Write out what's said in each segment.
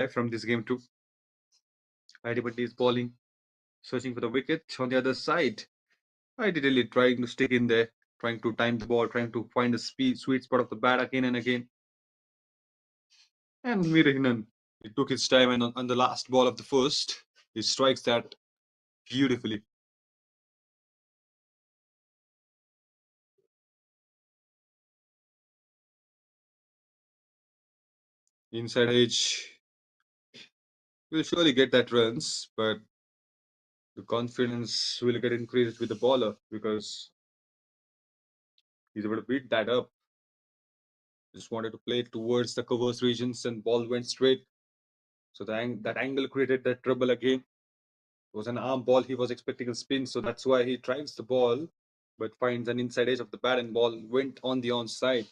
from this game too. IIT Mandi is bowling, searching for the wicket on the other side. IIT Delhi trying to stick in there, trying to time the ball, trying to find the sweet spot of the bat again and again. And Mirahinan, he took his time, and on the last ball of the first, he strikes that beautifully. Inside edge will surely get that runs, but the confidence will get increased with the bowler because he's able to beat that up. Just wanted to play towards the covers regions, and ball went straight. So that angle created that trouble again. It was an arm ball. He was expecting a spin, so that's why he drives the ball, but finds an inside edge of the bat, and ball went on the onside.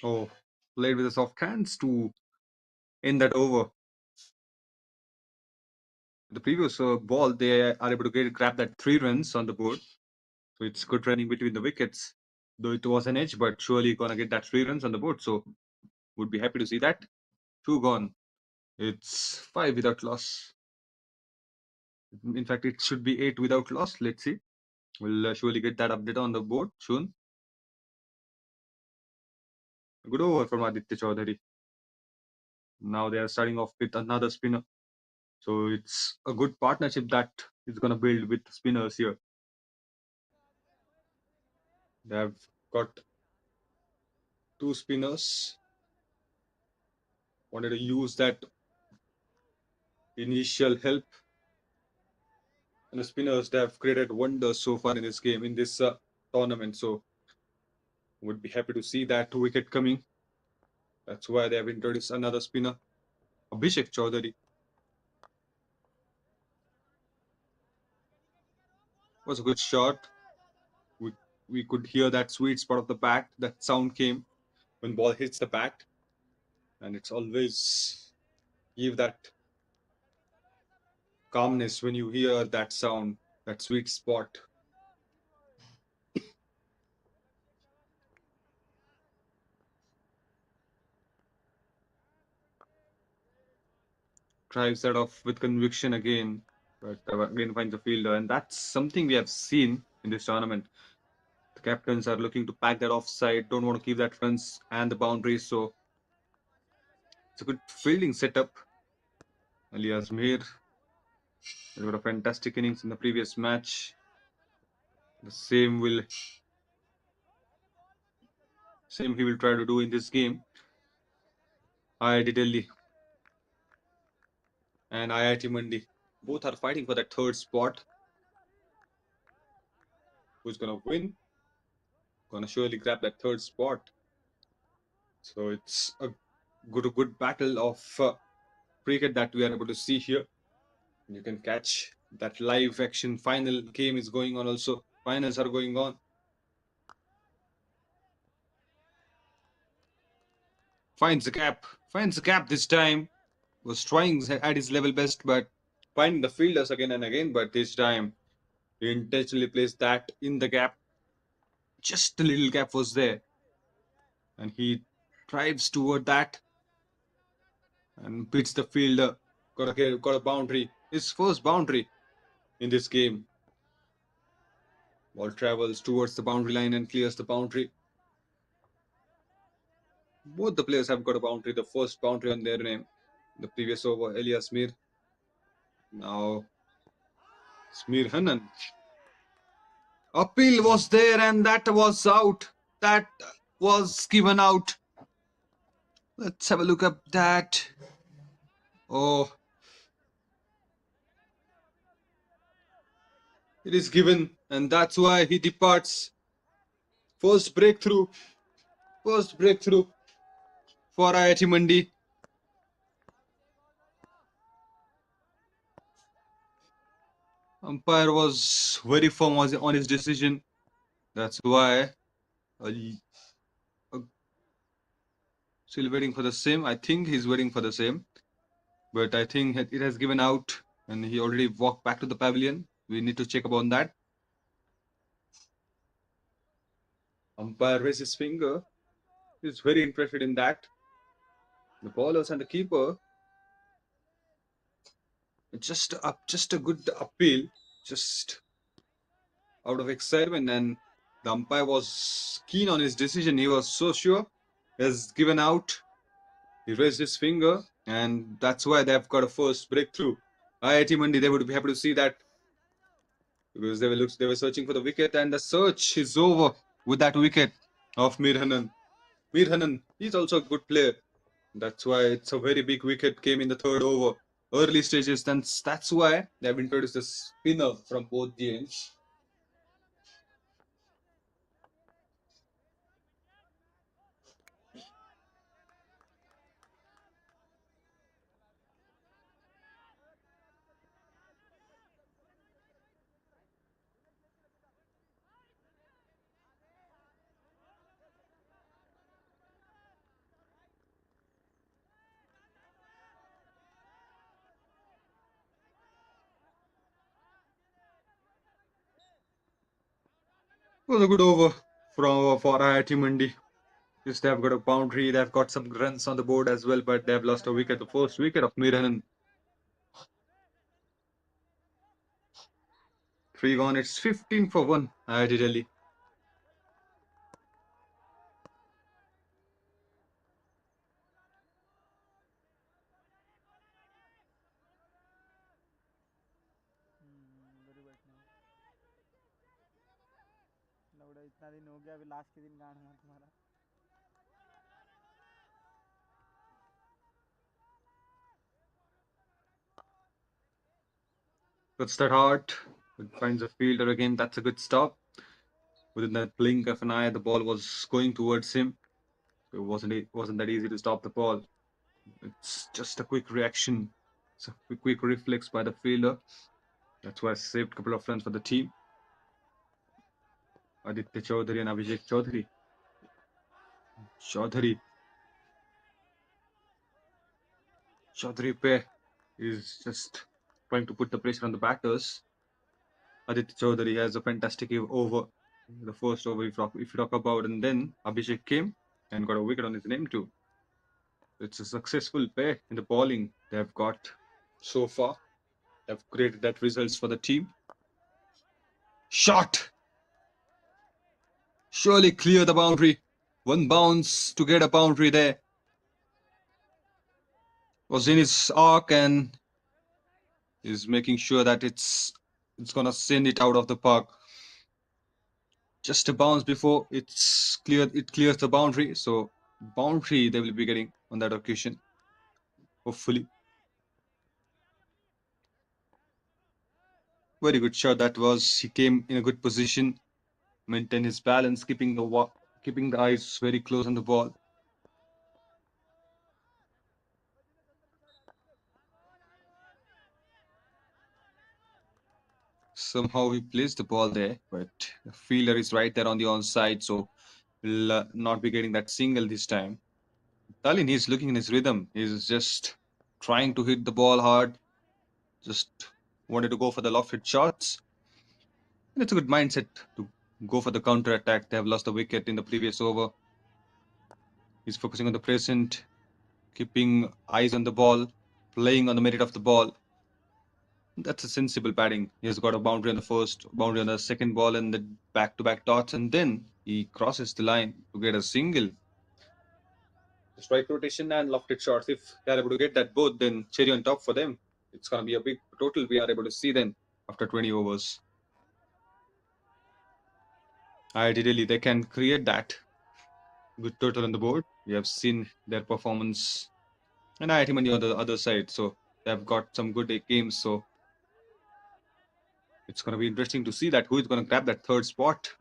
Oh, played with a soft hands to end that over. The previous ball, they are able to grab that 3 runs on the board. So it's good running between the wickets. Though it was an edge, but surely gonna get that 3 runs on the board. So would be happy to see that. 2 gone. It's 5 without loss. In fact, it should be 8 without loss. Let's see. We'll surely get that update on the board soon. Good over from Aditya Chaudhary. Now they are starting off with another spinner. So it's a good partnership that is going to build with spinners here. They have got 2 spinners. Wanted to use that initial help. And the spinners, they have created wonders so far in this game, in this tournament. So would be happy to see that wicket coming. That's why they have introduced another spinner, Abhishek Chaudhary. Was a good shot. We could hear that sweet spot of the bat. That sound came when ball hits the bat, and it's always give that calmness when you hear that sound, that sweet spot. Drives that off with conviction again, but again finds the fielder, and that's something we have seen in this tournament. The captains are looking to pack that offside, don't want to keep that runs and the boundaries, so it's a good fielding setup. Alias Mir got a fantastic innings in the previous match. The same he will try to do in this game. IIT Delhi and IIT Mandi both are fighting for that third spot. Who's gonna win? Gonna surely grab that third spot. So it's a good battle of cricket that we are able to see here. You can catch that live action. Final game is going on also. Finals are going on. Finds the gap this time. Was trying at his level best, but finding the fielders again and again. But this time, he intentionally placed that in the gap. Just a little gap was there, and he drives toward that and beats the fielder. Got a boundary. His first boundary in this game. Ball travels towards the boundary line and clears the boundary. Both the players have got a boundary. The first boundary on their name. The previous over, Elias Mir. Now, Smir Hanan. Appeal was there and that was out. That was given out. Let's have a look at that. Oh, it is given, and that's why he departs. First breakthrough for IIT Mandi. Umpire was very firm on his decision. That's why still waiting for the same. I think he's waiting for the same, but I think it has given out, and he already walked back to the pavilion. We need to check upon that. Umpire raises his finger. He's very interested in that. The bowlers and the keeper, just a good appeal, just out of excitement, and the umpire was keen on his decision. He was so sure. He has given out. He raised his finger, and that's why they've got a first breakthrough. IIT Mandi, they would be happy to see that because they were searching for the wicket, and the search is over with that wicket of Mir Hanan. Mir Hanan, he's also a good player. That's why it's a very big wicket came in the third over, early stages. Then that's why they have introduced a spinner from both the ends. It was a good over for IIT Mandi. Yes, they've got a boundary, they've got some runs on the board as well, but they've lost a wicket, the first wicket of Mir Hanan. 3 gone, it's 15 for 1, IIT Delhi. Very बैठना लौड़ा इतना दिन हो गया अभी last के दिन गांड मत मारा Puts that hard, it finds a fielder again, that's a good stop. Within that blink of an eye, the ball was going towards him. So it wasn't that easy to stop the ball. It's just a quick reaction. It's a quick reflex by the fielder. That's why I saved a couple of runs for the team. Aditya Chaudhary and Abhishek Chaudhary. Chaudhary. Chaudhary pair is just trying to put the pressure on the batters. Aditya Chaudhary has a fantastic over. The first over, if you talk about, and then Abhishek came and got a wicket on his name too. It's a successful pair in the bowling they've got so far. They've created that results for the team. Shot! Surely clear the boundary. One bounce to get a boundary there. Was in his arc and is making sure that it's gonna send it out of the park. Just a bounce before it clears the boundary. So boundary they will be getting on that occasion, hopefully. Very good shot that was. He came in a good position, maintain his balance, keeping the eyes very close on the ball. Somehow he placed the ball there, but the fielder is right there on the onside, so will not be getting that single this time. Talin, he's looking in his rhythm. He's just trying to hit the ball hard, just wanted to go for the lofted shots. And it's a good mindset to go for the counter attack. They have lost the wicket in the previous over. He's focusing on the present, keeping eyes on the ball, playing on the merit of the ball. That's a sensible batting. He has got a boundary on the first, boundary on the second ball, and the back-to-back dots, and then he crosses the line to get a single. The strike rotation and lofted shots. If they're able to get that both, then cherry on top for them. It's gonna be a big total we are able to see then after 20 overs. Ideally, they can create that good total on the board. We have seen their performance, and IIT Mandi on the other side, so they've got some good games. So it's gonna be interesting to see that who is gonna grab that third spot.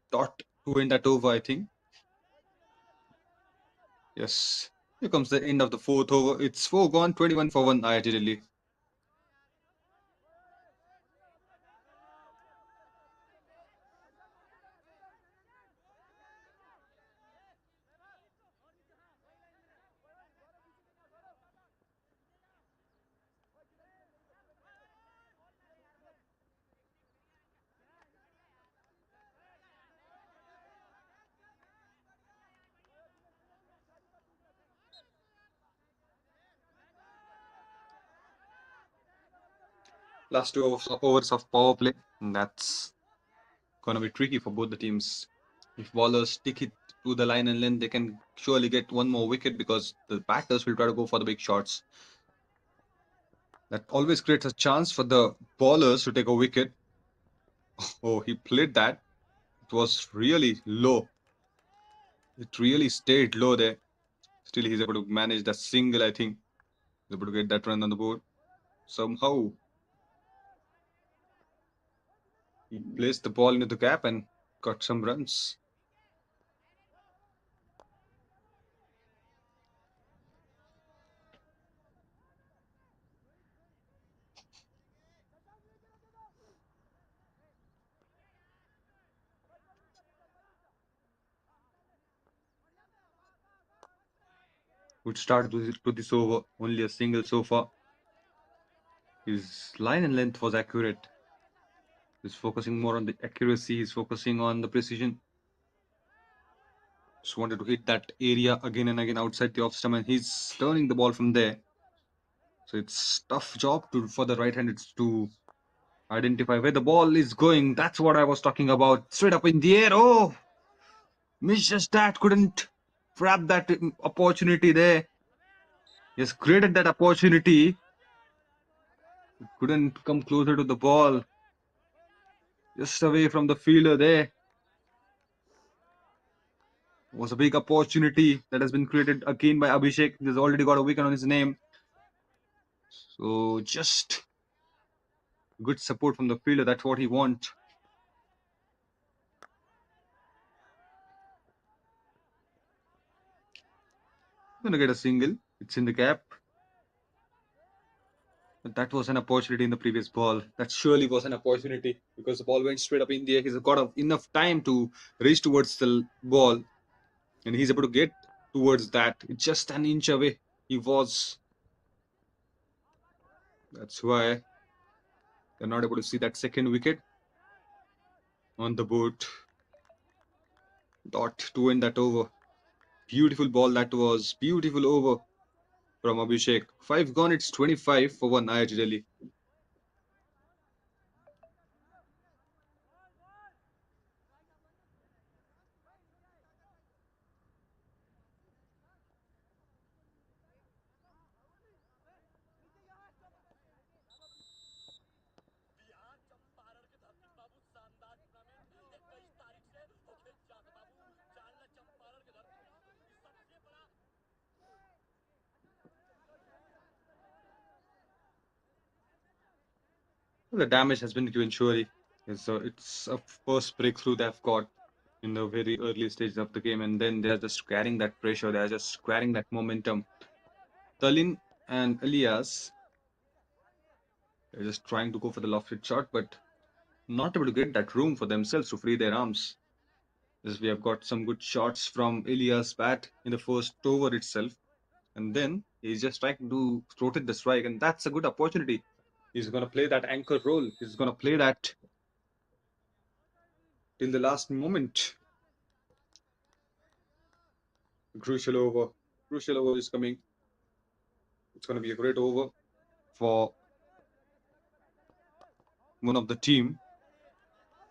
Dot to win that over, I think. Yes. Here comes the end of the fourth over. It's 4 gone, 21 for 1 IIT Delhi. Last two overs of power play. And that's gonna be tricky for both the teams. If bowlers stick it to the line and length, they can surely get one more wicket because the batters will try to go for the big shots. That always creates a chance for the bowlers to take a wicket. Oh, he played that. It was really low. It really stayed low there. Still, he's able to manage that single, I think. He's able to get that run on the board. Somehow, he placed the ball into the gap and got some runs. Good start to this over. Only a single so far. His line and length was accurate. He's focusing more on the accuracy. He's focusing on the precision. Just wanted to hit that area again and again outside the off stump, and he's turning the ball from there. So it's tough job for the right-handed to identify where the ball is going. That's what I was talking about. Straight up in the air. Oh, missed just that. Couldn't grab that opportunity there. Just created that opportunity. Couldn't come closer to the ball. Just away from the fielder there. Was a big opportunity that has been created again by Abhishek. He's already got a wicket on his name. So just good support from the fielder. That's what he wants. Gonna get a single. It's in the gap. But that was an opportunity in the previous ball. That surely was an opportunity because the ball went straight up in the air. He's got enough time to reach towards the ball, and he's able to get towards that. It's just an inch away. He was. That's why they're not able to see that second wicket on the board. Dot to end that over. Beautiful ball that was. Beautiful over from Abhishek. 5 gone. It's 25 for 1 IIT Delhi. The damage has been given surely. It's a first breakthrough they've got in the very early stages of the game, and then they're just carrying that pressure. They're just carrying that momentum. Talin and Elias, they're just trying to go for the lofted shot, but not able to get that room for themselves to free their arms. As we have got some good shots from Elias' bat in the first over itself, and then he's just trying to rotate the strike, and that's a good opportunity. He's going to play that anchor role. He's going to play that till the last moment. Crucial over. Crucial over is coming. It's going to be a great over for one of the team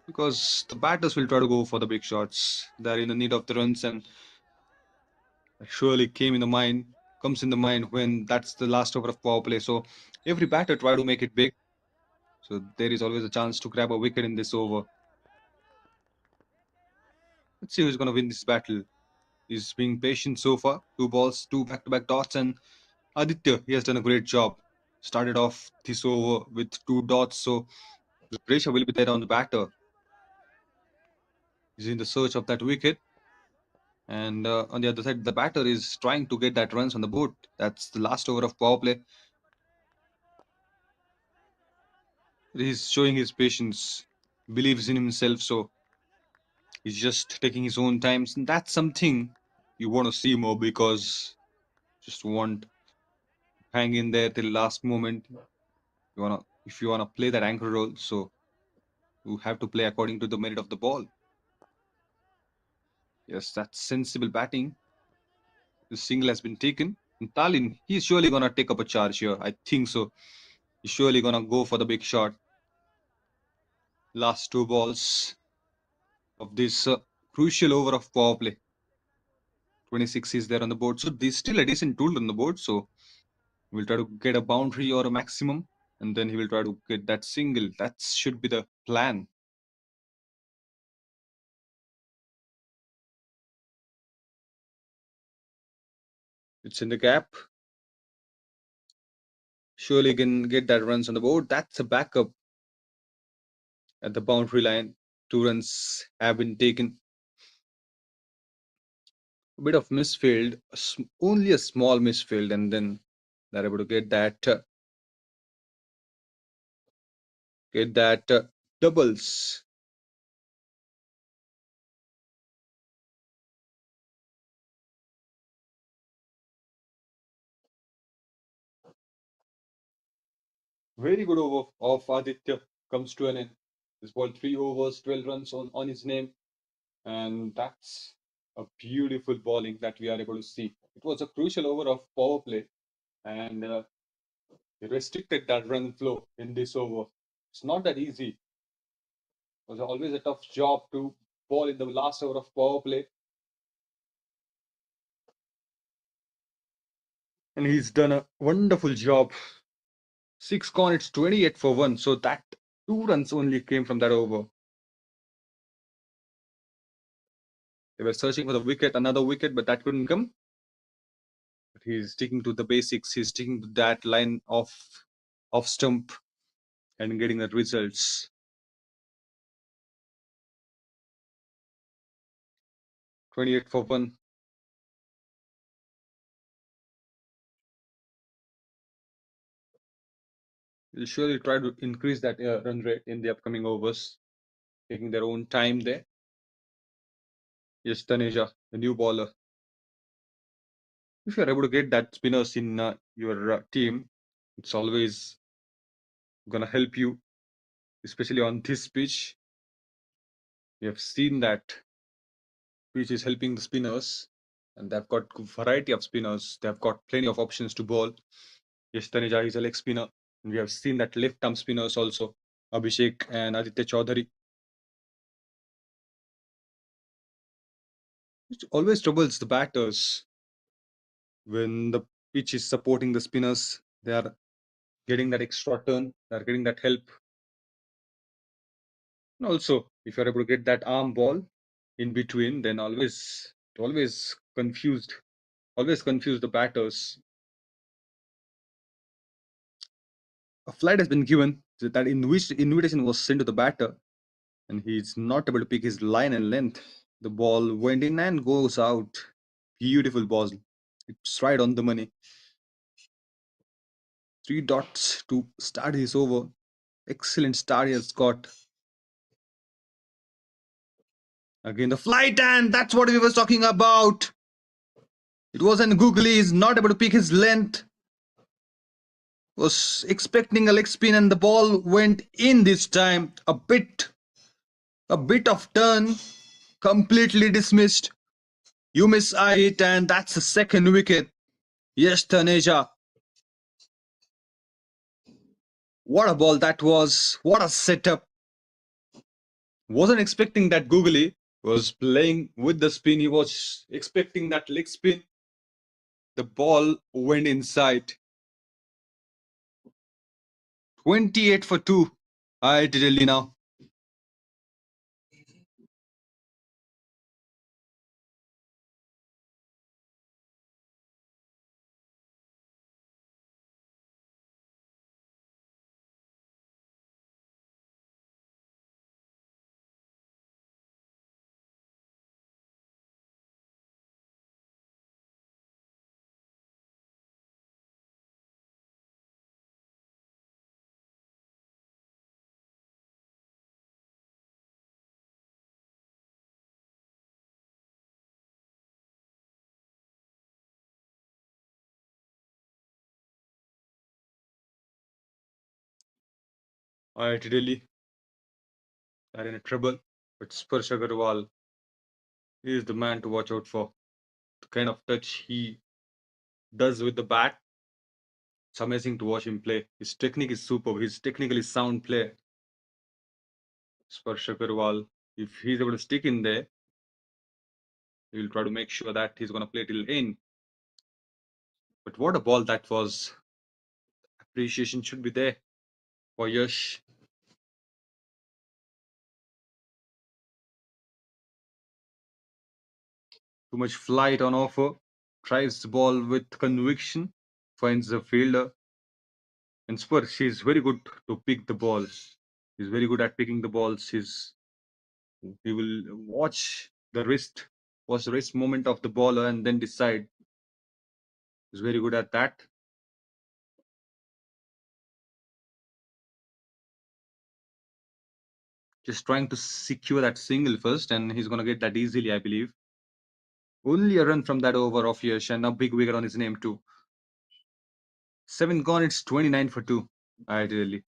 because the batters will try to go for the big shots. They're in the need of the runs, and that surely comes in the mind when that's the last over of power play. So every batter try to make it big. So there is always a chance to grab a wicket in this over. Let's see who's going to win this battle. He's being patient so far. 2 balls, 2 back-to-back dots, and Aditya, he has done a great job. Started off this over with 2 dots, so the pressure will be there on the batter. He's in the search of that wicket. And on the other side, the batter is trying to get that runs on the board. That's the last over of power play. He's showing his patience, believes in himself, so he's just taking his own times. And that's something you want to see more because just want hang in there till last moment. If you wanna play that anchor role, so you have to play according to the merit of the ball. Yes, that's sensible batting. The single has been taken. And Talin, he's surely gonna take up a charge here. I think so. He's surely gonna go for the big shot. Last two balls of this crucial over of power play. 26 is there on the board. So there's still a decent tool on the board. So we'll try to get a boundary or a maximum, and then he will try to get that single. That should be the plan. It's in the gap. Surely can get that runs on the board. That's a backup at the boundary line. 2 runs have been taken. A bit of misfield, only a small misfield, and then they're able to get that doubles. Very good over of Aditya comes to an end. This ball 3 overs, 12 runs on his name, and that's a beautiful bowling that we are able to see. It was a crucial over of power play, and he restricted that run flow in this over. It's not that easy. It was always a tough job to bowl in the last over of power play, and he's done a wonderful job. 6 gone, it's 28 for 1, so that 2 runs only came from that over. They were searching for the wicket, another wicket, but that couldn't come. But he's sticking to the basics. He's sticking to that line of stump and getting the results. 28 for 1. He'll surely try to increase that run rate in the upcoming overs, taking their own time there. Yes, Taneja, the new bowler. If you're able to get that spinners in your team, it's always gonna help you, especially on this pitch. We have seen that pitch is helping the spinners, and they've got variety of spinners. They've got plenty of options to bowl. Yes, Taneja is a leg spinner. And we have seen that left arm spinners also, Abhishek and Aditya Chaudhary. It always troubles the batters when the pitch is supporting the spinners. They are getting that extra turn. They are getting that help. And also, if you're able to get that arm ball in between, then always confuse the batters. A flight has been given that in which invitation was sent to the batter, and he's not able to pick his line and length. The ball went in and goes out. Beautiful ball. It's right on the money. 3 dots to start his over. Excellent start he has got. Again, the flight, and that's what we were talking about. It wasn't googly. He's not able to pick his length. Was expecting a leg spin, and the ball went in this time. A bit of turn. Completely dismissed. You miss it, and that's the second wicket. Yes, Taneja. What a ball that was. What a setup. Wasn't expecting that googly. Was playing with the spin. He was expecting that leg spin. The ball went inside. 28 for 2. IIT Delhi now. IIT Delhi are in a trouble. But Sparsh Agarwal is the man to watch out for. The kind of touch he does with the bat. It's amazing to watch him play. His technique is superb. His technically sound play. Sparsh Agarwal, if he's able to stick in there, he'll try to make sure that he's going to play till in. But what a ball that was. Appreciation should be there for Yash. Too much flight on offer. Drives the ball with conviction. Finds the fielder. And Spurs, he's very good to pick the balls. He's very good at picking the balls. He will watch the wrist movement of the bowler and then decide. He's very good at that. Just trying to secure that single first, and he's gonna get that easily, I believe. Only a run from that over of Yash and a big wicket on his name too. 7 gone, it's 29 for 2. Ideally.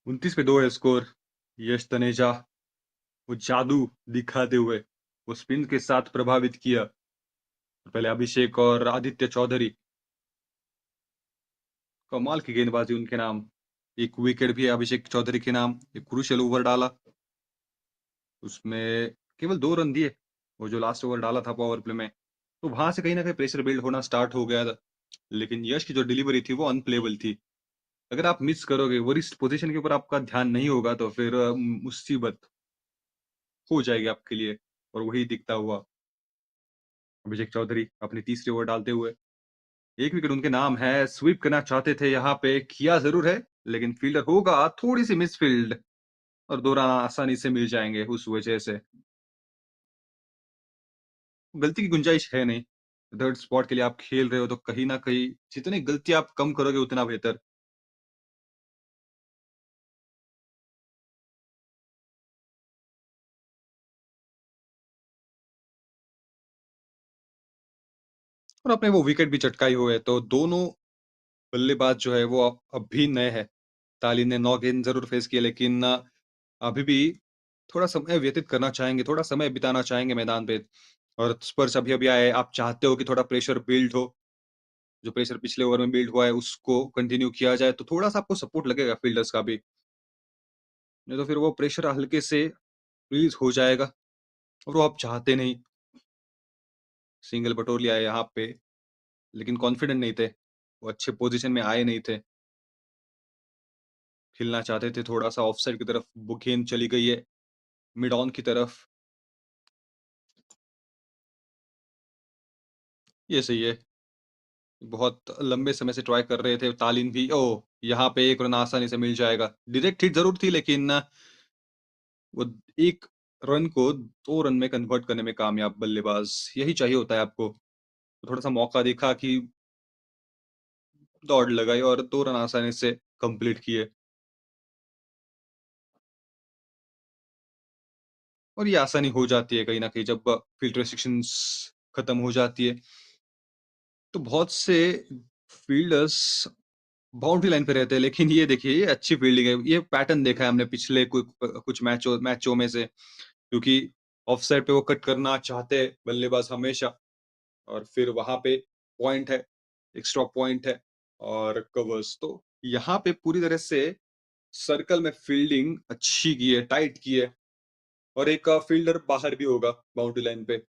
उनतीस पे 2 है score. यश तनेजा वो जादू दिखाते हुए वो spin के साथ प्रभावित किया. पहले अभिषेक और आदित्य चौधरी. कमाल की गेंदबाजी उनके नाम. एक विकेट भी है अभिषेक चौधरी के नाम. एक क्रूशियल ओवर डाला. उसमें केवल 2 रन दिए. वो जो लास्ट ओवर डाला था पावर प्ले में. तो वहां से कहीं ना कहीं प्रेशर बिल्ड होना स्टार्ट हो गया था. लेकिन यश की जो डिलीवरी थी वो अनप्लेबल थी. अगर आप मिस करोगे, वो रिस्ट पोजीशन के ऊपर आपका ध्यान नहीं होगा तो फिर मुसीबत हो जाएगी आपके लिए. और वही दिखता हुआ अभिषेक चौधरी अपनी तीसरी ओवर डालते हुए. एक विकेट उनके नाम है. स्वीप करना चाहते थे, यहाँ पे किया जरूर है, लेकिन फील्डर होगा थोड़ी सी मिसफील्ड और 2 रन आसानी से मिल जाएंगे. उस वजह से गलती की गुंजाइश है नहीं. थर्ड स्पॉट के लिए आप खेल रहे हो तो कहीं ना कहीं जितनी गलती आप कम करोगे उतना बेहतर. और अपने वो विकेट भी चटकाई हुए, तो दोनों बल्लेबाज जो है वो अब भी नए हैं. ताली ने 9 गेंद जरूर फेस किए, लेकिन अभी भी थोड़ा समय व्यतीत करना चाहेंगे, थोड़ा समय बिताना चाहेंगे मैदान पे. और स्पर्श अभी अभी आए, आप चाहते हो कि थोड़ा प्रेशर बिल्ड हो. जो प्रेशर पिछले ओवर में बिल्ड हुआ है उसको कंटिन्यू किया जाए, तो थोड़ा सा आपको सपोर्ट लगेगा फील्डर्स का भी. नहीं तो फिर वो प्रेशर हल्के से रिलीज हो जाएगा और वो आप चाहते नहीं. सिंगल बटोर लिया है यहाँ पे, लेकिन कॉन्फिडेंट नहीं थे. वो अच्छे पोजीशन में आए नहीं थे. खेलना चाहते थे थोड़ा सा ऑफ साइड की तरफ. वो गेंद चली गई है मिड ऑन की तरफ. ये सही है. बहुत लंबे समय से ट्राई कर रहे थे तालिन भी. ओ, यहाँ पे एक रन आसानी से मिल जाएगा. डायरेक्ट हिट जरूर थी, लेकिन वो एक रन को 2 रन में कन्वर्ट करने में कामयाब बल्लेबाज. यही चाहिए होता है आपको. तो थोड़ा सा मौका देखा कि दौड़ लगाई और 2 रन आसानी से कंप्लीट किए. और ये आसानी हो जाती है कहीं ना कहीं जब फील्ड रेस्ट्रिक्शंस खत्म हो जाती है. तो बहुत से फील्डर्स बाउंड्री लाइन पे रहते हैं, लेकिन ये देखिए ये अच्छी फील्डिंग है. ये पैटर्न देखा है हमने पिछले कुछ मैचों में से. क्योंकि ऑफ साइड पे वो कट करना चाहते हैं बल्लेबाज हमेशा. और फिर वहां पे पॉइंट है, एक्स्ट्रा पॉइंट है और कवर्स. तो यहाँ पे पूरी तरह से सर्कल में फील्डिंग अच्छी की है, टाइट की है. और एक फील्डर बाहर भी होगा बाउंड्री लाइन पे,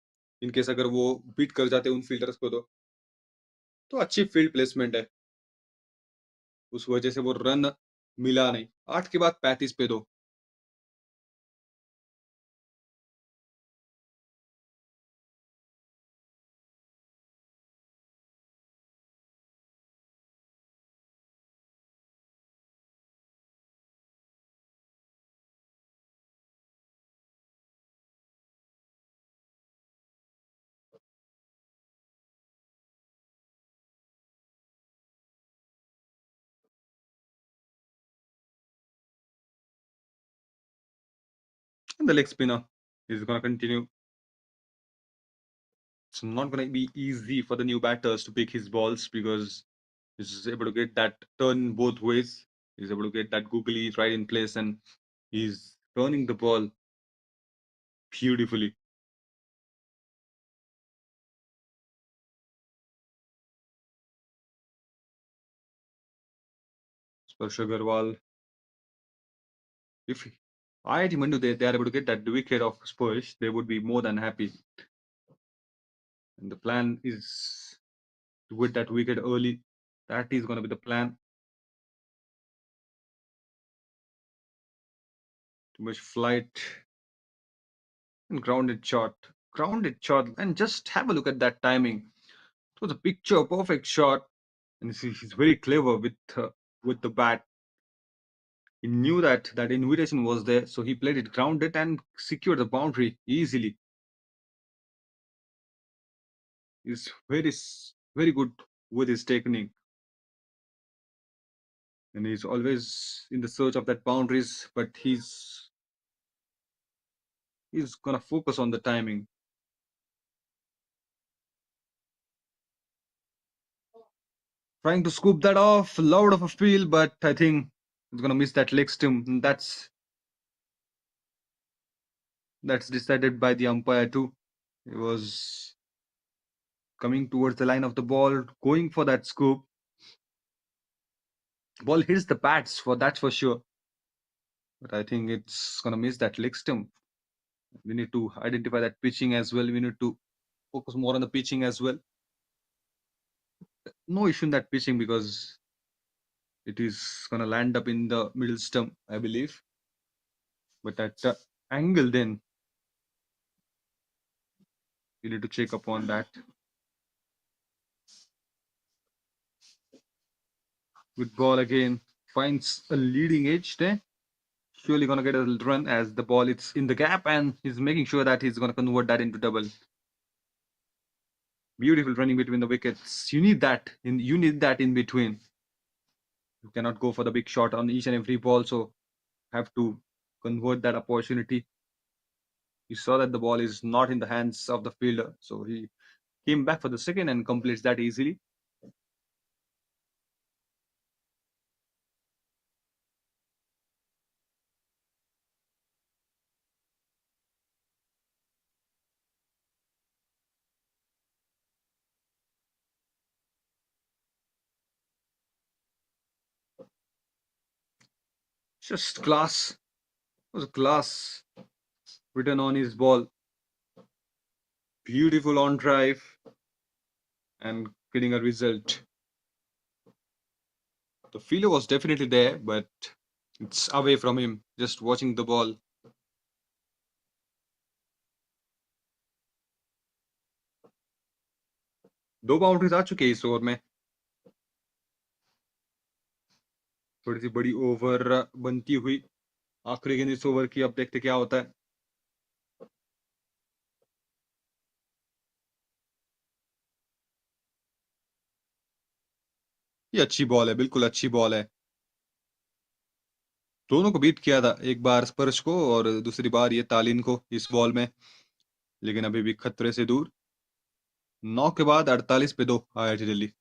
इनकेस अगर वो बीट कर जाते हैं उन फील्डर्स को. तो अच्छी फील्ड प्लेसमेंट है. उस वजह से वो रन मिला नहीं. 8 के बाद 35 पे 2. the leg spinner. He's gonna continue. It's not gonna be easy for the new batters to pick his balls because he's able to get that turn both ways. He's able to get that googly right in place and he's turning the ball beautifully. Sparsh Agarwal, if IIT Mandi they are able to get that wicket of Sparsh, they would be more than happy. And the plan is to get that wicket early. That is going to be the plan. Too much flight and grounded shot, and just have a look at that timing. It was a picture perfect shot, and he's very clever with the bat. He knew that that invitation was there, so he played it grounded and secured the boundary easily. He's very good with his technique, and he's always in the search of that boundaries. But he's gonna focus on the timing, trying to scoop that off. Loud of a feel, but I think he's gonna miss that leg stump. And that's decided by the umpire too. He was coming towards the line of the ball, going for that scoop. Ball hits the bats for that's for sure. But I think it's gonna miss that leg stump. We need to identify that pitching as well. We need to focus more on the pitching as well. No issue in that pitching because it is gonna land up in the middle stump, I believe. But that angle, then we need to check upon that. Good ball again. Finds a leading edge there. Surely gonna get a run as the ball is in the gap, and he's making sure that he's gonna convert that into double. Beautiful running between the wickets. You need that in between. You cannot go for the big shot on each and every ball, so have to convert that opportunity. He saw that the ball is not in the hands of the fielder, so he came back for the second and completes that easily. Just class. It was a class written on his ball. Beautiful on drive and getting a result. The fielder was definitely there, but it's away from him, just watching the ball. दो boundaries आ चुके हैं इस over में. थोड़ी सी बड़ी over बनती हुई आखिरी गेंद इस ओवर की. अब देखते क्या होता है. ये अच्छी बॉल है, बिल्कुल अच्छी बॉल है. दोनों को बीट किया था, एक बार स्पर्श को और दूसरी बार ये तालिन को इस बॉल में, लेकिन अभी भी खतरे से दूर. 9 के बाद 48 पे 2 IIT दिल्ली.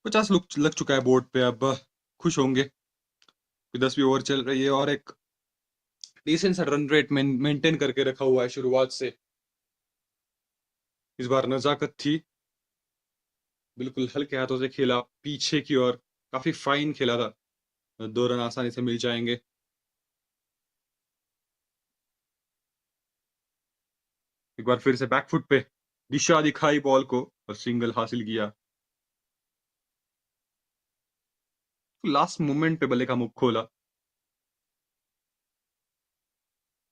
50 लग चुका है बोर्ड पे। अब खुश होंगे कि 10वीं ओवर चल रही है और एक डिसेंट सा रन रेट मेंटेन करके रखा हुआ है शुरुआत से। इस बार नजाकत थी, बिल्कुल हल्के हाथों से खेला पीछे की ओर, काफी फाइन खेला था। 2 रन आसानी से मिल जाएंगे। एक बार फिर से बैकफुट पे दिशा दिखाई बॉल को और सिंगल हासिल किया। लास्ट मोमेंट पे बल्ले का मुख खोला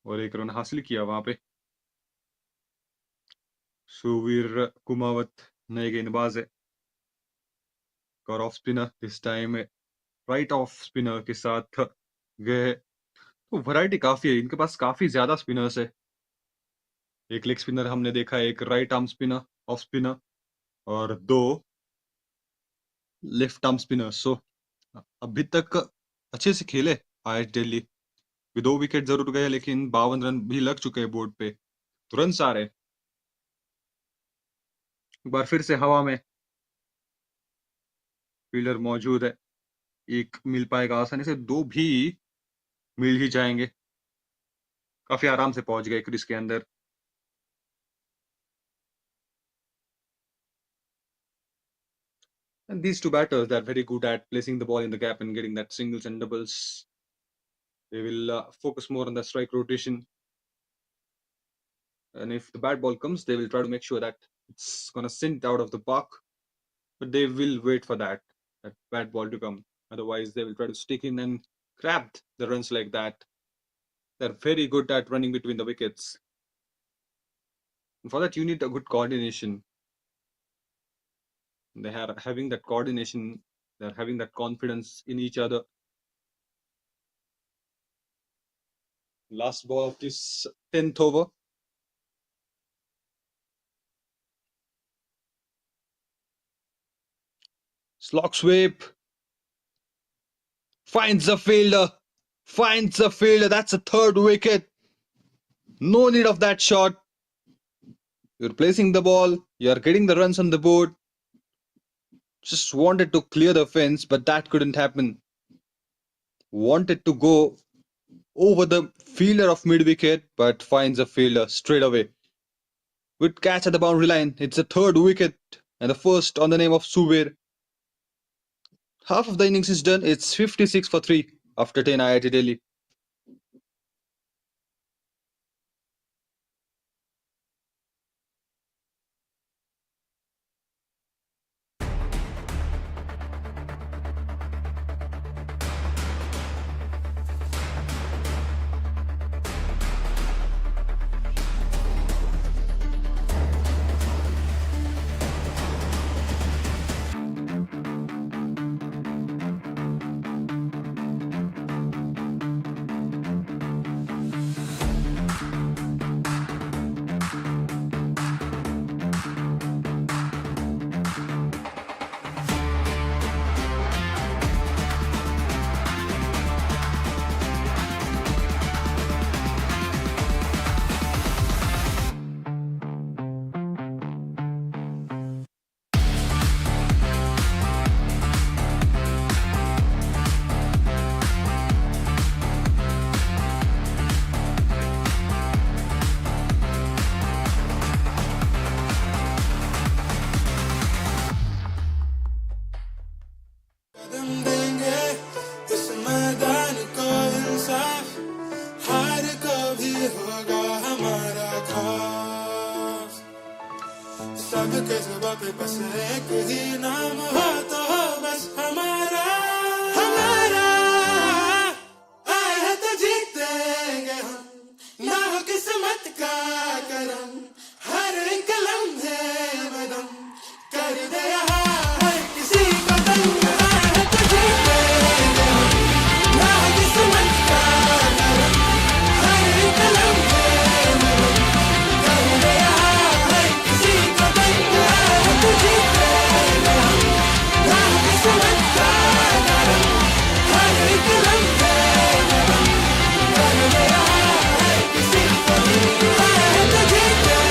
और 1 रन हासिल किया वहां पे। सुवीर कुमावत नए गेंदबाज है और ऑफ स्पिनर, इस टाइम राइट ऑफ स्पिनर के साथ गए। तो वैरायटी काफी है इनके पास, काफी ज्यादा स्पिनर्स है। एक लेग स्पिनर हमने देखा है, एक right arm spinner off spinner और 2 लेफ्ट आर्म स्पिनर। सो अभी तक अच्छे से खेले आईआईटी दिल्ली। 2 विकेट जरूर गए लेकिन 52 रन भी लग चुके हैं बोर्ड पे, तो रन आ रहे हैं। एक बार फिर से हवा में फील्डर मौजूद है, एक मिल पाएगा आसानी से, 2 भी मिल ही जाएंगे। काफी आराम से पहुंच गए क्रीज के अंदर। And these two batters, they're very good at placing the ball in the gap and getting that singles and doubles. They will focus more on the strike rotation. And if the bad ball comes, they will try to make sure that it's going to sink out of the park. But they will wait for that bad ball to come. Otherwise, they will try to stick in and grab the runs like that. They're very good at running between the wickets. And for that, you need a good coordination. They are having that coordination. They're having that confidence in each other. Last ball of this 10th over. Slog sweep. Finds the fielder. Finds the fielder. That's a 3rd wicket. No need of that shot. You're placing the ball. You're getting the runs on the board. Just wanted to clear the fence, but that couldn't happen. Wanted to go over the fielder of mid-wicket, but finds a fielder straight away. Good catch at the boundary line. It's the 3rd wicket and the first on the name of Subir. Half of the innings is done. It's 56 for 3 after 10 IIT Delhi. सबके जुबां पे बस एक ही नाम हो तो हो बस हमारा हमारा आए हैं तो जीतेंगे हम, ना हो किस्मत का करम, हर एक लम्हे में दम कर दे यहाँ हर किसी को दंग। आए हैं तो जीतेंगे हम, ना हो किस्मत का करम, हर एक लम्हे में दम कर दे यहाँ हर किसी को दंग। आए हैं तो जीतेंगे हम, ना हो किस्मत का करम, हर एक लम्हे में दम कर दे यहाँ हर किसी को दंग। आए हैं तो जीतेंगे।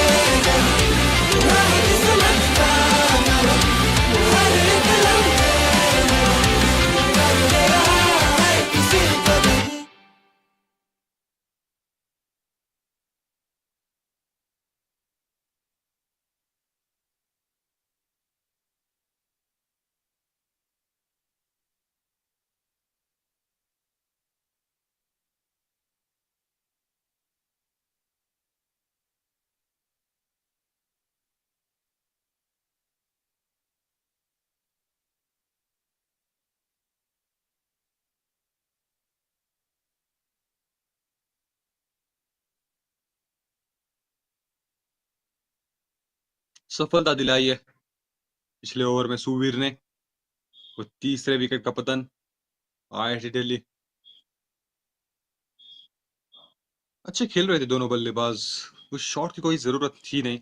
सफलता दिलाई है पिछले ओवर में सुवीर ने। वो तीसरे विकेट का पतन आईआईटी दिल्ली। अच्छे खेल रहे थे दोनों बल्लेबाज। उस शॉट की कोई जरूरत थी नहीं।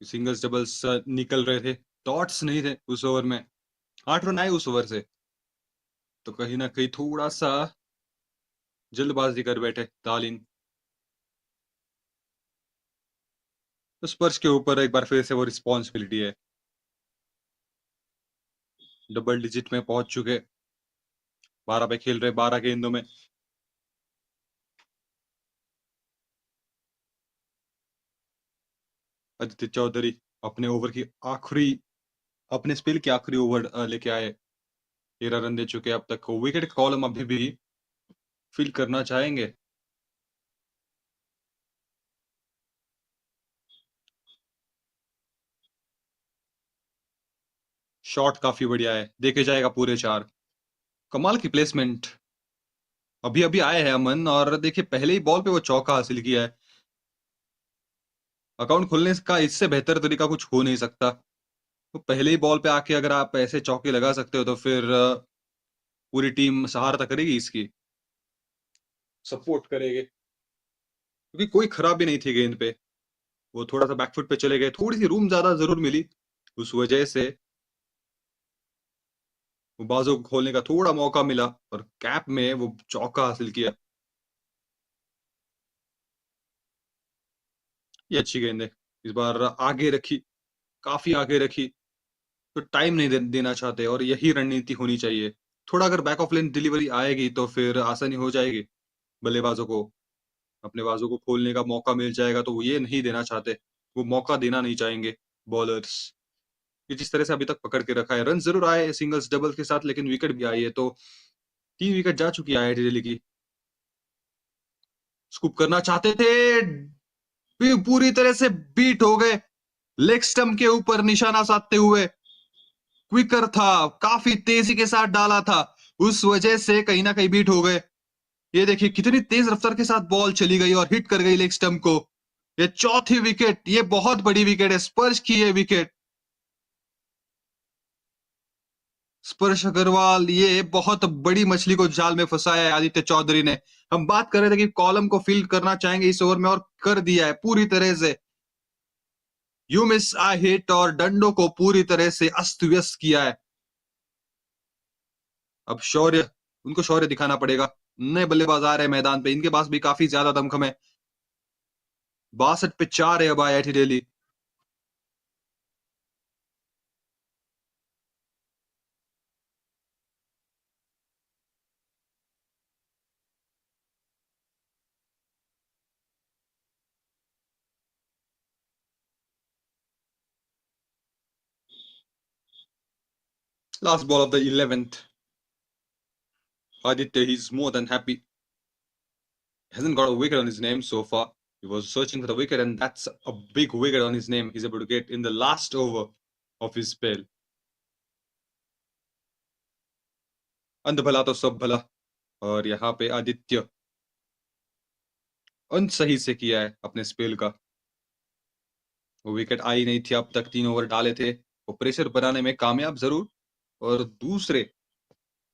सिंगल्स डबल्स निकल रहे थे। डॉट्स नहीं थे उस ओवर में। 8 रन आए उस ओवर से। तो कहीं ना कहीं थोड़ा सा जल्दबाजी कर बैठे तालिन। तो स्पर्श के ऊपर एक बार फिर से वो रिस्पॉन्सिबिलिटी है। डबल डिजिट में पहुंच चुके। 12 पे खेल रहे 12 गेंदों में। आदित्य चौधरी अपने ओवर की आखिरी अपने स्पेल के आखिरी ओवर लेके आए। 13 रन दे चुके अब तक। विकेट कॉलम अभी भी फिल करना चाहेंगे। शॉट काफी बढ़िया है। देखे जाएगा पूरे 4। कमाल की प्लेसमेंट। अभी अभी आए हैं अमन और देखिए पहले ही बॉल पे वो चौका हासिल किया है। अकाउंट खोलने का इससे बेहतर तरीका कुछ हो नहीं सकता। तो पहले ही बॉल पे आके अगर आप ऐसे चौके लगा सकते हो तो फिर पूरी टीम सहायता करेगी इसकी। सपोर्ट करेगी क्योंकि कोई खराबी नहीं थी गेंद पे। वो थोड़ा सा बैकफुट पे चले गए। थोड़ी सी रूम ज्यादा जरूर मिली। उस वजह से वो बाजू को खोलने का थोड़ा मौका मिला और कैप में वो चौका हासिल किया। ये अच्छी गेंद है। इस बार आगे रखी। काफी आगे रखी। तो टाइम नहीं देना चाहते और यही रणनीति होनी चाहिए। थोड़ा अगर बैक ऑफ लाइन डिलीवरी आएगी तो फिर आसानी हो जाएगी बल्लेबाजों को। अपने बाजू को खोलने का मौका मिल जाएगा तो वो ये नहीं देना चाहते। वो मौका देना नहीं चाहेंगे बॉलर्स। ये जिस तरह से अभी तक पकड़ के रखा है। रन जरूर आए सिंगल्स डबल के साथ लेकिन विकेट भी आई है। तो 3 विकेट जा चुकी है आईआईटी दिल्ली की। स्कूप करना चाहते थे। पूरी तरह से बीट हो गए। लेग स्टंप के ऊपर निशाना साधते हुए। क्विकर था। काफी तेजी के साथ डाला था। उस वजह से कहीं ना कहीं बीट हो गए। ये देखिए कितनी तेज रफ्तार के साथ बॉल चली गई और हिट कर गई लेग स्टंप को। ये चौथी विकेट। ये बहुत बड़ी विकेट है। स्पर्श की ये विकेट। स्पर्श अग्रवाल ये बहुत बड़ी मछली को जाल में फंसाया है आदित्य चौधरी ने। हम बात कर रहे थे कि कॉलम को फिल करना चाहेंगे इस ओवर में और कर दिया है पूरी तरह से। यू मिस आई हिट और डंडों को पूरी तरह से अस्त व्यस्त किया है। अब शौर्य उनको शौर्य दिखाना पड़ेगा। नए बल्लेबाज आ रहे हैं मैदान पे। इनके पास भी काफी ज्यादा दमखम है। 62 पे 4 है अब IIT Delhi. Last ball of the 11th. Aditya, he's more than happy. Hasn't got a wicket on his name so far. He was searching for the wicket, and that's a big wicket on his name. He's able to get in the last over of his spell. अंध भला तो सब भला। और यहाँ पे आदित्य अंत सही से किया है अपने स्पेल का। वो विकेट आई नहीं थी अब तक। 3 ओवर डाले थे। वो प्रेशर बनाने में कामयाब जरूर। और दूसरे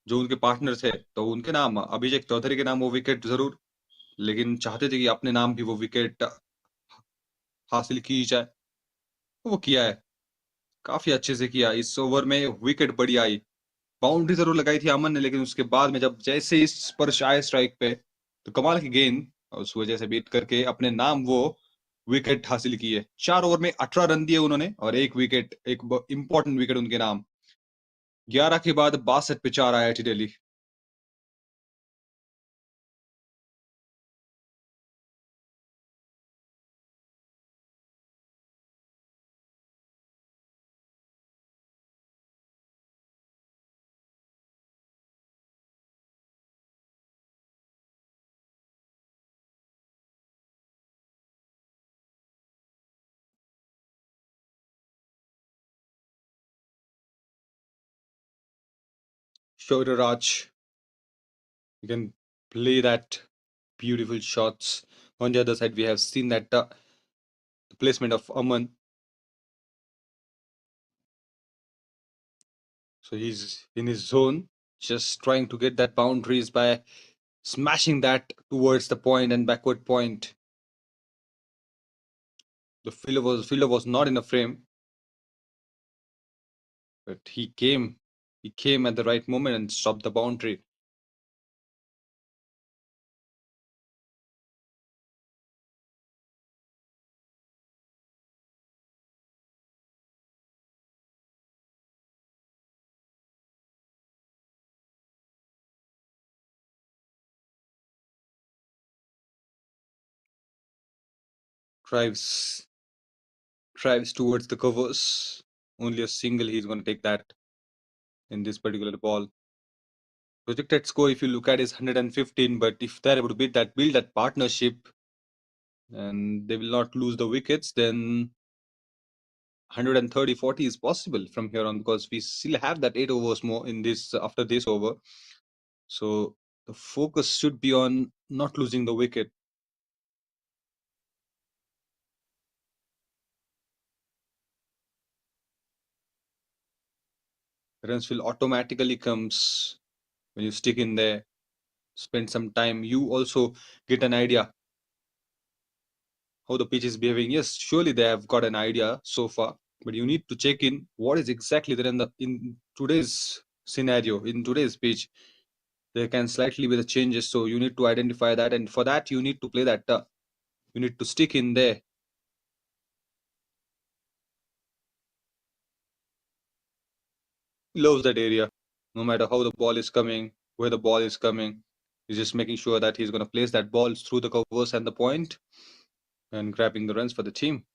जो उनके पार्टनर थे तो उनके नाम अभिषेक चौधरी के नाम वो विकेट जरूर। लेकिन चाहते थे कि अपने नाम भी वो विकेट हासिल की जाए। तो वो किया है। काफी अच्छे से किया। इस ओवर में विकेट बढ़िया आई। बाउंड्री जरूर लगाई थी अमन ने लेकिन उसके बाद में जब जैसे इस स्पर्श आए स्ट्राइक पे तो कमाल की गेंद और उस वजह से बीट करके अपने नाम वो विकेट हासिल की है। 4 ओवर में 18 रन दिए उन्होंने और एक विकेट एक इंपॉर्टेंट विकेट उनके नाम। 11 के बाद 62 पे 4 IIT Delhi. Shaurya Raj, you can play that beautiful shots. On the other side, we have seen that the placement of Aman. So he's in his zone, just trying to get that boundaries by smashing that towards the point and backward point. The fielder was not in a frame, but he came at the right moment and stopped the boundary. Drives drives towards the covers. Only a single he's going to take that in this particular ball. Projected score, if you look at, is 115. But if they're able to build that partnership, and they will not lose the wickets, then 130-40 is possible from here on, because we still have that 8 overs more in this after this over. So the focus should be on not losing the wicket. Runs will automatically comes when you stick in there, spend some time. You also get an idea how the pitch is behaving. Yes, surely they have got an idea so far, but you need to check in what is exactly there in today's scenario, in today's pitch. There can slightly be the changes, so you need to identify that, and for that you need to play that. You need to stick in there. He loves that area, no matter how the ball is coming, where the ball is coming. He's just making sure that he's going to place that ball through the covers and the point, and grabbing the runs for the team.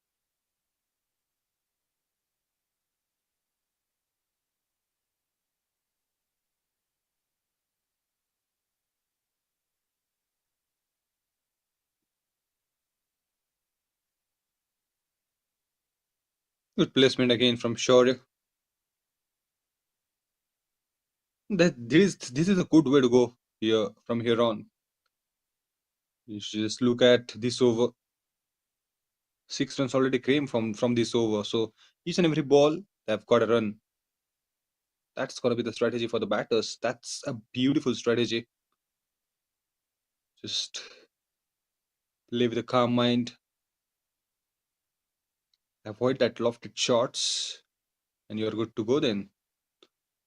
Good placement again from Shaurya. This is a good way to go here from here on. You should just look at this over. 6 runs already came from this over. So each and every ball they've got a run. That's gonna be the strategy for the batters. That's a beautiful strategy. Just play with a calm mind. Avoid that lofted shots, and you're good to go then.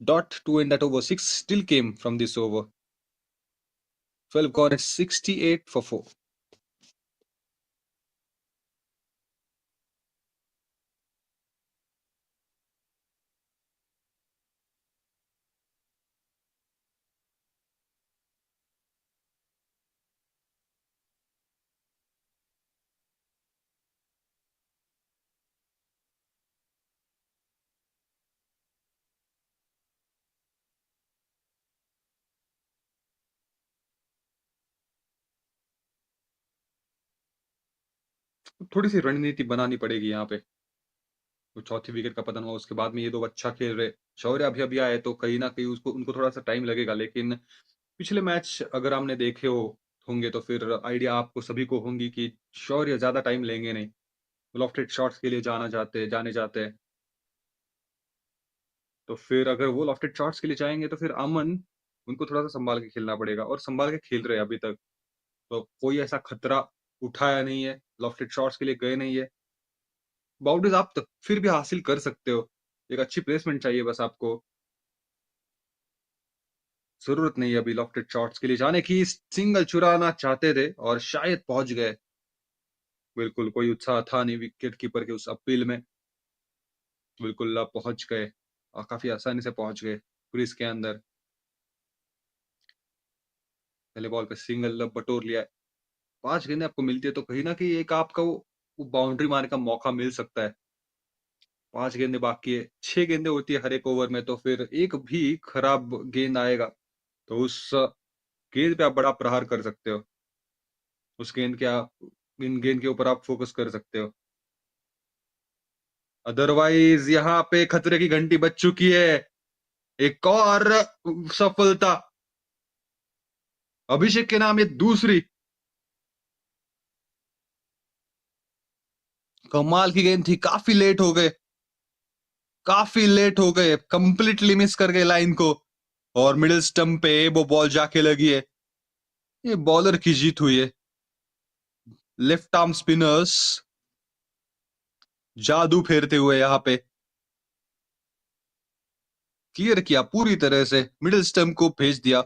Dot to end that over. 6 still came from this over. 12 gone at 68 for 4. थोड़ी सी रणनीति बनानी पड़ेगी यहाँ पे. वो चौथी wicket का पतन हुआ, उसके बाद में ये दो अच्छा खेल रहे. शौर्य अभी अभी आए तो कहीं ना कहीं उनको थोड़ा सा टाइम लगेगा, लेकिन पिछले मैच अगर हमने देखे होंगे तो फिर आइडिया आपको सभी को होंगी कि शौर्य ज्यादा टाइम लेंगे नहीं. लॉफ्टेड शॉट्स के लिए जाने जाते हैं. तो फिर अगर वो लॉफ्टेड शॉट्स के लिए जाएंगे तो फिर अमन उनको थोड़ा सा संभाल के खेलना पड़ेगा, और संभाल के खेल रहे हैं अभी तक. तो कोई ऐसा खतरा उठाया नहीं है, लॉफ्टेड शॉट्स के लिए गए नहीं है. बाउंड्रीज आप तक फिर भी हासिल कर सकते हो. एक अच्छी प्लेसमेंट चाहिए बस आपको. जरूरत नहीं है अभी लॉफ्टेड शॉट्स के लिए जाने की. सिंगल चुराना चाहते थे और शायद पहुंच गए. बिल्कुल कोई उत्साह था नहीं विकेट कीपर के उस अपील में. बिल्कुल पहुंच गए, और काफी आसानी से पहुंच गए क्रीज के अंदर. पहले बॉल पे सिंगल बटोर लिया है. 5 गेंदें आपको मिलती है तो कहीं ना कहीं एक आपका वो बाउंड्री मारने का मौका मिल सकता है. 5 गेंदें बाकी है. 6 गेंदें होती है हर एक ओवर में, तो फिर एक भी खराब गेंद आएगा तो उस गेंद पे आप बड़ा प्रहार कर सकते हो. उस गेंद के आप इन गेंद के ऊपर आप फोकस कर सकते हो. अदरवाइज यहाँ पे खतरे की घंटी बज चुकी है. एक और सफलता अभिषेक के नाम, ये दूसरी. कमाल की गेंद थी, काफी लेट हो गए. काफी लेट हो गए, कंप्लीटली मिस कर गए लाइन को, और मिडिल स्टंप पे वो बॉल जाके लगी है। ये बॉलर की जीत हुई है। लेफ्ट आर्म स्पिनर्स जादू फेरते हुए यहाँ पे क्लियर किया पूरी तरह से, मिडिल स्टंप को भेज दिया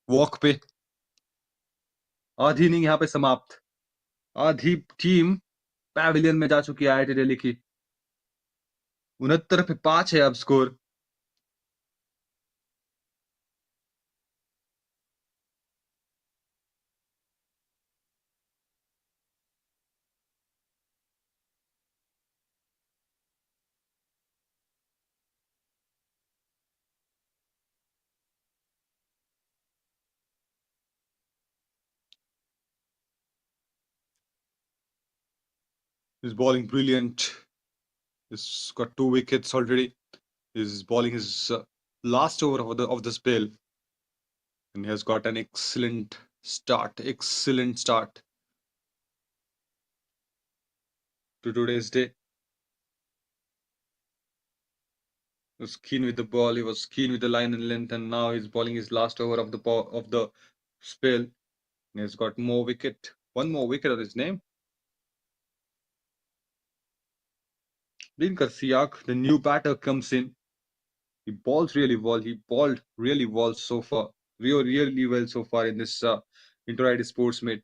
वॉक पे। आधी इनिंग यहाँ पे समाप्त। आधी टीम पैविलियन में जा चुकी है आईआईटी दिल्ली की। 69 पे 5 है अब score. He's bowling brilliant. He's got 2 wickets already. He's bowling his last over of the spell, and he has got an excellent start. Excellent start to today's day. He was keen with the ball. He was keen with the line and length, and now he's bowling his last over of the spell. And he's got more wicket. One more wicket on his name. Dinkar Siak, the new batter, comes in. He bowls really well. He bowled really well so far. Really well so far in this inter sports mate.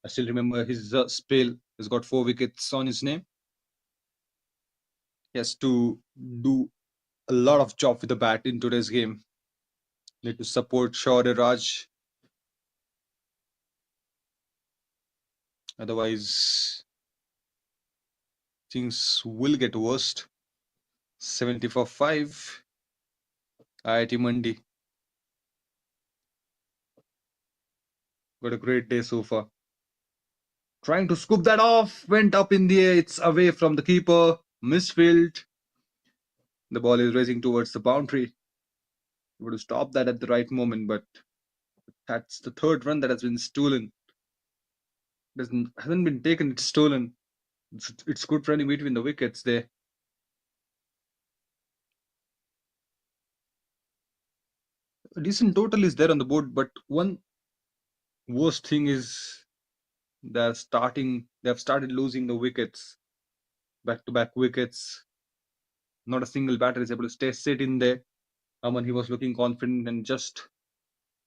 I still remember his spell. He's got 4 wickets on his name. He has to do a lot of job with the bat in today's game. Need to support Shaurya Raj. Otherwise, things will get worse. 70 for 5. IIT Mandi. Got a great day so far. Trying to scoop that off. Went up in the air. It's away from the keeper. Misfield. The ball is racing towards the boundary. You would have stopped that at the right moment, but that's the third run that has been stolen. Hasn't been taken, it's stolen. It's good running between the wickets there. A decent total is there on the board, but one worst thing is they have started losing the wickets, back to back wickets. Not a single batter is able to stay sit in there. Aman, he was looking confident, and just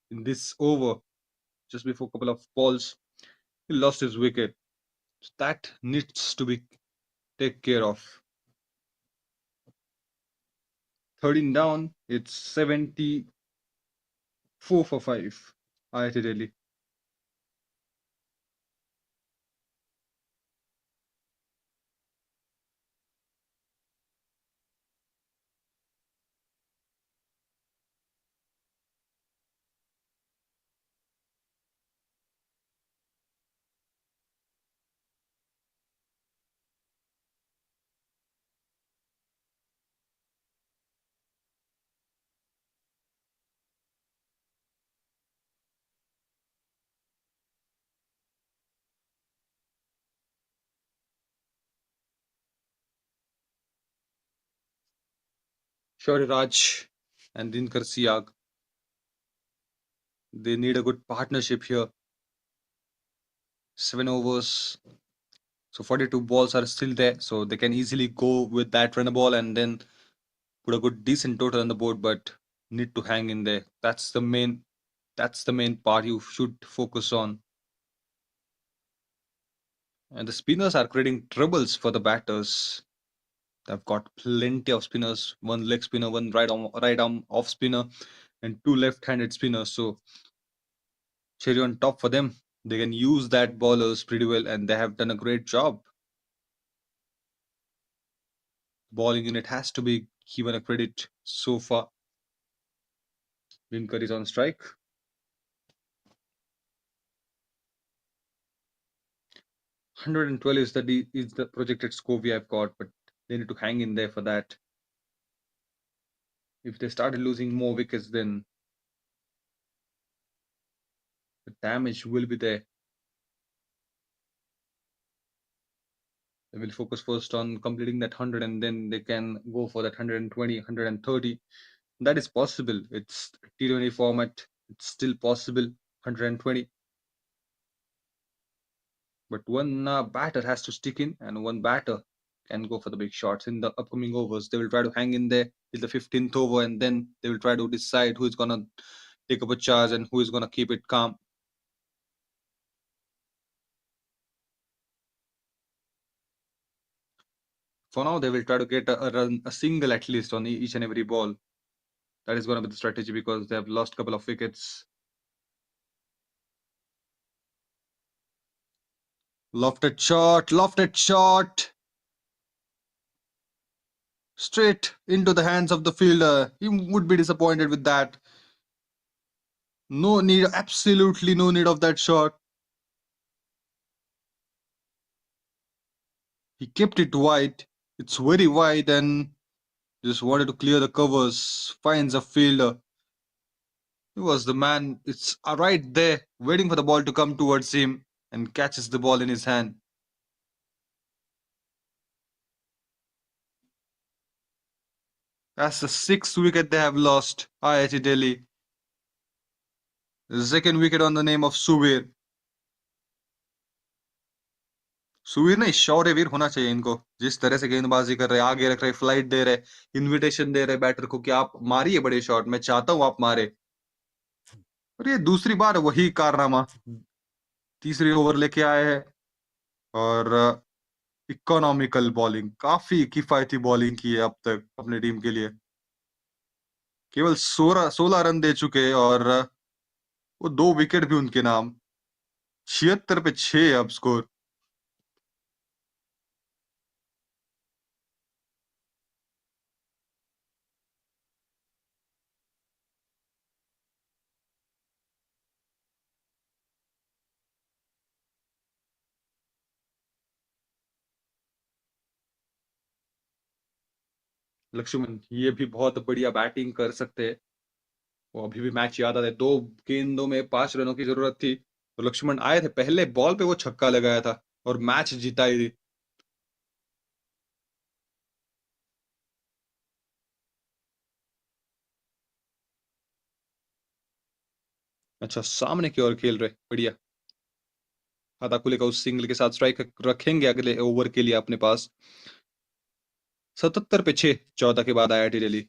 in this over, just before a couple of balls, he lost his wicket. So that needs to be taken care of. 13 down, it's 74 for 5. IIT Delhi. Shaurya Raj and Dinkar Siag, they need a good partnership here. 7 overs, so 42 balls are still there, so they can easily go with that run a ball and then put a good decent total on the board, but need to hang in there. That's the main part you should focus on. And the spinners are creating troubles for the batters. They've got plenty of spinners, one leg spinner, one right arm off spinner, and two left-handed spinners. So cherry on top for them. They can use that bowlers pretty well, and they have done a great job. Bowling unit has to be given a credit so far. Lineker is on strike. 112 is the projected score we have got, but they need to hang in there for that. If they started losing more wickets, then the damage will be there. They will focus first on completing that 100 and then they can go for that 120, 130. That is possible. It's T20 format. It's still possible. 120. But one batter has to stick in, and one batter can go for the big shots in the upcoming overs. They will try to hang in there till the 15th over, and then they will try to decide who is gonna take up a charge and who is gonna keep it calm. For now, they will try to get a run, a single at least on each and every ball. That is gonna be the strategy because they have lost a couple of wickets. Lofted shot, straight into the hands of the fielder. He would be disappointed with that. No need, absolutely no need of that shot. He kept it wide. It's very wide and just wanted to clear the covers. Finds a fielder. He was the man. It's right there, waiting for the ball to come towards him and catches the ball in his hand. That's the sixth wicket they have lost. IIT Delhi. The second wicket on the name of Subir. Suvir नहीं शौर्यवीर होना चाहिए इनको जिस तरह से गेंदबाजी कर रहे हैं आगे रख रहे फ्लाइट दे रहे इनविटेशन दे रहे बैटर को कि आप मारिए बड़े शॉट मैं चाहता हूं आप मारे और ये दूसरी बार वही कारनामा तीसरी ओवर लेके आए हैं और इकोनॉमिकल बॉलिंग काफी किफायती बॉलिंग की है अब तक अपनी टीम के लिए केवल 16 रन दे चुके हैं और वो 2 विकेट भी उनके नाम 76 पे 6 अब स्कोर लक्ष्मण ये भी बहुत बढ़िया बैटिंग कर सकते हैं वो अभी भी मैच याद आता है 2 गेंदों में 5 रनों की जरूरत थी तो लक्ष्मण आए थे पहले बॉल पे वो छक्का लगाया था और मैच जिताई थी अच्छा सामने की ओर खेल रहे बढ़िया हाथाकुले का उस सिंगल के साथ स्ट्राइक रखेंगे अगले ओवर के लिए अपने पास 77 पे 6 14 के बाद IIT Delhi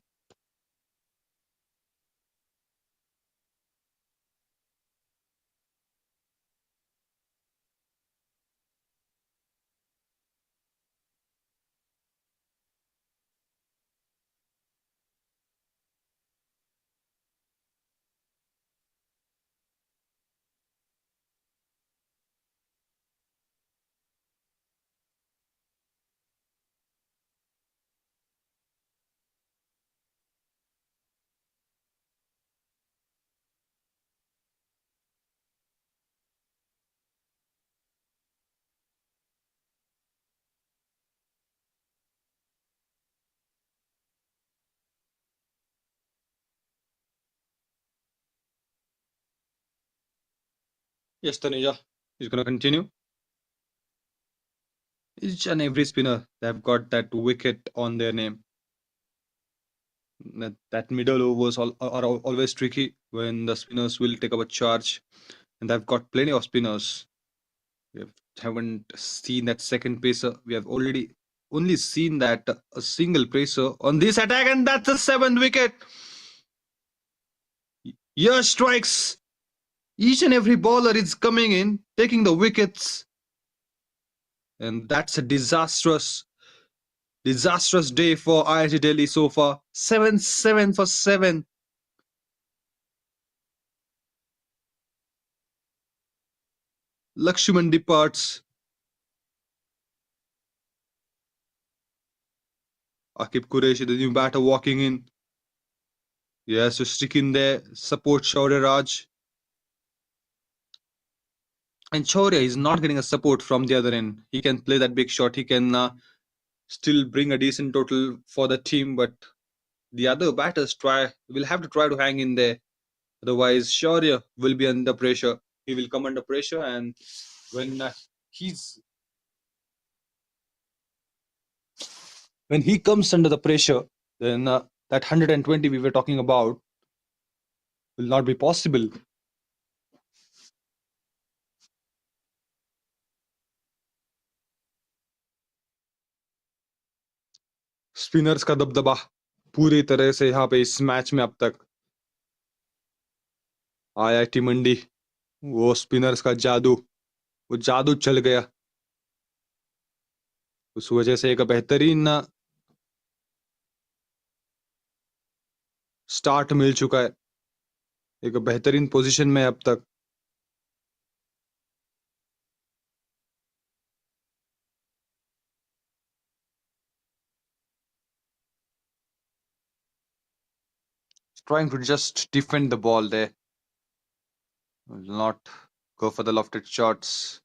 Yes, Tanuja is going to continue. Each and every spinner, they have got that wicket on their name. That middle overs are always tricky when the spinners will take up a charge, and they've got plenty of spinners. Haven't seen that second pacer. We have already only seen that a single pacer on this attack, and that's the 7th wicket. Here strikes. Each and every bowler is coming in, taking the wickets, and that's a disastrous day for IIT Delhi so far. 7 for 7. Lakshman departs. Akib Qureshi, the new batter, walking in. He has to stick in there, support Shaurya Raj. And Shaurya is not getting a support from the other end. He can play that big shot. He can still bring a decent total for the team, but the other batters will have to try to hang in there. Otherwise, Shaurya will be under pressure. He will come under pressure, and when he's When he comes under the pressure, then that 120 we were talking about will not be possible. Spinners का दबदबा पूरी तरह से यहाँ पे इस match में अब तक आईआईटी मंडी, वो स्पिनर्स का जादू, वो जादू चल गया। उस वजह से एक बेहतरीन स्टार्ट मिल चुका है, एक बेहतरीन पोजीशन में अब तक। Trying to just defend the ball there, will not go for the lofted shots.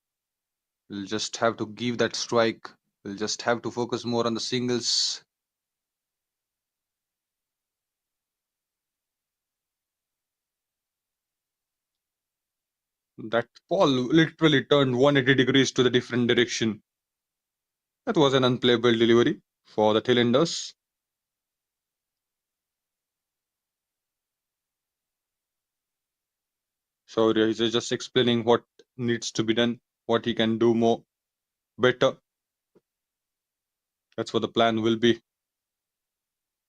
We'll just have to give that strike. We'll just have to focus more on the singles. That ball literally turned 180 degrees to the different direction. That was an unplayable delivery for the tailenders. So he's just explaining what needs to be done, what he can do more better. That's what the plan will be,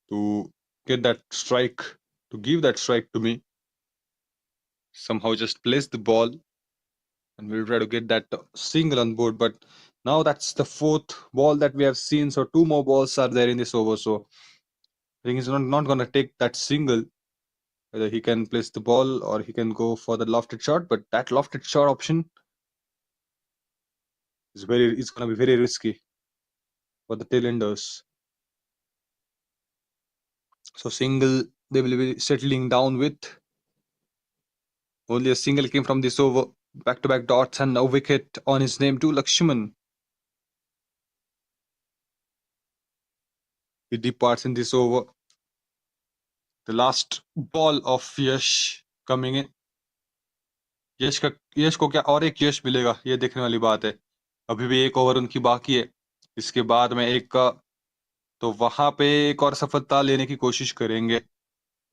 to get that strike, to give that strike to me. Somehow just place the ball and we'll try to get that single on board. But now that's the fourth ball that we have seen. So two more balls are there in this over. So I think he's not going to take that single. Whether he can place the ball or he can go for the lofted shot. But that lofted shot option is going to be very risky for the tailenders. So single they will be settling down with. Only a single came from this over. Back-to-back dots and a wicket on his name to Lakshman. He departs in this over. The last ball of Yash coming in. यश को क्या और एक यश मिलेगा, ये देखने वाली बात है। अभी भी एक ओवर उनकी बाकी है, इसके बाद में एक का, तो वहां पे एक और सफलता लेने की कोशिश करेंगे,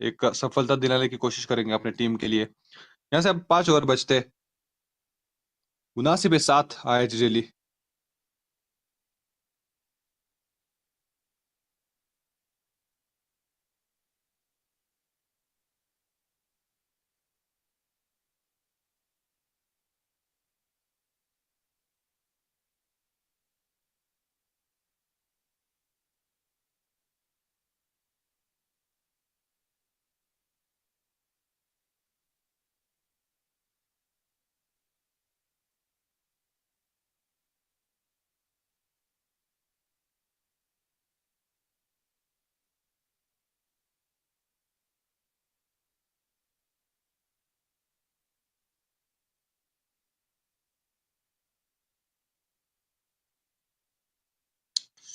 एक सफलता दिलाने की कोशिश करेंगे अपने टीम के लिए। यहाँ से अब 5 ओवर बचते, 79 पे 7 IIT Delhi.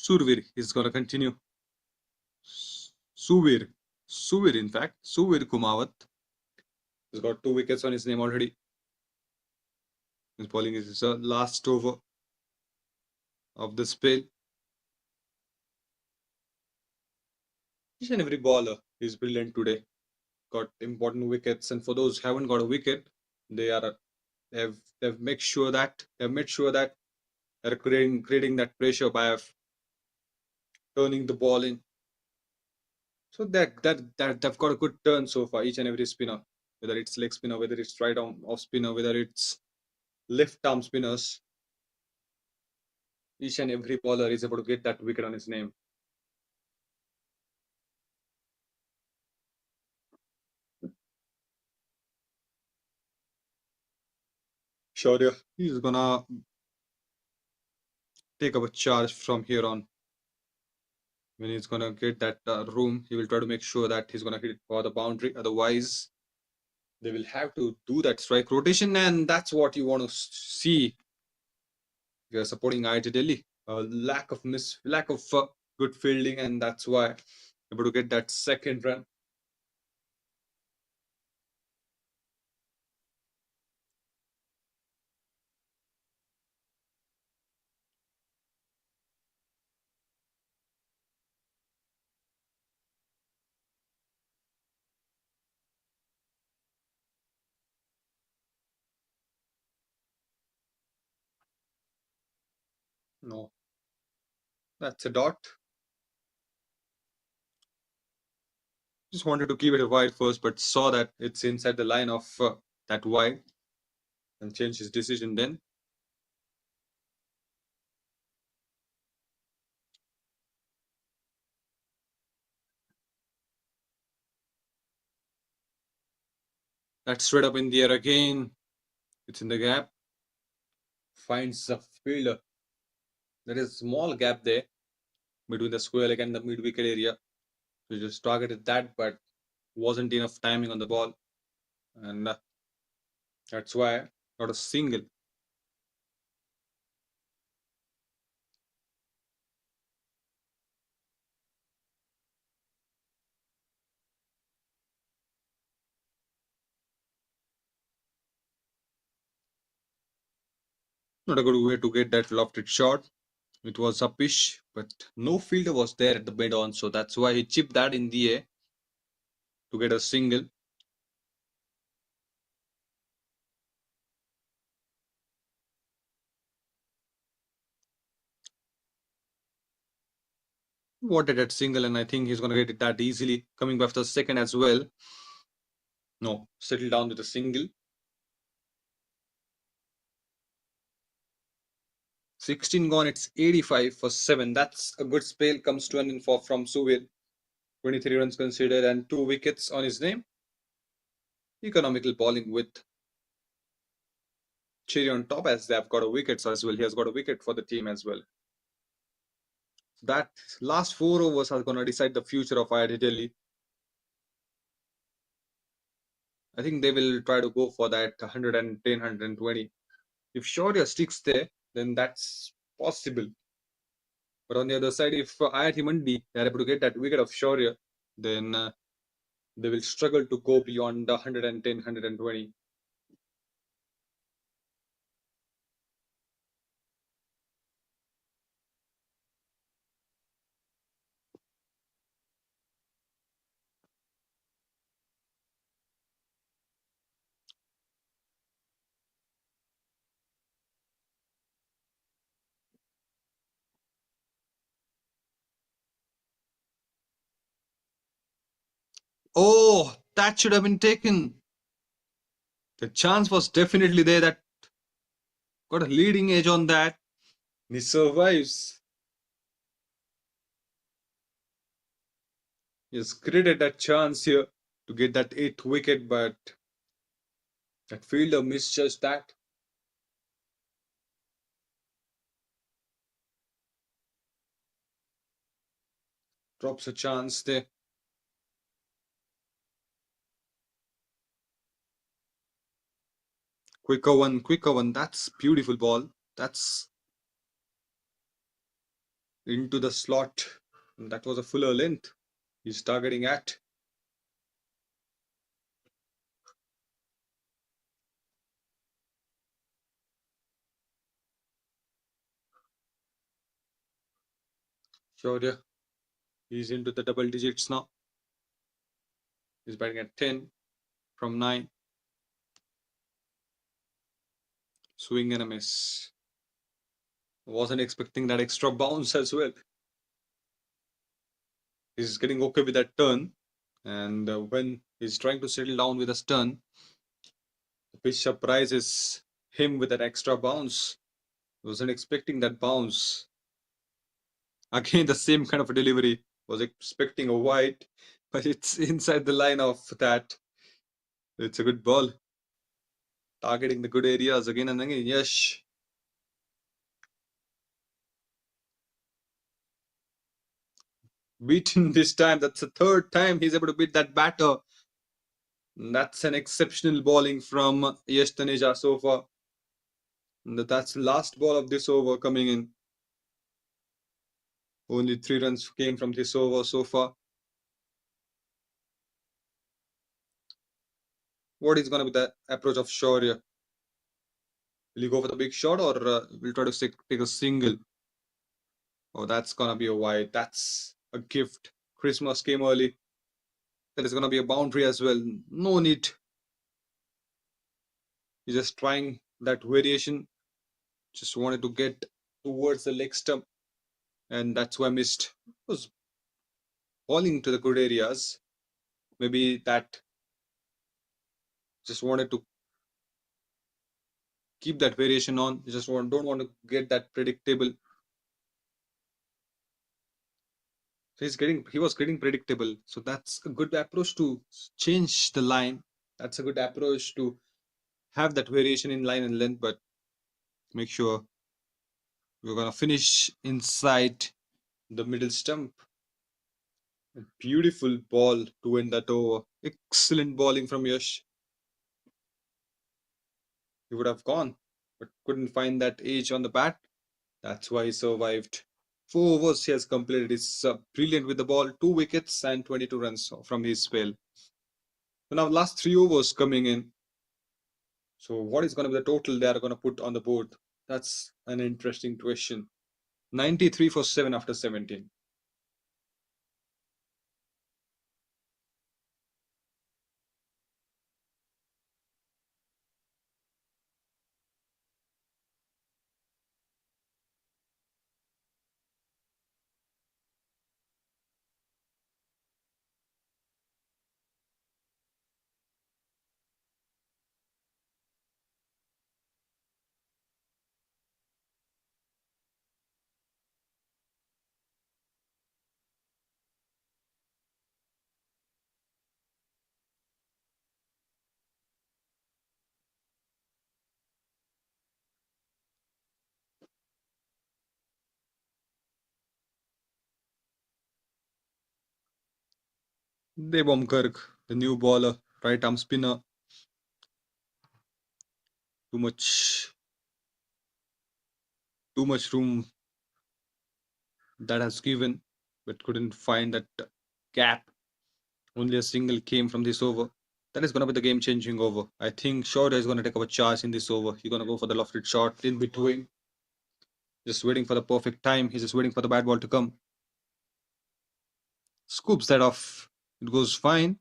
Survir is going to continue. Suvir, Suvir, in fact, Suvir Kumawat has got 2 wickets on his name already. His bowling is his last over of the spell. Each and every bowler is brilliant today. Got important wickets, and for those who haven't got a wicket, they are they've made sure that they're creating that pressure by turning the ball in. So that they've got a good turn so far. Each and every spinner, whether it's leg spinner, whether it's right arm off spinner, whether it's left arm spinners, each and every bowler is able to get that wicket on his name. Shaurya, he's gonna take up a charge from here on. When he's gonna get that room, he will try to make sure that he's gonna hit it for the boundary. Otherwise, they will have to do that strike rotation, and that's what you want to see. You're supporting IIT Delhi. Lack of good fielding, and that's why able to get that second run. No, that's a dot. Just wanted to keep it a wide first, but saw that it's inside the line of that wide and changed his decision then. That's straight up in the air again. It's in the gap. Finds the fielder. There is a small gap there between the square leg and the mid wicket area. So he just targeted that, but wasn't enough timing on the ball. And that's why not a single. Not a good way to get that lofted shot. It was upish, but no fielder was there at the mid on, so that's why he chipped that in the air to get a single. Wanted that single, and I think he's going to get it that easily. Coming back for the second as well. No, settle down with a single. 16 gone, it's 85 for 7. That's a good spell. Comes to an in for from Suvir. 23 runs considered and 2 wickets on his name. Economical bowling with cherry on top as they have got a wicket as well. He has got a wicket for the team as well. That last 4 overs are going to decide the future of IIT Delhi. I think they will try to go for that 110, 120. If Shaurya sticks there, then that's possible. But on the other side, if IIT Mandi they are able to get that wicket of Shaurya, then they will struggle to go beyond the 110, 120. Oh, that should have been taken. The chance was definitely there. That got a leading edge on that. He survives. He has created that chance here to get that 8th wicket, but that fielder misjudged that. Drops a chance there. Quicker one, quicker one. That's beautiful ball. That's into the slot. That was a fuller length. He's targeting at. Sure, he's into the double digits now. He's batting at 10 from 9. Swing and a miss. Wasn't expecting that extra bounce as well. He's getting okay with that turn. And when he's trying to settle down with a stun, the pitch surprises him with that extra bounce. Wasn't expecting that bounce. Again, the same kind of a delivery. Was expecting a wide, but it's inside the line of that. It's a good ball. Targeting the good areas again and again. Yes. Beaten this time. That's the third time he's able to beat that batter. That's an exceptional bowling from Yash Taneja so far. That's the last ball of this over coming in. Only 3 runs came from this over so far. What is going to be the approach of Shaurya? Will he go for the big shot or will try to take a single? Oh, that's going to be a wide. That's a gift. Christmas came early. There is going to be a boundary as well. No need. He's just trying that variation. Just wanted to get towards the leg stump, and that's why I missed. Was bowling to the good areas. Maybe that just wanted to keep that variation on. You just don't want to get that predictable. So he was getting predictable. So that's a good approach to change the line. That's a good approach to have that variation in line and length, but make sure you're gonna finish inside the middle stump. A beautiful ball to end that over. Excellent bowling from Yash. He would have gone, but couldn't find that edge on the bat. That's why he survived. 4 overs he has completed. He's brilliant with the ball. 2 wickets and 22 runs from his spell. So now last 3 overs coming in. So what is going to be the total they are going to put on the board? That's an interesting question. 93 for 7 after 17. Devam Garg, the new bowler, right arm spinner. Too much, too much room that has given, but couldn't find that gap. Only a single came from this over. That is going to be the game changing over. I think Shorter is going to take up a charge in this over. He's going to go for the lofted shot in between. Just waiting for the perfect time. He's just waiting for the bad ball to come. Scoops that off. It goes fine.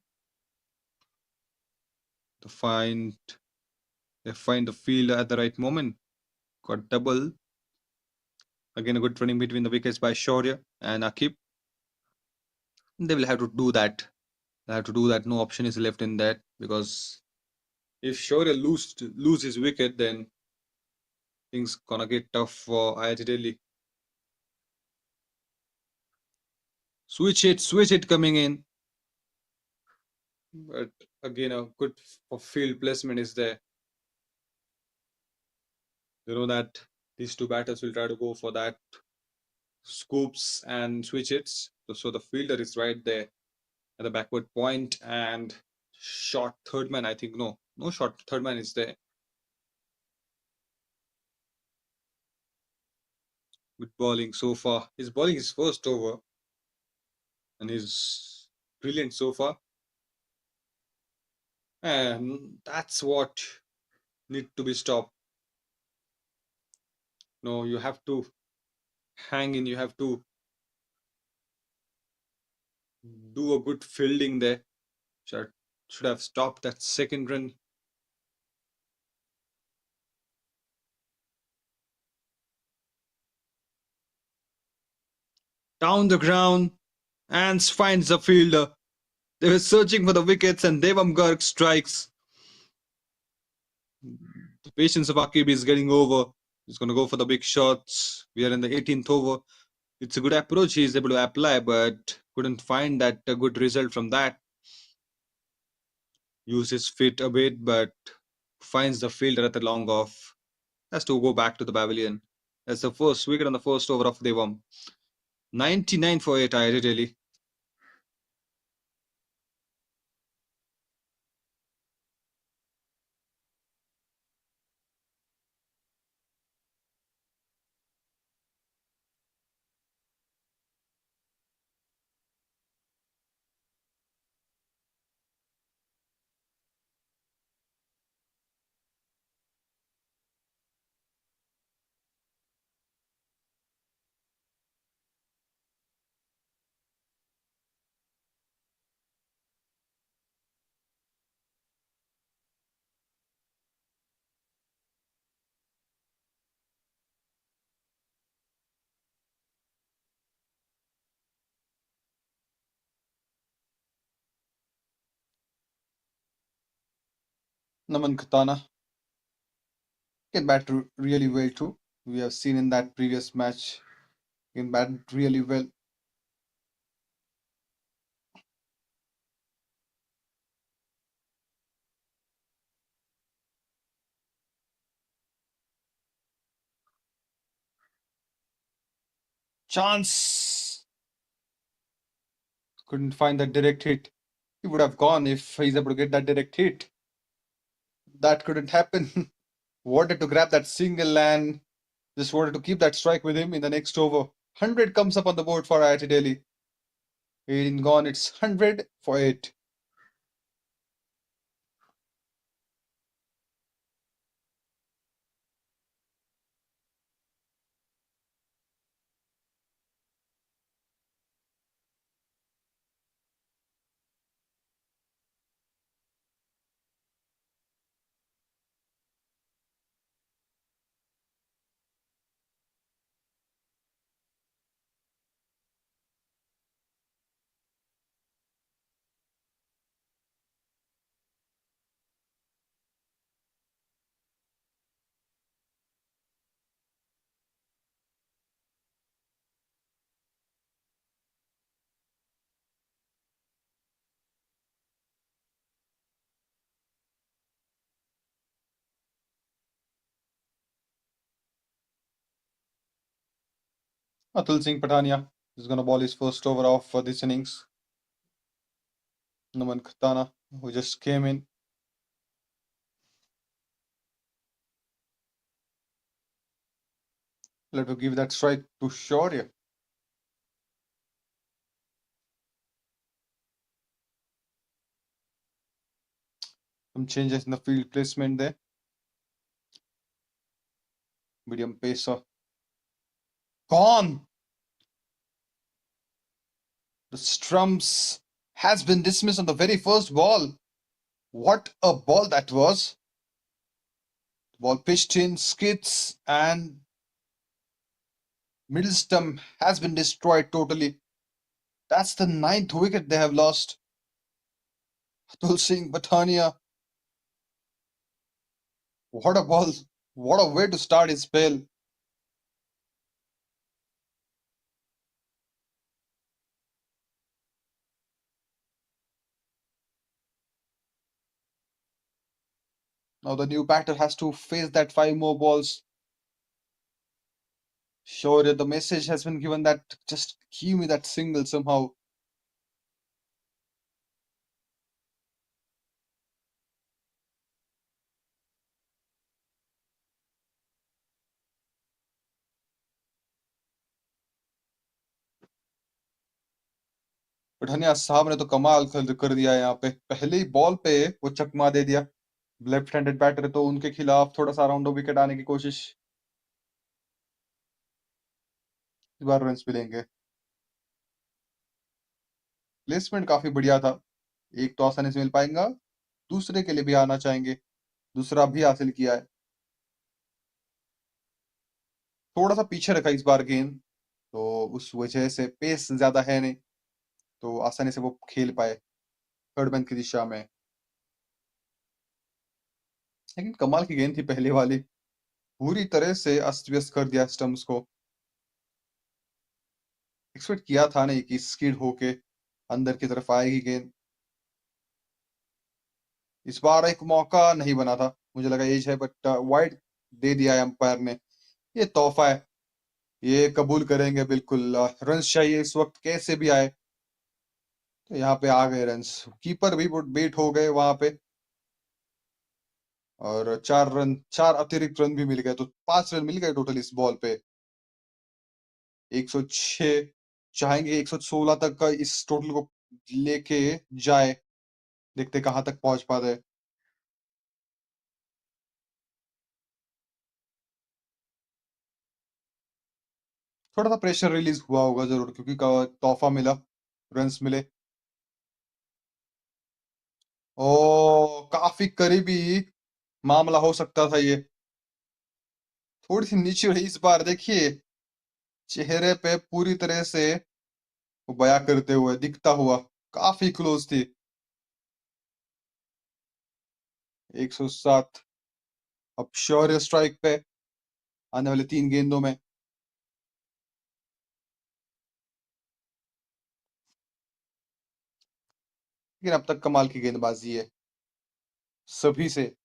The find They find the fielder at the right moment. Got double. Again, a good running between the wickets by Shaurya and Akib. They will have to do that. They have to do that. No option is left in that because if Shaurya lose his wicket, then things gonna get tough for IIT Delhi. Switch it coming in. But again, a good field placement is there. You know that these two batters will try to go for that scoops and switch hits. So the fielder is right there at the backward point and short third man. I think no short third man is there. Good bowling so far. He's bowling his first over and he's brilliant so far. And that's what need to be stopped. No, you have to hang in. You have to do a good fielding there. Should have stopped that second run. Down the ground and finds the fielder. They were searching for the wickets and Devam Garg strikes. The patience of Akib is getting over. He's going to go for the big shots. We are in the 18th over. It's a good approach he is able to apply, but couldn't find that a good result from that. Uses feet a bit, but finds the fielder at the long off. Has to go back to the pavilion. That's the first wicket on the first over of Devam. 99 for 8, I really. Naman Khatana can bat really well too. We have seen in that previous match, he can bat really well. Chance couldn't find that direct hit. He would have gone if he's able to get that direct hit. That couldn't happen. Wanted to grab that single and just wanted to keep that strike with him in the next over. 100 comes up on the board for IIT Delhi. 18 gone, it's 100 for 8. Atul Singh Patania is going to ball his first over off for this innings. Naman Khatana, who just came in. Let me give that strike to Shaurya. Some changes in the field placement there. Medium pacer. Gone! The Strums has been dismissed on the very first ball. What a ball that was! Ball pitched in, skids, and middle stump has been destroyed totally. That's the 9th wicket they have lost. Atul Singh Batania. What a ball! What a way to start his spell. Now the new batter has to face that 5 more balls. Sure, the message has been given that just give me that single somehow. Pathania साहब ने तो कमाल कर दिया यहाँ पे, पहले ही ball पे वो चकमा दे दिया. लेफ्ट हैंडेड बैटर तो उनके खिलाफ थोड़ा सा राउंड विकेट आने की कोशिश. इस बार रन मिलेंगे. प्लेसमेंट काफी बढ़िया था. एक तो आसानी से मिल पाएगा, दूसरे के लिए भी आना चाहेंगे. दूसरा भी हासिल किया है. थोड़ा सा पीछे रखा इस बार गेंद, तो उस वजह से पेस ज्यादा है नहीं, तो आसानी से वो खेल पाए थर्ड मैन की दिशा में. लेकिन कमाल की गेंद थी पहले वाली, पूरी तरह से अस्त व्यस्त कर दिया स्टम्प्स को. एक्सपेक्ट किया था नहीं कि स्किड होके अंदर की तरफ आएगी गेंद. इस बार एक मौका नहीं बना था, मुझे लगा एज है, बट वाइड दे दिया है अंपायर ने. ये तोहफा है, ये कबूल करेंगे बिल्कुल. रन्स चाहिए इस वक्त कैसे भी आए, तो यहाँ पे आ गए रन्स. कीपर भी बेट हो गए वहां पे, और 4 रन, 4 अतिरिक्त रन भी मिल गए, तो 5 रन मिल गए टोटल इस बॉल पे. 106 चाहेंगे, 116 तक का इस टोटल को लेके जाए. देखते कहाँ तक पहुंच पाते हैं. थोड़ा सा प्रेशर रिलीज हुआ होगा जरूर, क्योंकि तोहफा मिला, रन्स मिले. ओ, काफी करीबी मामला हो सकता था ये. थोड़ी सी नीचे रही इस बार, देखिए चेहरे पे पूरी तरह से वो बया करते हुए दिखता हुआ, काफी क्लोज थी. 107। अब श्योर स्ट्राइक पे आने वाले 3 गेंदों में। लेकिन अब तक कमाल की गेंदबाजी है सभी से,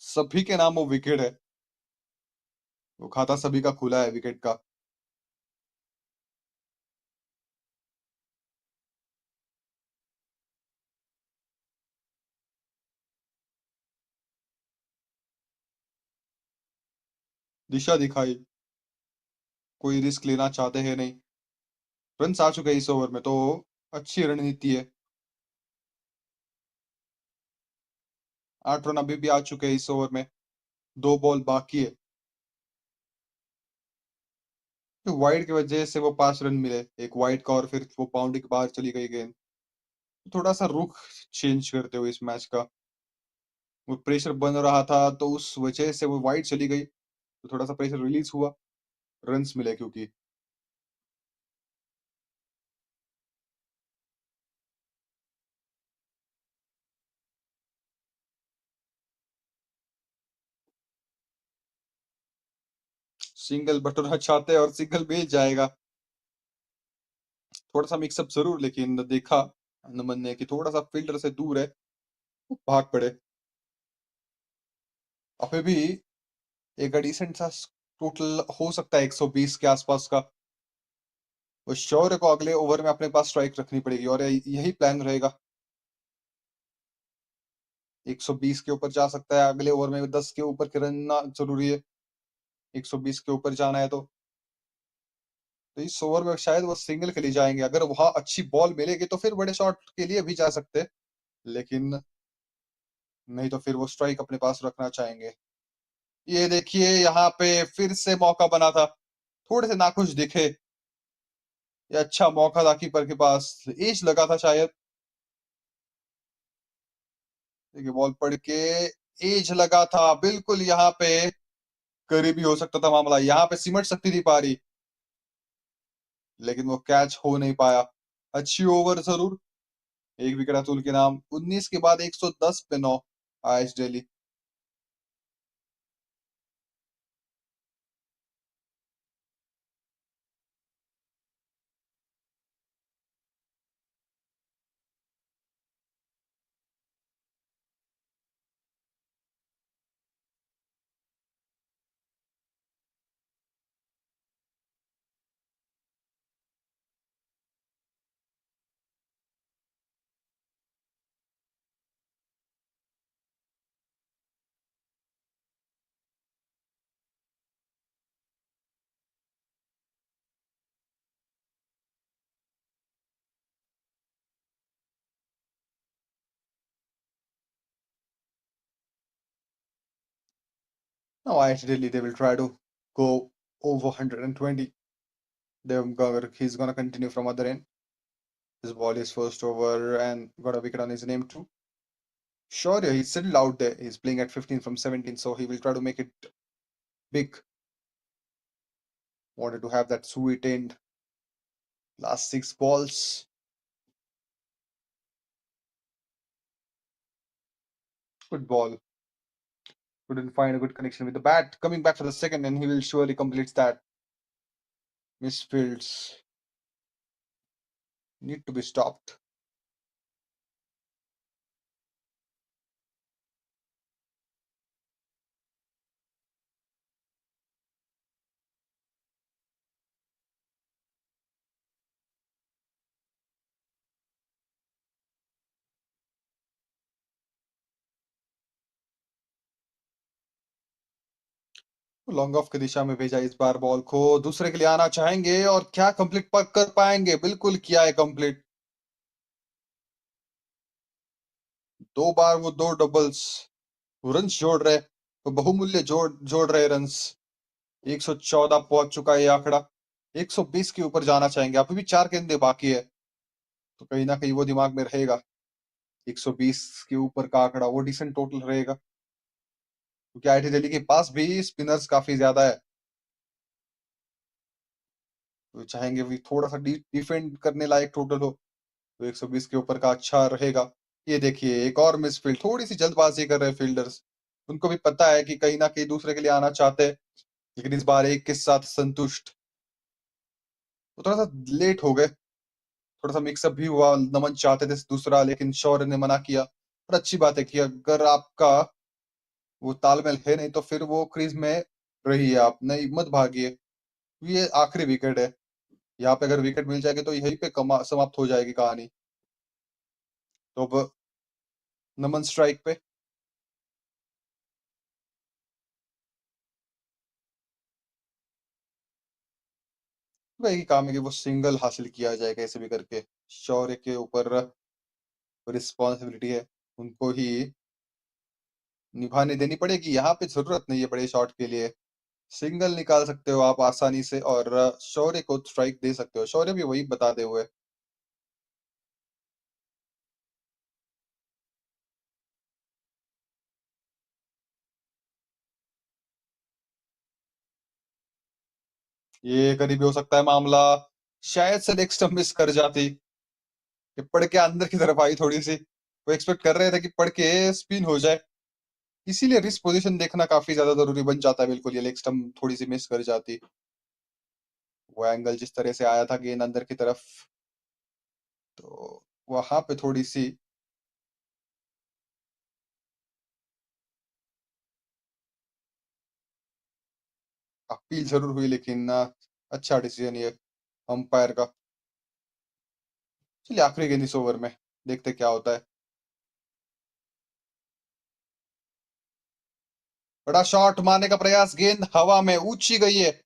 सभी के नाम वो विकेट है, वो खाता सभी का खुला है विकेट का। दिशा दिखाई, कोई रिस्क लेना चाहते हैं नहीं। रन आ चुके हैं इस ओवर में, तो अच्छी रणनीति है। 8 रन अभी भी आ चुके हैं इस ओवर में, 2 बॉल बाकी है। तो वाइड की वजह से वो 5 रन मिले, एक वाइड का और फिर वो बाउंड्री के बाहर चली गई गेंद। थोड़ा सा रुख चेंज करते हुए इस मैच का, वो प्रेशर बन रहा था तो उस वजह से वो वाइड चली गई, तो थोड़ा सा प्रेशर रिलीज हुआ, रन्स मिले क्योंकि। सिंगल बटोरना चाहते हैं और सिंगल मिल जाएगा। थोड़ा सा मिक्सअप जरूर, लेकिन देखा नमन ने कि थोड़ा सा फील्डर से दूर है, वो भाग पड़े। अभी भी एक डिसेंट सा टोटल हो सकता है 120 के आसपास का। वो शौर्य को अगले ओवर में अपने पास स्ट्राइक रखनी पड़ेगी और यही प्लान रहेगा। 120 के ऊपर जा सकता है अगले ओवर में, 10 के ऊपर के रन जरूरी है 120 के ऊपर जाना है तो इस ओवर में शायद वो सिंगल के लिए जाएंगे। अगर वहां अच्छी बॉल मिलेगी तो फिर बड़े शॉट के लिए भी जा सकते हैं, लेकिन नहीं तो फिर वो स्ट्राइक अपने पास रखना चाहेंगे। ये देखिए यहाँ पे फिर से मौका बना था, थोड़े से नाखुश दिखे। ये अच्छा मौका था कीपर के पास, एज लगा था शायद। देखिए बॉल पड़ के एज लगा था बिल्कुल, यहाँ पे करीबी हो सकता था मामला, यहाँ पे सिमट सकती थी पारी, लेकिन वो कैच हो नहीं पाया। अच्छी ओवर जरूर, एक विकेट अतुल के नाम। 19 के बाद 110 पे 9 IIT Delhi. Now IIT Delhi, they will try to go over 120. He's gonna continue from other end. His ball is first over and got a wicket on his name too. Sure, yeah, he's settled out there. He's playing at 15 from 17, so he will try to make it big. Wanted to have that sweet end. Last 6 balls. Good ball. Couldn't find a good connection with the bat. Coming back for the second, and he will surely complete that. Misfields need to be stopped. Long off की दिशा में भेजा इस बार ball को, दूसरे के लिए आना चाहेंगे और क्या कंप्लीट कर पाएंगे? बिल्कुल किया है कंप्लीट। 2 बार वो 2 डबल्स रन्स जोड़ रहे, तो बहुमूल्य जोड़ जोड़ रहे रन्स। 114 पहुंच चुका है ये आंकड़ा, 120 के ऊपर जाना चाहेंगे। अभी भी 4 गेंदे बाकी है, तो कहीं ना कहीं वो दिमाग में रहेगा 120 के ऊपर का आंकड़ा, वो डिसेंट टोटल रहेगा, क्योंकि आईआईटी दिल्ली के पास भी स्पिनर्स काफी ज्यादा है, तो चाहेंगे भी थोड़ा सा डिफेंड करने लायक टोटल हो, तो 120 के ऊपर का अच्छा रहेगा। ये देखिए एक और मिसफील्ड, थोड़ी सी जल्दबाजी कर रहे हैं फील्डर्स। उनको भी पता है कि कहीं ना कहीं दूसरे के लिए आना चाहते हैं, लेकिन इस बार एक के साथ संतुष्ट। वो थोड़ा सा लेट हो गए, थोड़ा सा मिक्सअप भी हुआ। नमन चाहते थे दूसरा, लेकिन शौर्य ने मना किया। पर अच्छी बात है कि अगर आपका वो तालमेल है नहीं तो फिर वो क्रीज में रहिए, आप नहीं मत भागिए। ये आखिरी विकेट है, यहाँ पे अगर विकेट मिल जाएगी तो यहीं पे समाप्त हो जाएगी कहानी। तो अब नमन स्ट्राइक पे। वही काम है कि वो सिंगल हासिल किया जाए कैसे भी करके। शौर्य के ऊपर रिस्पॉन्सिबिलिटी है, उनको ही निभाने देनी पड़ेगी। यहाँ पे जरूरत नहीं है बड़े शॉट के लिए, सिंगल निकाल सकते हो आप आसानी से और शौर्य को स्ट्राइक दे सकते हो। शौर्य भी वही बताते हुए। ये करीबी हो सकता है मामला, शायद से नेक्स्ट मिस कर जाती। ये पड़ के अंदर की तरफ आई थोड़ी सी, वो एक्सपेक्ट कर रहे थे कि पड़ के स्पिन हो जाए, इसीलिए रिस्क पोजीशन देखना काफी ज्यादा जरूरी बन जाता है। बिल्कुल, ये लेग स्टंप थोड़ी सी मिस कर जाती। वो एंगल जिस तरह से आया था गेंद अंदर की तरफ, तो वहां पे थोड़ी सी अपील जरूर हुई, लेकिन अच्छा डिसीजन ये अंपायर का। चलिए आखिरी गेंद इस ओवर में, देखते क्या होता है। बड़ा शॉट मारने का प्रयास, गेंद हवा में ऊंची गई है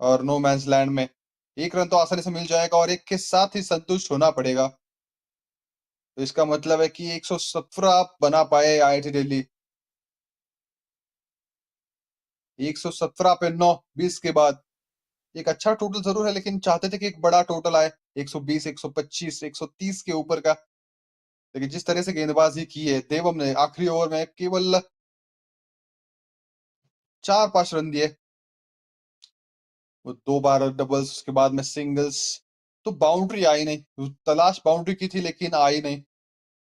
और नो मैंस लैंड में। एक रन तो आसानी से मिल जाएगा और एक के साथ ही संतुष्ट होना पड़ेगा। तो इसका मतलब है कि 117 बना पाए आईआईटी दिल्ली। 117 पे 9, 20 के बाद एक अच्छा टोटल जरूर है, लेकिन चाहते थे कि एक बड़ा टोटल आए, 120, 125, 130 के ऊपर का। लेकिन जिस तरह से गेंदबाजी की है देवम ने आखिरी ओवर में, केवल 4-5 रन दिए। वो 2 बार डबल्स, उसके बाद में सिंगल्स, तो बाउंड्री आई नहीं। तलाश बाउंड्री की थी लेकिन आई नहीं।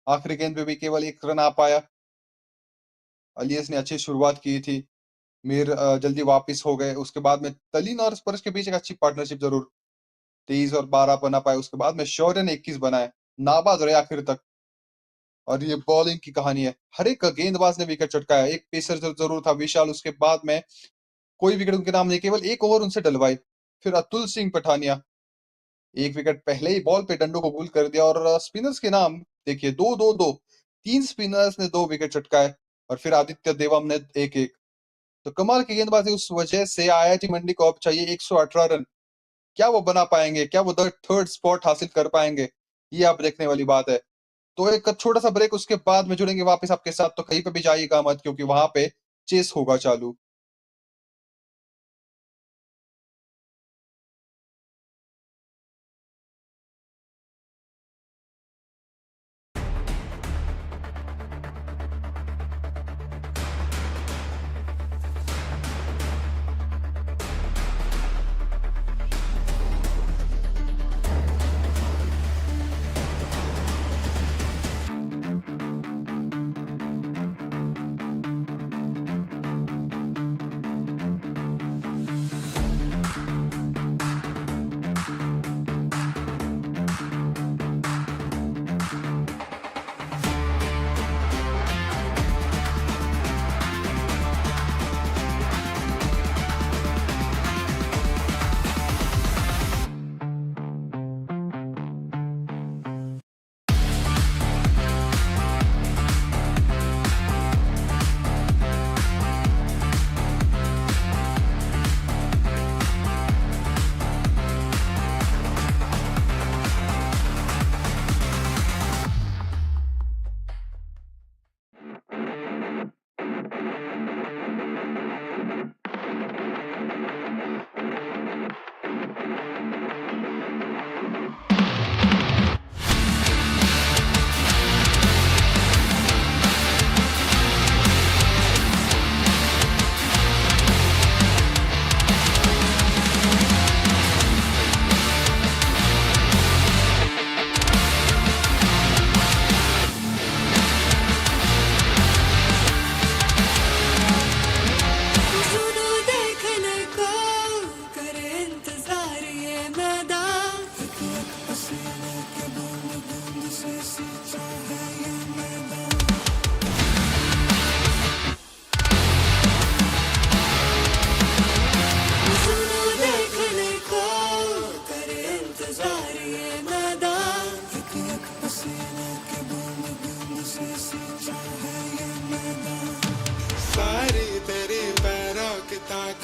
आखिरी गेंद पे भी केवल एक रन आ पाया। अलियस ने अच्छी शुरुआत की थी, मीर जल्दी वापस हो गए। उसके बाद में तलीन और स्पर्श के बीच एक अच्छी पार्टनरशिप जरूर, 23 और 12 बना पाए। उसके बाद में शौर्य ने 21 बनाए, नाबाद रहे आखिर तक। और ये बॉलिंग की कहानी है, हर एक गेंदबाज ने विकेट चटकाया। एक पेसर जरूर था विशाल, उसके बाद में कोई विकेट उनके नाम नहीं, केवल एक ओवर उनसे डलवाई। फिर अतुल सिंह पठानिया, एक विकेट पहले ही बॉल पे डंडो को गुल कर दिया। और स्पिनर्स के नाम देखिए, दो दो दो, 3 स्पिनर्स ने 2 विकेट चटकाए और फिर आदित्य देवम ने एक एक। तो कमाल की गेंदबाजी, उस वजह से आईआईटी मंडी को अब चाहिए 118 रन। क्या वो बना पाएंगे, क्या वो थर्ड स्पॉट हासिल कर पाएंगे, ये आप देखने वाली बात है। तो एक छोटा सा ब्रेक, उसके बाद में जुड़ेंगे वापस आपके साथ। तो कहीं पे भी जाइएगा मत, क्योंकि वहां पे चेस होगा चालू।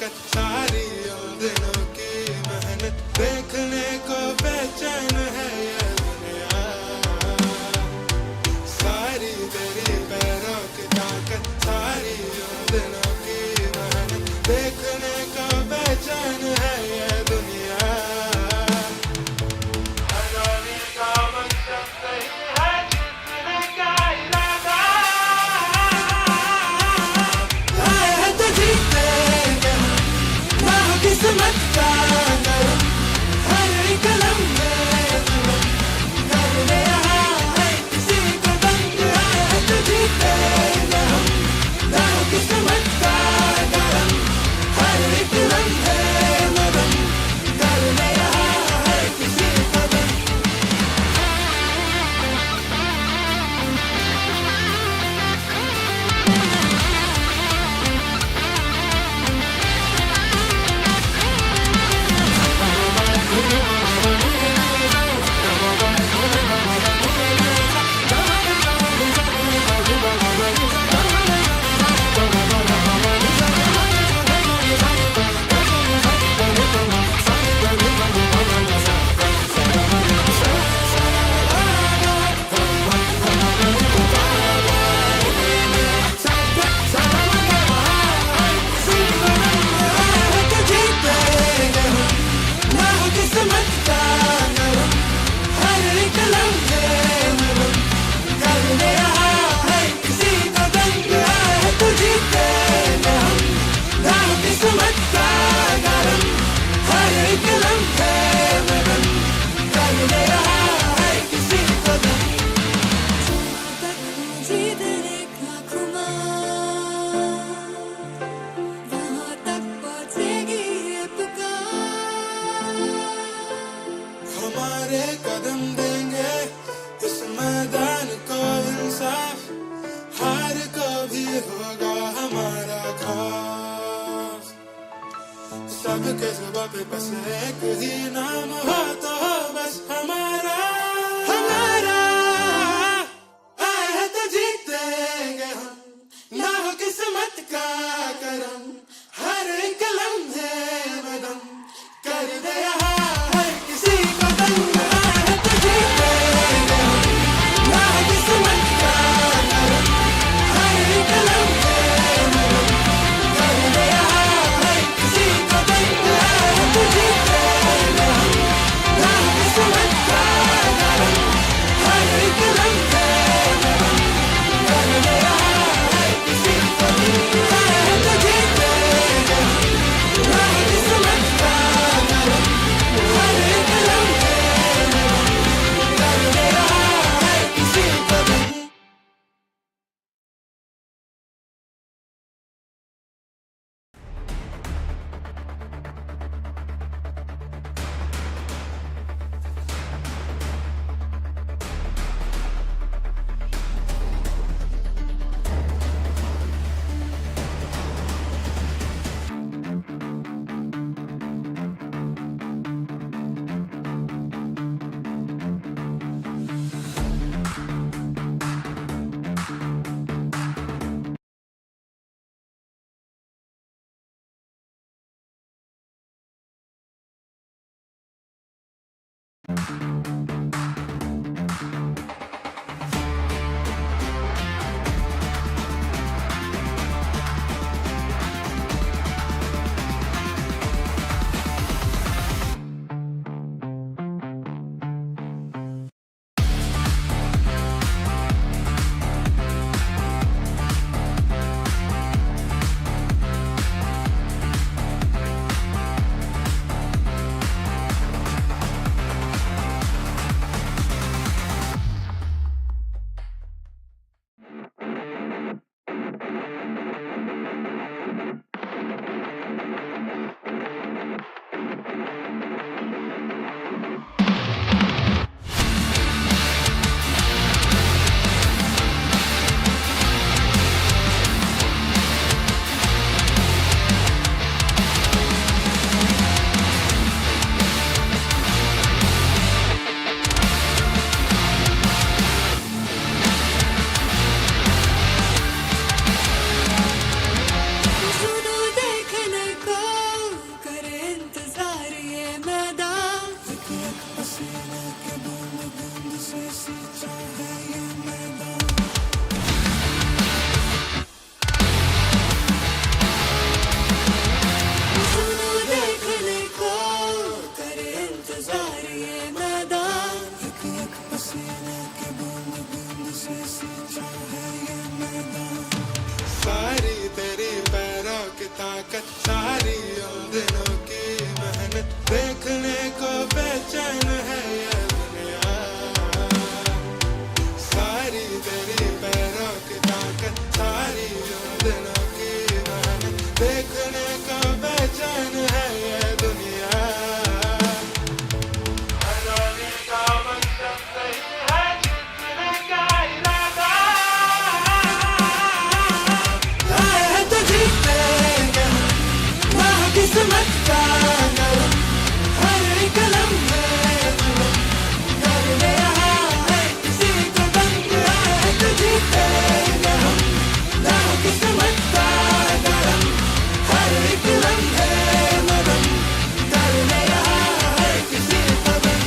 ताकत सारी उन दिनों की मेहनत देखने को बेचैन है ये दुनिया सारी तेरी पैरों की ताकत सारी उन दिनों की मेहनत देखने को बेचैन है ये दुनिया अजानी का मकसद नहीं है जीतने का इरादा आए हैं तो जीतेंगे हम ना हो किस्मत का करम हर एक लम्हे कर ले यहाँ है किसी को दंग आए हैं तो जीतेंगे हम ना हो किस्मत का करम हर एक लम्हे मदम कर ले यहाँ है किसी को दंग हमारे कदम देंगे इस मैदान को इंसाफ हार को भी होगा हमारा खास सबके जुबां पे बस एक ही नाम हो तो हो बस हमारा हमारा आए हैं तो जीतेंगे हम ना हो किस्मत का करम हर एक लम्हे में दम कर दे यहाँ हर किसी को दंग आए हैं तो जीतेंगे हम ना हो किस्मत का करम हर एक लम्हे में दम कर दे यहाँ हर किसी को दंग आए हैं तो जीतेंगे हम ना हो किस्मत का करम हर एक लम्हे में दम कर दे यहाँ हर किसी को दंग आए हैं तो जीतेंगे हम ना हो किस्मत का करम हर एक लम्हे में दम कर दे यहाँ हर किसी को दंग सुनो देखने को करे इंतजार ये मैदान, एक एक पसीने के बूंद बूंद से सींचा है ये मैदान। सारी तेरी पैरों की ताकत, सारी उन दिनों की मेहनत, देखने को बेचैन है ये दुनिया। सारी तेरी पैरों की ताकत, सारी उन दिनों की मेहनत, देखने को बेचैन है ये दुनिया। हराने का मकसद नहीं है, जीतने का इरादा। आए हैं तो जीतेंगे हम, ना हो किस्मत का गम, हर एक लम्हे जुल्म करने यहाँ है किसी को दंग। आए हैं तो जीतेंगे हम, ना हो किस्मत का गम, हर एक लम्हे मदम करने यहाँ है किसी को दंग।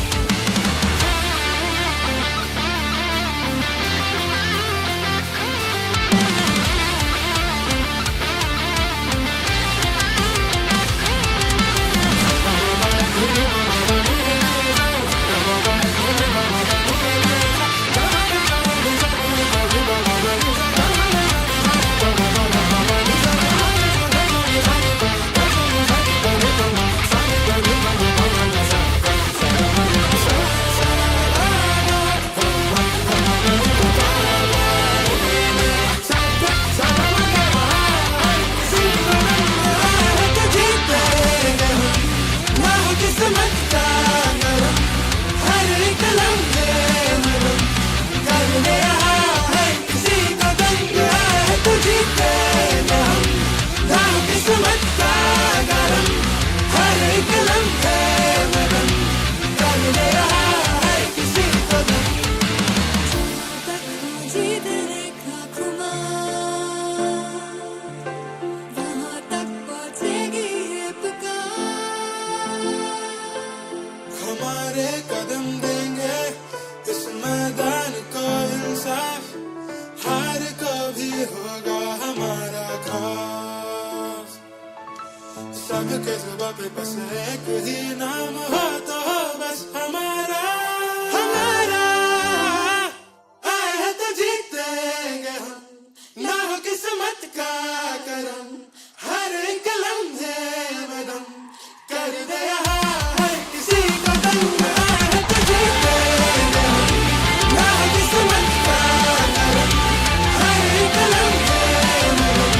किस्मत का गम, हर एक लम्हे मरम करने यहाँ है किसी को दंग। आए हैं तो जीतेंगे हम, ना हो किस्मत का गम, हर एक लम्हे मरम करने यहाँ है किसी को दंग। जीतने का खुमार, वहाँ तक पहुँचेगी ये पुकार। हमारे कदम देंगे इस मैदान को इंसाफ, हार को भी होगा हमारा खास। सबके जुबां पे बस एक ही नाम हो तो हो बस हमारा, हमारा। आए हैं तो जीतेंगे हम, ना हो किस्मत का करम, हर एक लम्हे मदम कर दे यहाँ है किसी को दंग। आए हैं तो जीतेंगे हम, ना हो किस्मत का करम, हर एक लम्हे मदम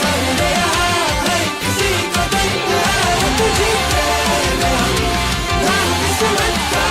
कर दे यहाँ है किसी को दंग। आए हैं तो जीतेंगे हम, ना हो किस्मत का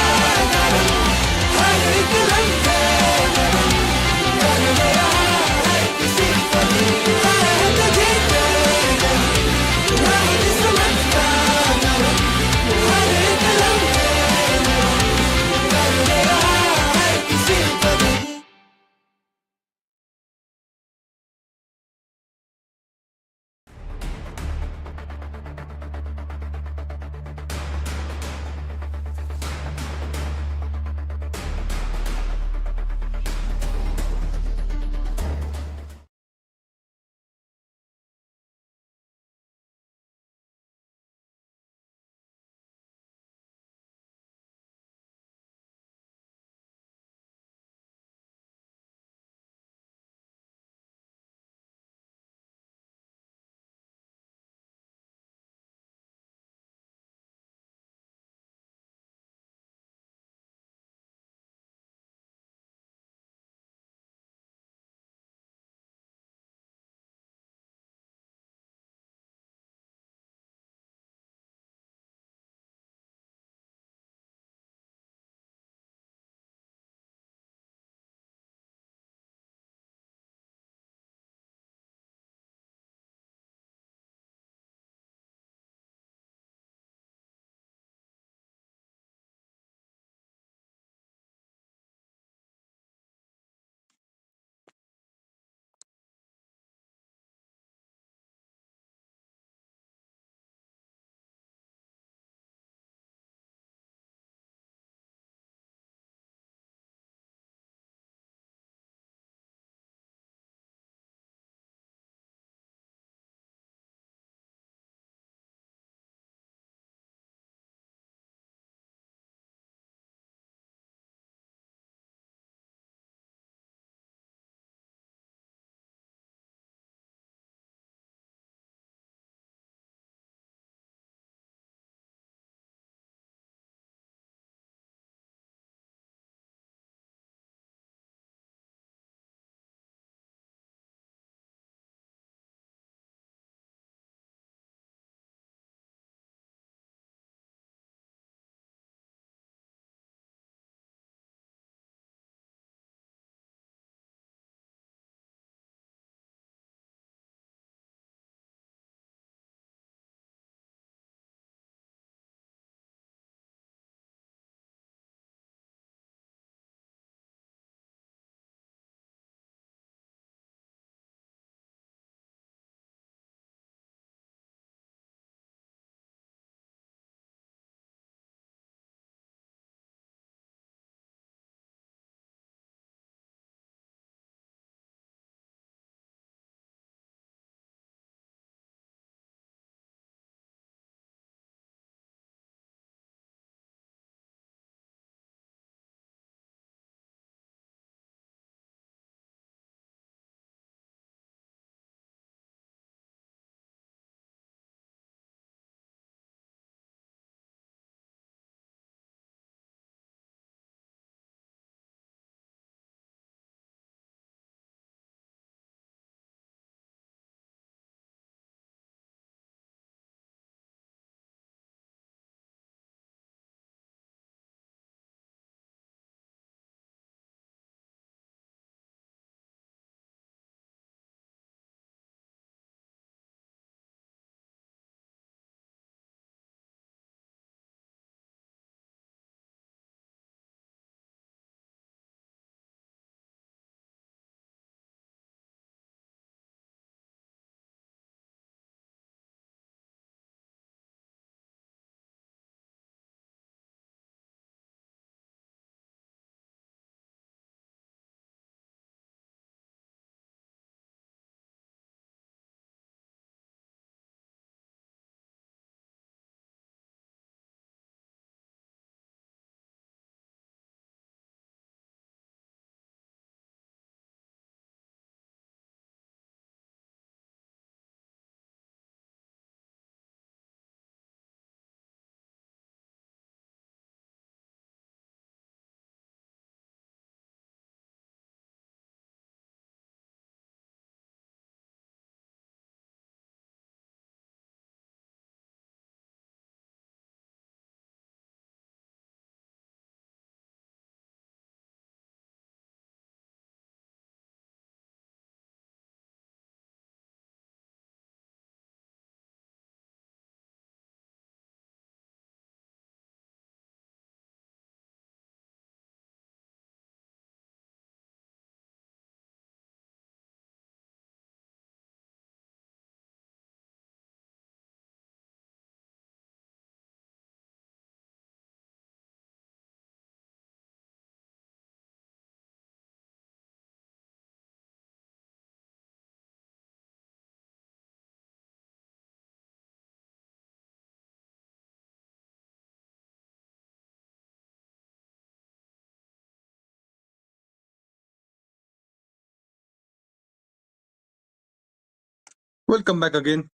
Welcome back again.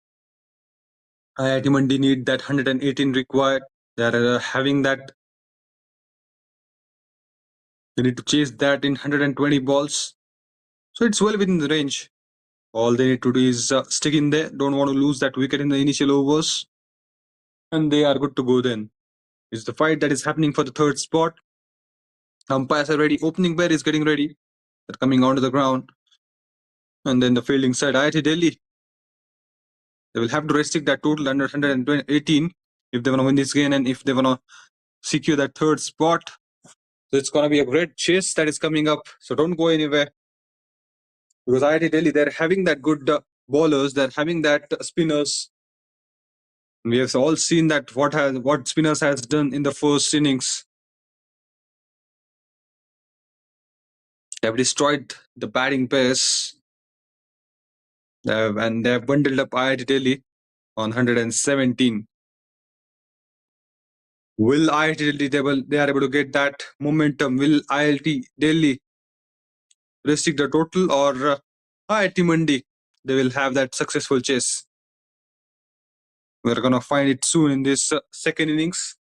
IIT Mandi need that 118 required. They're having that. They need to chase that in 120 balls. So it's well within the range. All they need to do is stick in there. Don't want to lose that wicket in the initial overs. And they are good to go then. It's the fight that is happening for the third spot. Umpires are ready. Opening pair is getting ready. They're coming onto the ground. And then the fielding side, IIT Delhi. They will have to restrict that total under 118 if they want to win this game and if they want to secure that third spot. So it's going to be a great chase that is coming up. So don't go anywhere. Because IIT Delhi, they're having that good bowlers. They're having that spinners. We have all seen that what spinners has done in the first innings. They have destroyed the batting pairs. And they have bundled up IIT Delhi on 117. Will IIT Delhi, they are able to get that momentum? Will IIT Delhi restrict the total or IIT Mandi, they will have that successful chase? We're going to find it soon in this second innings.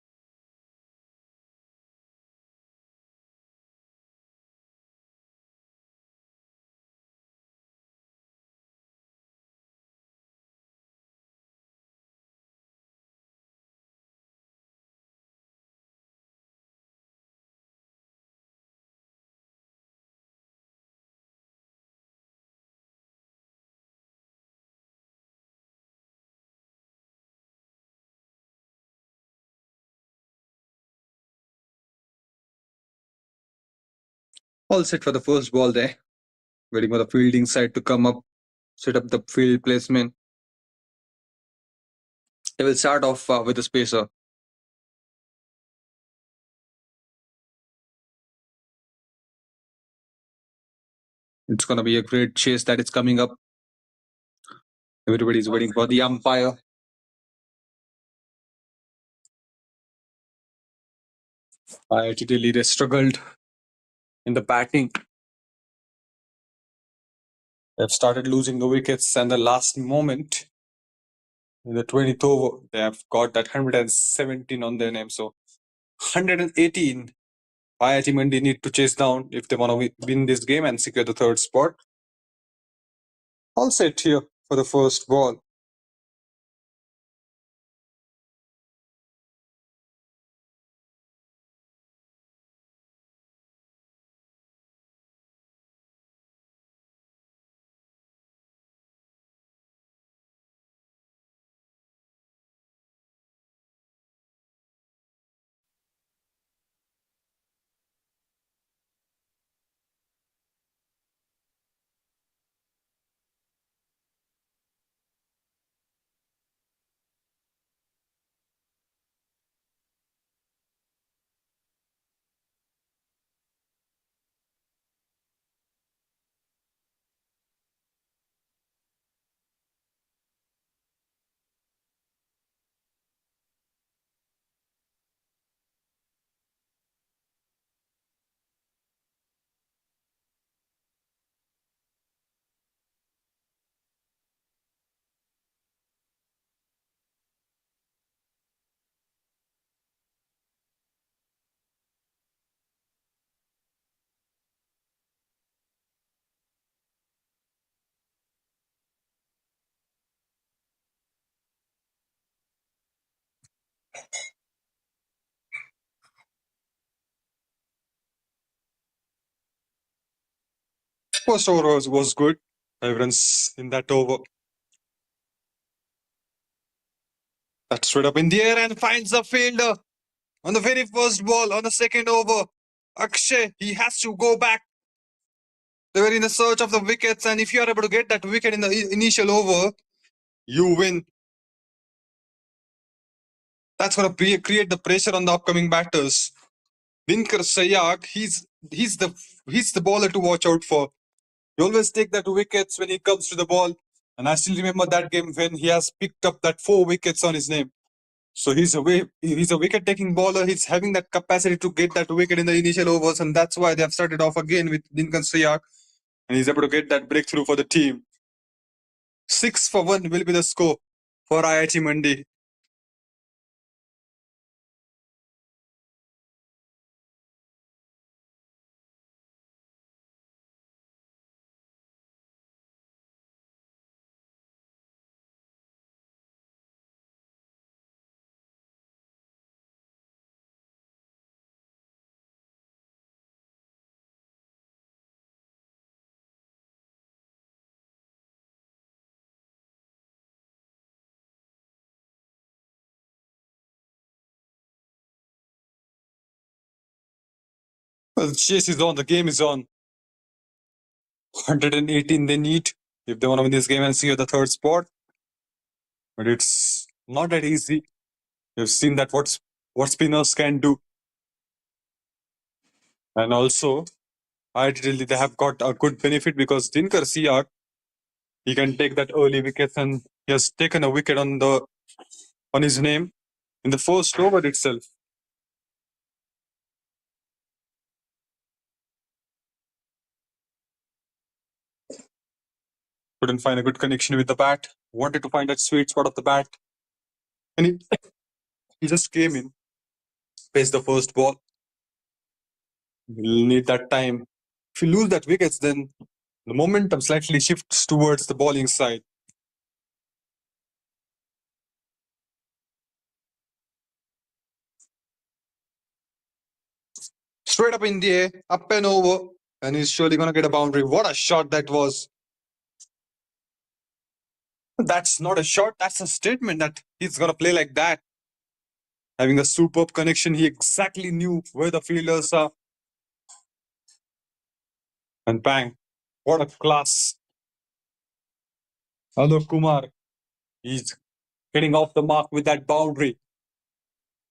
All set for the first ball there. Waiting for the fielding side to come up, set up the field placement. They will start off with the spacer. It's going to be a great chase that is coming up. Everybody is waiting for the umpire. IIT Delhi, they struggled in the batting. They've started losing the wickets, and the last moment in the 20th over, they have got that 117 on their name. So 118, IIT Mandi need to chase down if they want to win this game and secure the third spot. All set here for the first ball. First over was good. 5 runs in that over. That's straight up in the air and finds the fielder on the very first ball on the second over. Akshay, he has to go back. They were in the search of the wickets, and if you are able to get that wicket in the initial over, you win. That's going to create the pressure on the upcoming batters. Dinkar Sayag, he's the bowler to watch out for. He always take that wickets when he comes to the ball, and I still remember that game when he has picked up that 4 wickets on his name. So he's a wicket-taking bowler. He's having that capacity to get that wicket in the initial overs, and that's why they have started off again with Dinkar Sayag, and he's able to get that breakthrough for the team. 6 for 1 will be the score for IIT Mandi. Well, the chase is on, the game is on. 118 they need if they want to win this game and secure the third spot. But it's not that easy. You've seen that what spinners can do. And also, ideally, they have got a good benefit because Dinkar Siak, he can take that early wicket and he has taken a wicket on his name in the first over itself. Couldn't find a good connection with the bat. Wanted to find that sweet spot of the bat. And he just came in, faced the first ball. We'll need that time. If you lose that wickets, then the momentum slightly shifts towards the bowling side. Straight up in the air, up and over, and he's surely going to get a boundary. What a shot that was! That's not a shot, that's a statement that he's going to play like that. Having a superb connection, he exactly knew where the fielders are. And bang, what a class. Alok Kumar, he's getting off the mark with that boundary.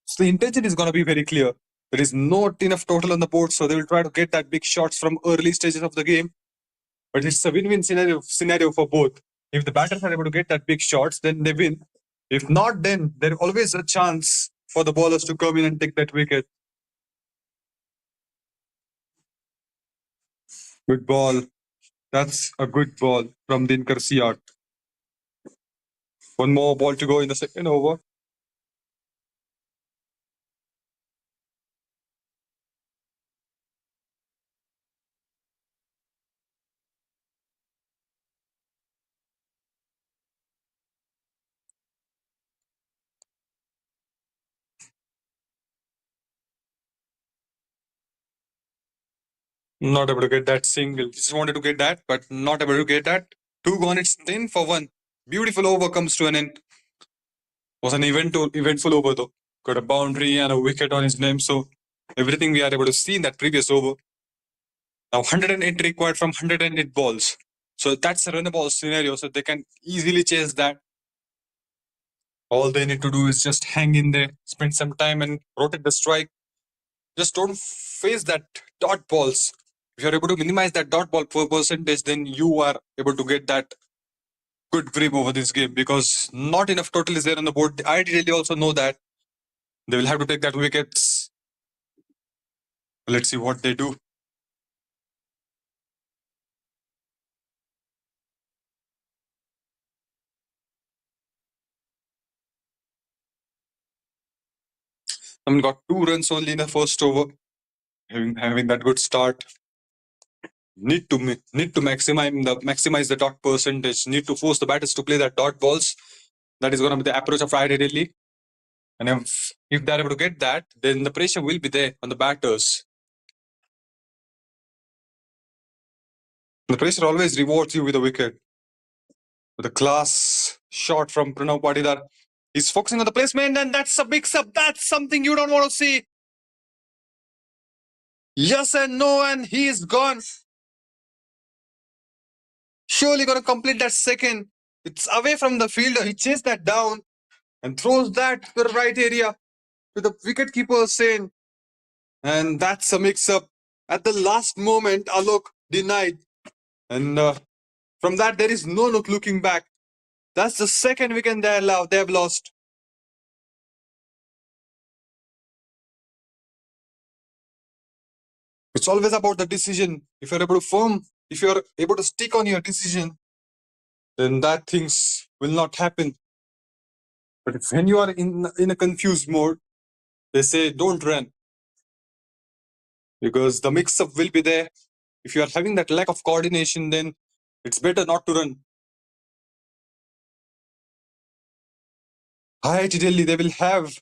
So the intention is going to be very clear. There is not enough total on the board, so they will try to get that big shots from early stages of the game. But it's a win-win scenario for both. If the batters are able to get that big shots, then they win. If not, then there's always a chance for the bowlers to come in and take that wicket. Good ball. That's a good ball from Dinkar Siak. One more ball to go in the second over. Not able to get that single. Just wanted to get that, but not able to get that. Two gone. It's 10 for 1. Beautiful over comes to an end. Was an eventful over though. Got a boundary and a wicket on his name, so everything we are able to see in that previous over. Now 108 required from 108 balls. So that's a runnable scenario, so they can easily chase that. All they need to do is just hang in there, spend some time and rotate the strike. Just don't face that dot balls. If you're able to minimize that dot ball per percentage, then you are able to get that good grip over this game because not enough total is there on the board. I really also know that they will have to take that wickets. Let's see what they do. I mean, got 2 runs only in the first over. Having that good start. Need to maximize the dot percentage. Need to force the batters to play that dot balls. That is going to be the approach of IIT Delhi. And if they're able to get that, then the pressure will be there on the batters. The pressure always rewards you with a wicket. With a class shot from Pranav Patidar. He's focusing on the placement, and that's a big sub. That's something you don't want to see. Yes and no, and he's gone. Surely going to complete that second. It's away from the fielder. He chased that down and throws that to the right area to the wicketkeeper Sen. And that's a mix-up. At the last moment, Alok denied. And from that, there is no looking back. That's the second wicket they have lost. It's always about the decision. If you're able to stick on your decision, then that things will not happen. But if when you are in a confused mode, they say don't run because the mix-up will be there. If you are having that lack of coordination, then it's better not to run. IIT Delhi, they will have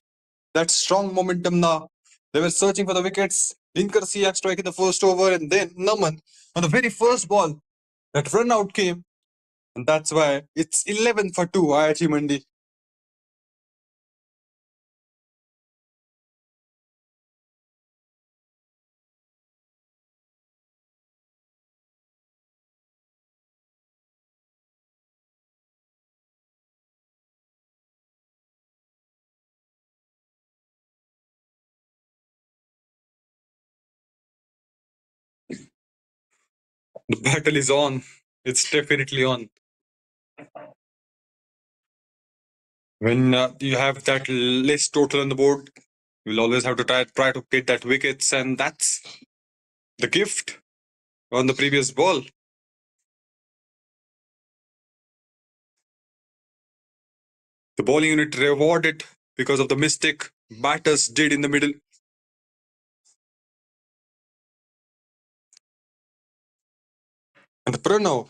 that strong momentum now. They were searching for the wickets. Dinkar Siak striking the first over, and then Naman on the very first ball, that run out came, and that's why it's 11 for 2 IIT Mandi. The battle is on. It's definitely on. When you have that less total on the board, you'll always have to try to get that wickets, and that's the gift on the previous ball. The bowling unit rewarded because of the mistake batters did in the middle. And the Pranav,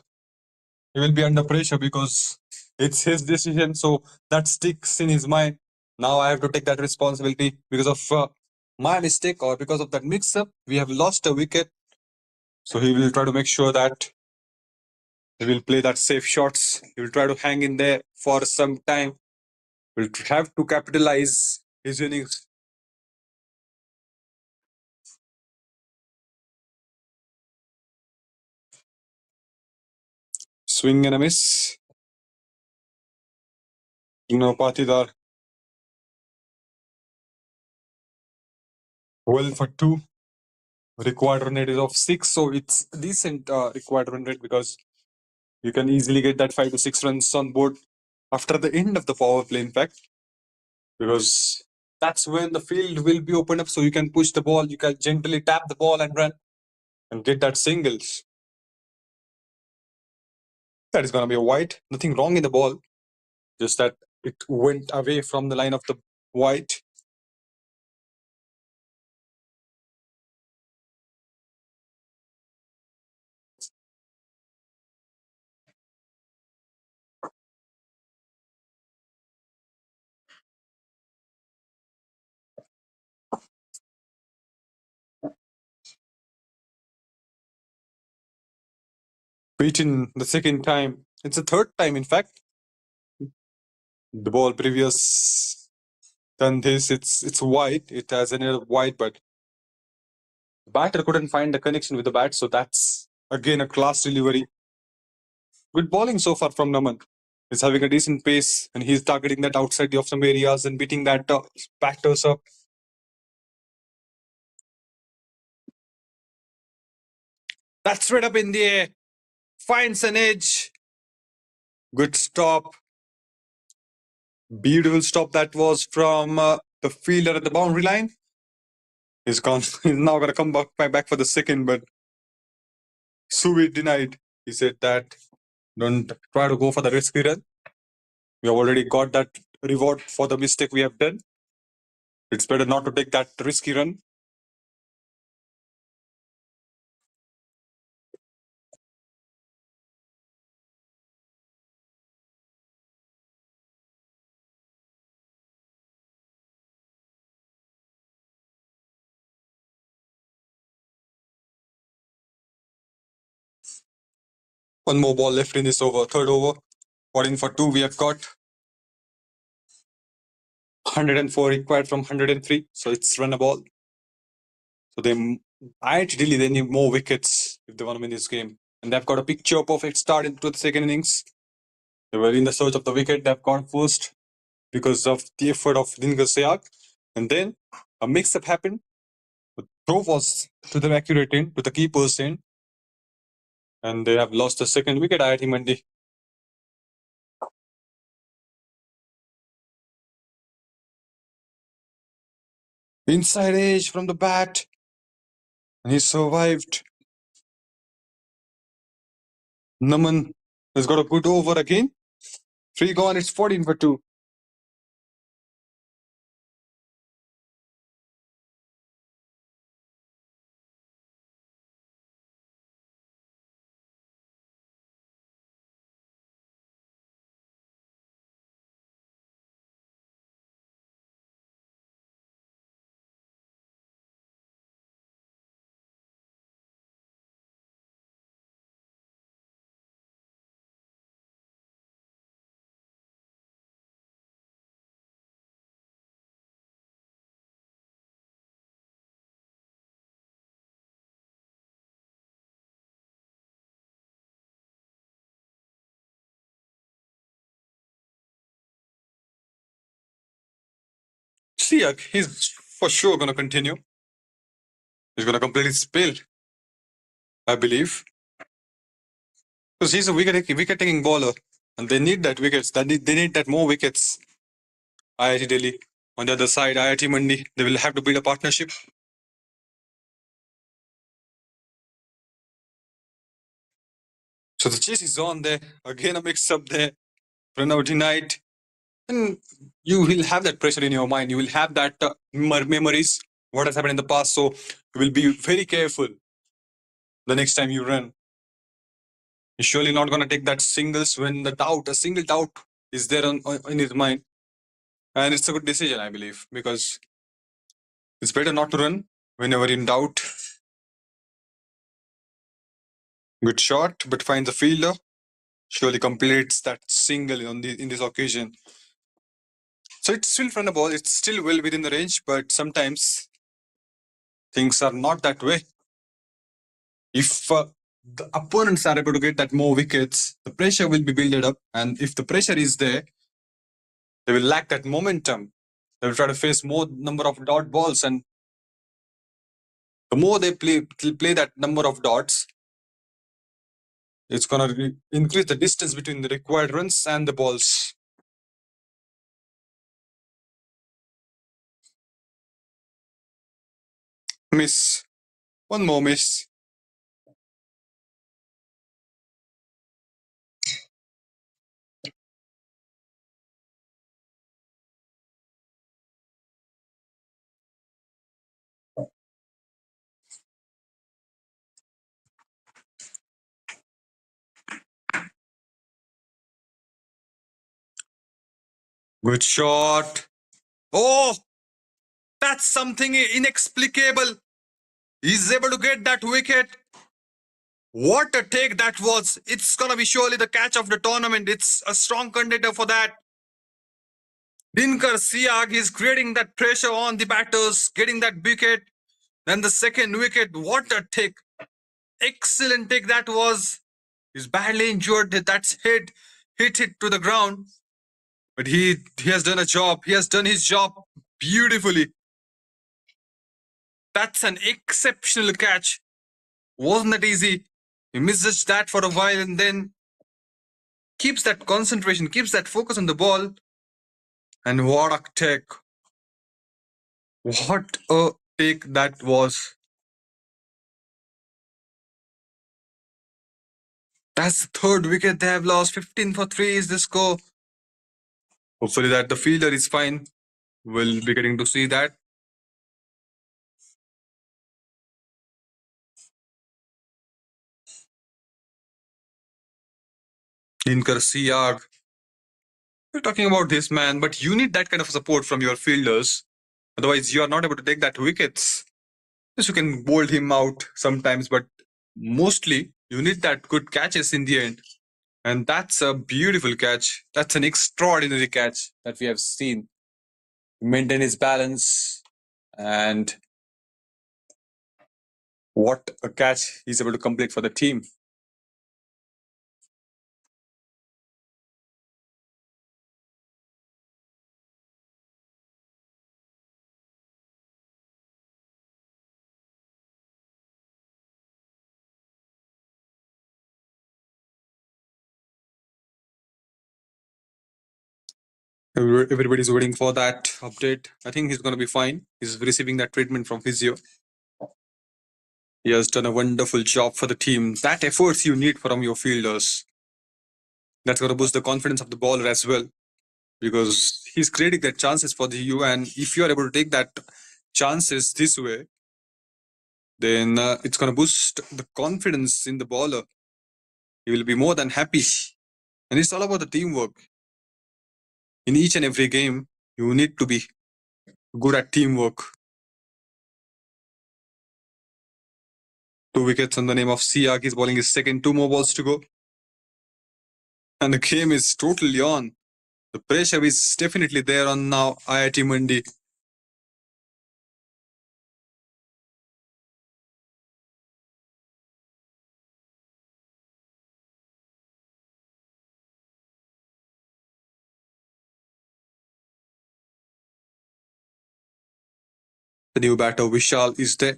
he will be under pressure because it's his decision. So that sticks in his mind. Now I have to take that responsibility because of my mistake or because of that mix up. We have lost a wicket. So he will try to make sure that he will play that safe shots. He will try to hang in there for some time. Will have to capitalize his innings. Swing and a miss. No, Patidar. Well for two. Required run rate is of 6, so it's decent required run rate because you can easily get that 5 to 6 runs on board after the end of the power play, in fact, because that's when the field will be opened up, so you can push the ball, you can gently tap the ball and run and get that singles. That is going to be a wide. Nothing wrong in the ball, just that it went away from the line of the wide. Beaten the second time. It's the third time, in fact. The ball previous done this. It's wide. It has another wide, but batter couldn't find the connection with the bat, so that's again a class delivery. Good bowling so far from Naman. He's having a decent pace and he's targeting that outside of some areas and beating that batters up. That's straight up in the air. Finds an edge. Good stop. Beautiful stop that was from the fielder at the boundary line. He's gone. He's now going to come back for the second, but Suvi denied. He said that don't try to go for the risky run. We have already got that reward for the mistake we have done. It's better not to take that risky run. One more ball left in this over, third over. Bowling for two, we have got 104 required from 103, so it's run a ball. So they ideally they need more wickets if they want to win this game. And they've got a picture perfect start into the second innings. They were in the search of the wicket. They've got first because of the effort of Dinkar Siak. And then a mix-up happened. The throw was to the accurate end, to the keeper's end. And they have lost the second wicket, IIT Mandi. Inside edge from the bat. And he survived. Naman He's got a good over again. 3 gone, it's 14 for 2. Siak, he's for sure going to continue. He's going to complete his spell, I believe. Because he's a wicket taking bowler. And they need that wickets. They need that more wickets. IIT Delhi. On the other side, IIT Mandi. They will have to build a partnership. So the chase is on there. Again, a mix up there. Run out denied. And you will have that pressure in your mind. You will have that memories, what has happened in the past. So you will be very careful the next time you run. You're surely not going to take that singles when a single doubt is there in his mind. And it's a good decision, I believe, because it's better not to run whenever in doubt. Good shot, but finds a fielder. Surely completes that single in this occasion. So it's still from the ball. It's still well within the range, but sometimes things are not that way. If the opponents are able to get that more wickets, the pressure will be built up, and if the pressure is there, they will lack that momentum. They will try to face more number of dot balls, and the more they play that number of dots, it's going to increase the distance between the required runs and the balls. Miss. One more miss. Good shot. Oh, that's something inexplicable. He's able to get that wicket. What a take that was. It's going to be surely the catch of the tournament. It's a strong contender for that. Dinkar Siag is creating that pressure on the batters, getting that wicket. Then the second wicket. What a take. Excellent take that was. He's badly injured. That's hit it to the ground. But he has done a job. He has done his job beautifully. That's an exceptional catch. Wasn't that easy? He misses that for a while and then keeps that concentration, keeps that focus on the ball. And what a take. What a take that was. That's the third wicket they have lost. 15 for 3 is the score. Hopefully that the fielder is fine. We'll be getting to see that. Dinkar Siag. We're talking about this man, but you need that kind of support from your fielders. Otherwise, you are not able to take that wickets. Yes, you can bowl him out sometimes, but mostly you need that good catches in the end. And that's a beautiful catch. That's an extraordinary catch that we have seen. Maintain his balance, and what a catch he's able to complete for the team. Everybody's waiting for that update. I think he's going to be fine. He's receiving that treatment from physio. He has done a wonderful job for the team. That efforts you need from your fielders. That's going to boost the confidence of the bowler as well because he's creating that chances for the you. And if you are able to take that chances this way, then it's going to boost the confidence in the bowler. He will be more than happy. And it's all about the teamwork. In each and every game, you need to be good at teamwork. 2 wickets on the name of Siak. He's bowling his second, 2 more balls to go. And the game is totally on. The pressure is definitely there on now IIT Mandi. The new batter Vishal is there.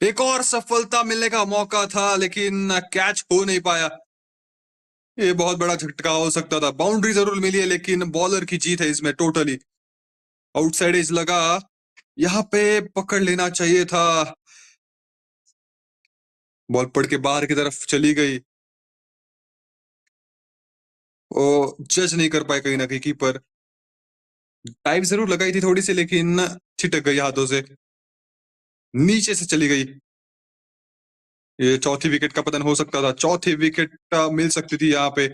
एक और सफलता मिलने का मौका था लेकिन catch हो नहीं पाया. ये बहुत बड़ा झटका हो सकता था. बाउंड्री जरूर मिली है लेकिन बॉलर की जीत है इसमें टोटली. आउटसाइड एज लगा. यहाँ पे पकड़ लेना चाहिए था. बॉल पड़ के बाहर की तरफ चली गई. वो जज नहीं कर पाए कहीं ना कहीं कीपर. टाइप जरूर लगाई थी थोड़ी सी लेकिन छिटक गई हाथों से. नीचे से चली गई. ये चौथी विकेट का पतन हो सकता था. चौथी विकेट मिल सकती थी यहाँ पे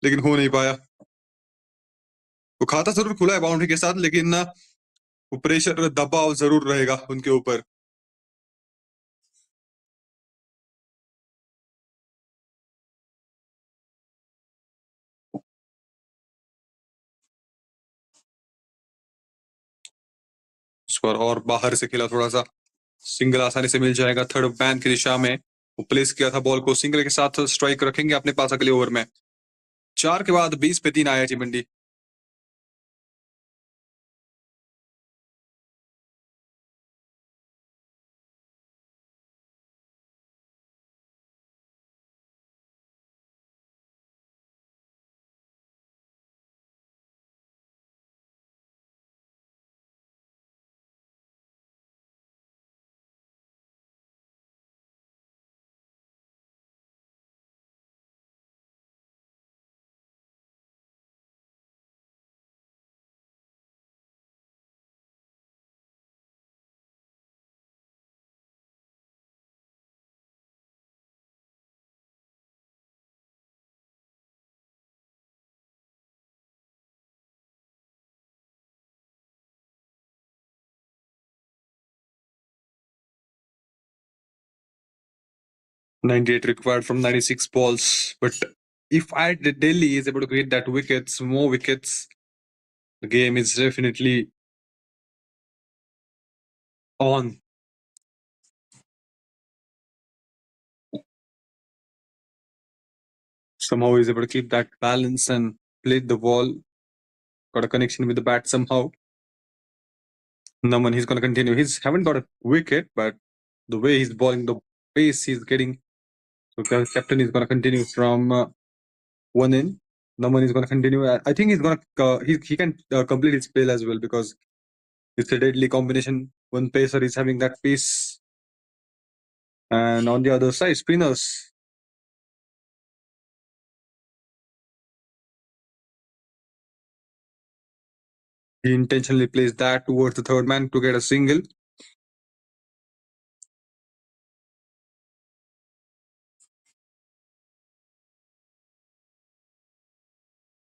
लेकिन हो नहीं पाया. वो खाता जरूर खुला है बाउंड्री के साथ लेकिन वो प्रेशर दबाव जरूर रहेगा उनके ऊपर. इस पर और बाहर से खेला थोड़ा सा. सिंगल आसानी से मिल जाएगा थर्ड मैन की दिशा में. वो प्लेस किया था बॉल को. सिंगल के साथ स्ट्राइक रखेंगे अपने पास अगले ओवर में. 4 के बाद 20 पे 3 IIT Mandi. $98 required from 96 balls. But if IIT Delhi is able to create that wickets, more wickets, the game is definitely on. Somehow he's able to keep that balance and play the ball. Got a connection with the bat somehow. Naman, he's going to continue. He's haven't got a wicket, but the way he's bowling, the pace he's getting. So captain is going to continue from one in. Naman is going to continue. I think he's going to he can complete his spell as well because it's a deadly combination. One pacer is having that pace, and on the other side, spinners. He intentionally plays that towards the third man to get a single.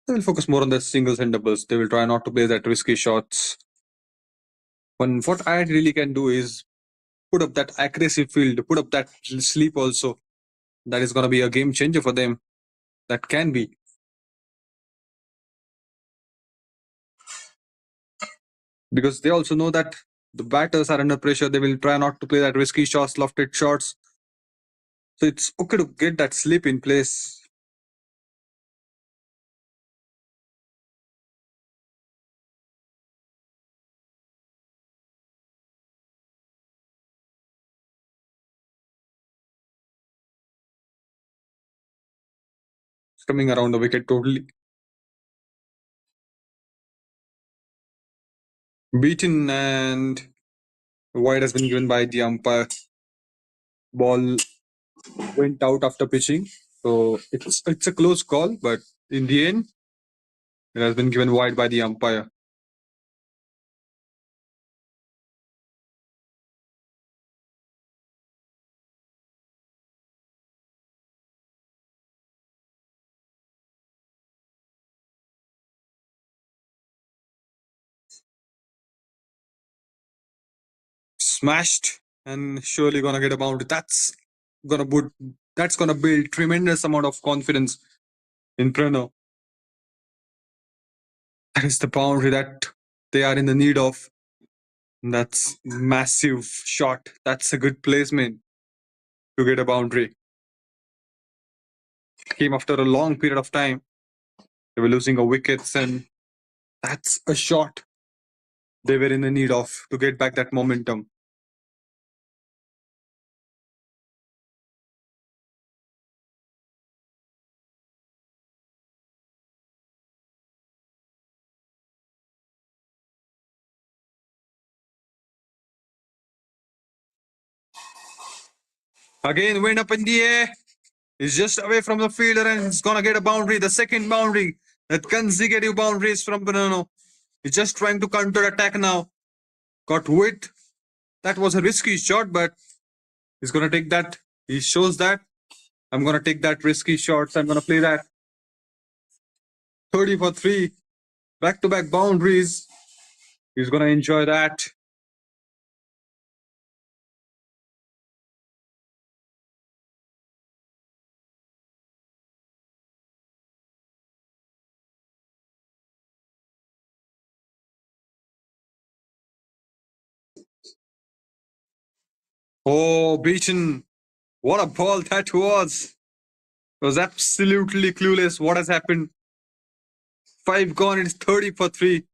They will focus more on the singles and doubles. They will try not to play that risky shots. But what I really can do is put up that aggressive field, put up that sleep also. That is going to be a game changer for them. That can be. Because they also know that the batters are under pressure. They will try not to play that risky shots, lofted shots. So it's okay to get that sleep in place. It's coming around the wicket totally. beaten, and wide has been given by the umpire. Ball went out after pitching, so it's a close call, but in the end, it has been given wide by the umpire. Smashed, and surely gonna get a boundary. Gonna put that's gonna build tremendous amount of confidence in Prano. That is the boundary that they are in the need of. That's massive shot. That's a good placement to get a boundary. Came after a long period of time. They were losing a wickets, and that's a shot they were in the need of to get back that momentum. Again, went up in the air. He's just away from the fielder, and he's gonna get a boundary. The second boundary. That consecutive boundaries from Bonano. He's just trying to counter attack now. Got width. That was a risky shot, but he's gonna take that. He shows that I'm gonna take that risky shots. I'm gonna play that 30 for 3. Back-to-back boundaries. He's gonna enjoy that. Oh, beaten. What a ball that was. It was absolutely clueless what has happened. 5 gone, it's 30 for 3.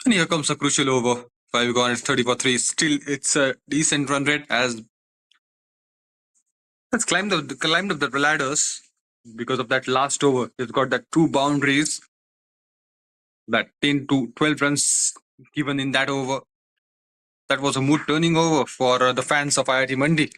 And here comes a crucial over. 5 gone, it's 30 for 3. Still, it's a decent run rate as let's climb up the ladders because of that last over. It's got that 2 boundaries, that 10 to 12 runs given in that over. That was a mood turning over for the fans of IIT Mandi.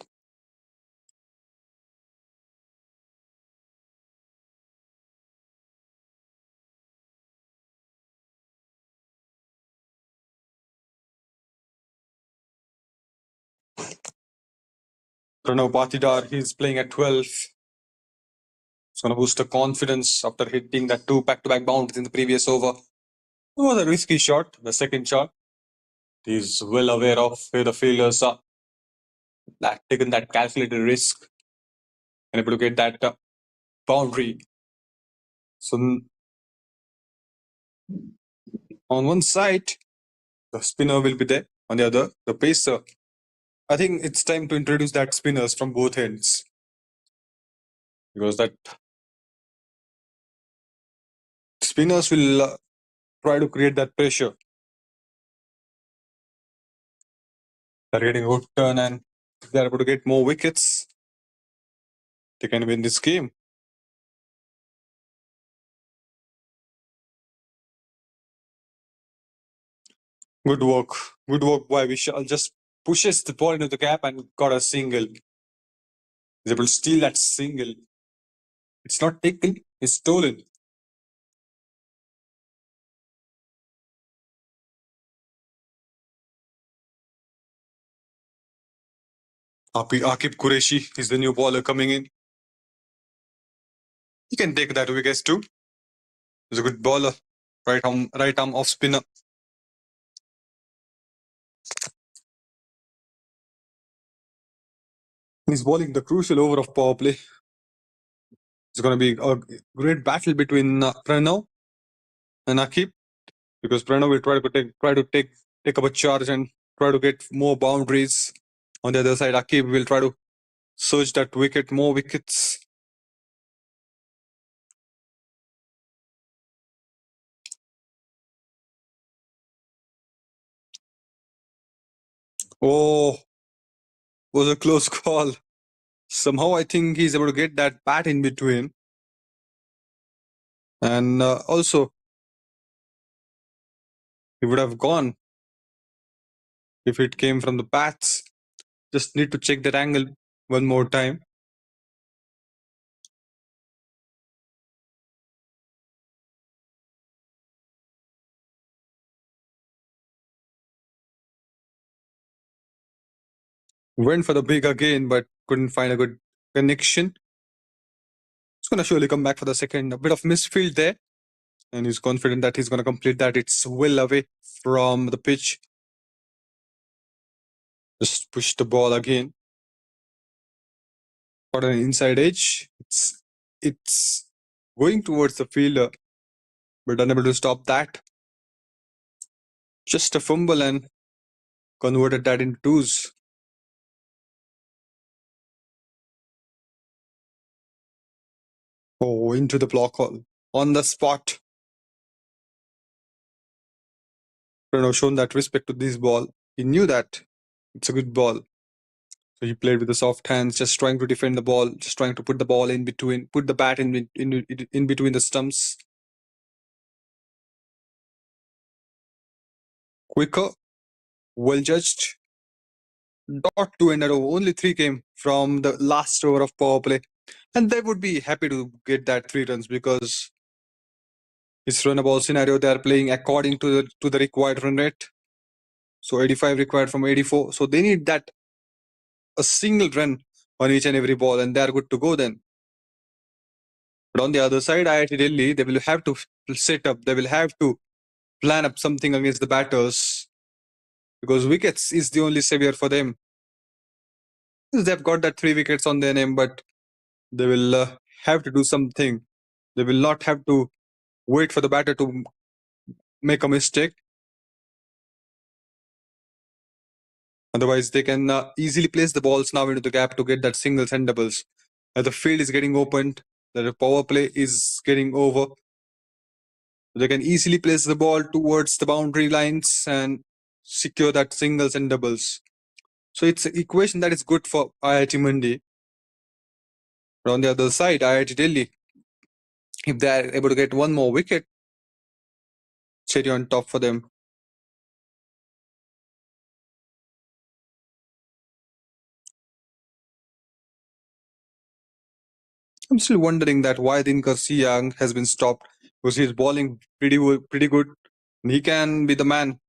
Pranav Patidar, he's playing at 12. It's going to boost the confidence after hitting that 2 back-to-back boundaries in the previous over. It was a risky shot, the second shot. He's well aware of where the failures are. That taken that calculated risk and able to get that boundary. So on one side, the spinner will be there. On the other, the pacer. I think it's time to introduce that spinners from both ends because that spinners will try to create that pressure. They're getting a good turn, and if they're able to get more wickets, they can win this game. Good work. Good work by Vishal. Just pushes the ball into the gap and got a single. He's able to steal that single. It's not taken, it's stolen. Akib Qureshi is the new bowler coming in. He can take that wickets too. He's a good bowler. Right arm off spinner. He's bowling the crucial over of power play. It's going to be a great battle between Pranav and Akib, because Pranav will try to take up a charge and try to get more boundaries. On the other side, Akib will try to search that wicket, more wickets. Oh, was a close call. Somehow I think he's able to get that bat in between. And also, he would have gone if it came from the bats. Just need to check that angle one more time. Went for the big again, but couldn't find a good connection. He's going to surely come back for the second. A bit of misfield there. And he's confident that he's going to complete that. It's well away from the pitch. Just push the ball again. Got an inside edge. It's going towards the fielder, but unable to stop that. Just a fumble and converted that into twos. Oh, into the block hole. On the spot. Pranav shown that respect to this ball. He knew that it's a good ball. So he played with the soft hands, just trying to defend the ball, just trying to put the ball in between, put the bat in between the stumps. Quicker, well judged. Dot two in a row. Only three came from the last over of power play. And they would be happy to get that 3 runs, because it's run a ball scenario. They are playing according to the required run rate. So 85 required from 84. So they need that a single run on each and every ball, and they are good to go then. But on the other side, IIT Delhi, they will have to set up. They will have to plan up something against the batters, because wickets is the only savior for them. They've got that 3 wickets on their name, but they will have to do something. They will not have to wait for the batter to make a mistake. Otherwise, they can easily place the balls now into the gap to get that singles and doubles. As the field is getting opened, the power play is getting over. They can easily place the ball towards the boundary lines and secure that singles and doubles. So it's an equation that is good for IIT Mandi. But on the other side, IIT Delhi, if they are able to get one more wicket, cherry on top for them. I'm still wondering that why Dinkar Siang has been stopped, because he's bowling pretty good. And he can be the man.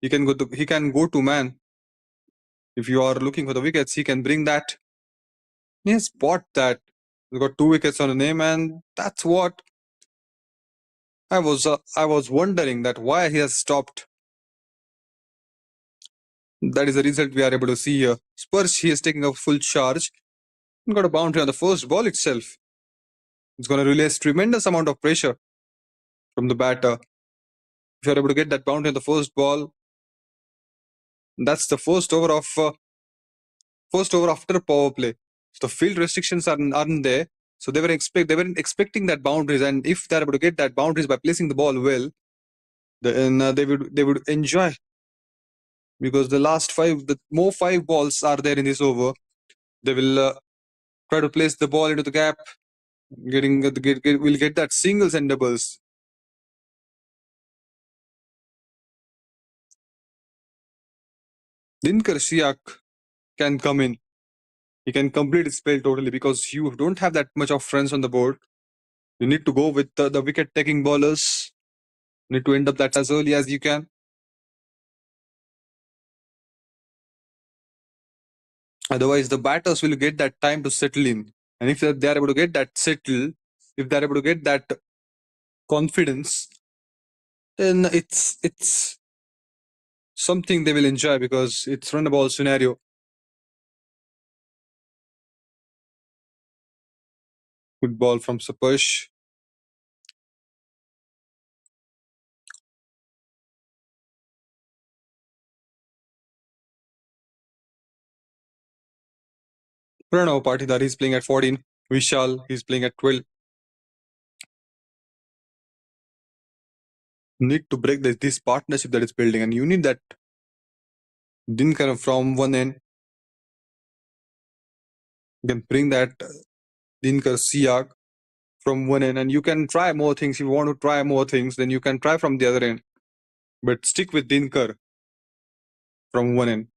He can go to man. If you are looking for the wickets, he can bring that. He has spot that. He's got 2 wickets on the name, and that's what I was wondering, that why he has stopped. That is the result we are able to see here. Spurs, he is taking a full charge and got a boundary on the first ball itself. It's going to release tremendous amount of pressure from the batter. If you're able to get that boundary on the first ball, that's the first over after power play. So the field restrictions aren't there. So they weren't expecting that boundaries, and if they're able to get that boundaries by placing the ball well, then they would enjoy, because the last more 5 balls are there in this over. They will try to place the ball into the gap, will get that singles and doubles. Dinkar Siak can come in. He can complete his spell totally, because you don't have that much of runs on the board. You need to go with the wicket-taking bowlers. You need to end up that as early as you can. Otherwise, the batters will get that time to settle in. And if they are able to get that settle, if they are able to get that confidence, then it's something they will enjoy, because it's run a ball scenario. Good ball from Sapash. Pranav Patidar, he's playing at 14. Vishal, he's playing at 12. Need to break this partnership that is building, and you need that Dinkar from one end. You can bring that Dinkar Siak from one end, and you can try more things. If you want to try more things, then you can try from the other end. But stick with Dinkar from one end.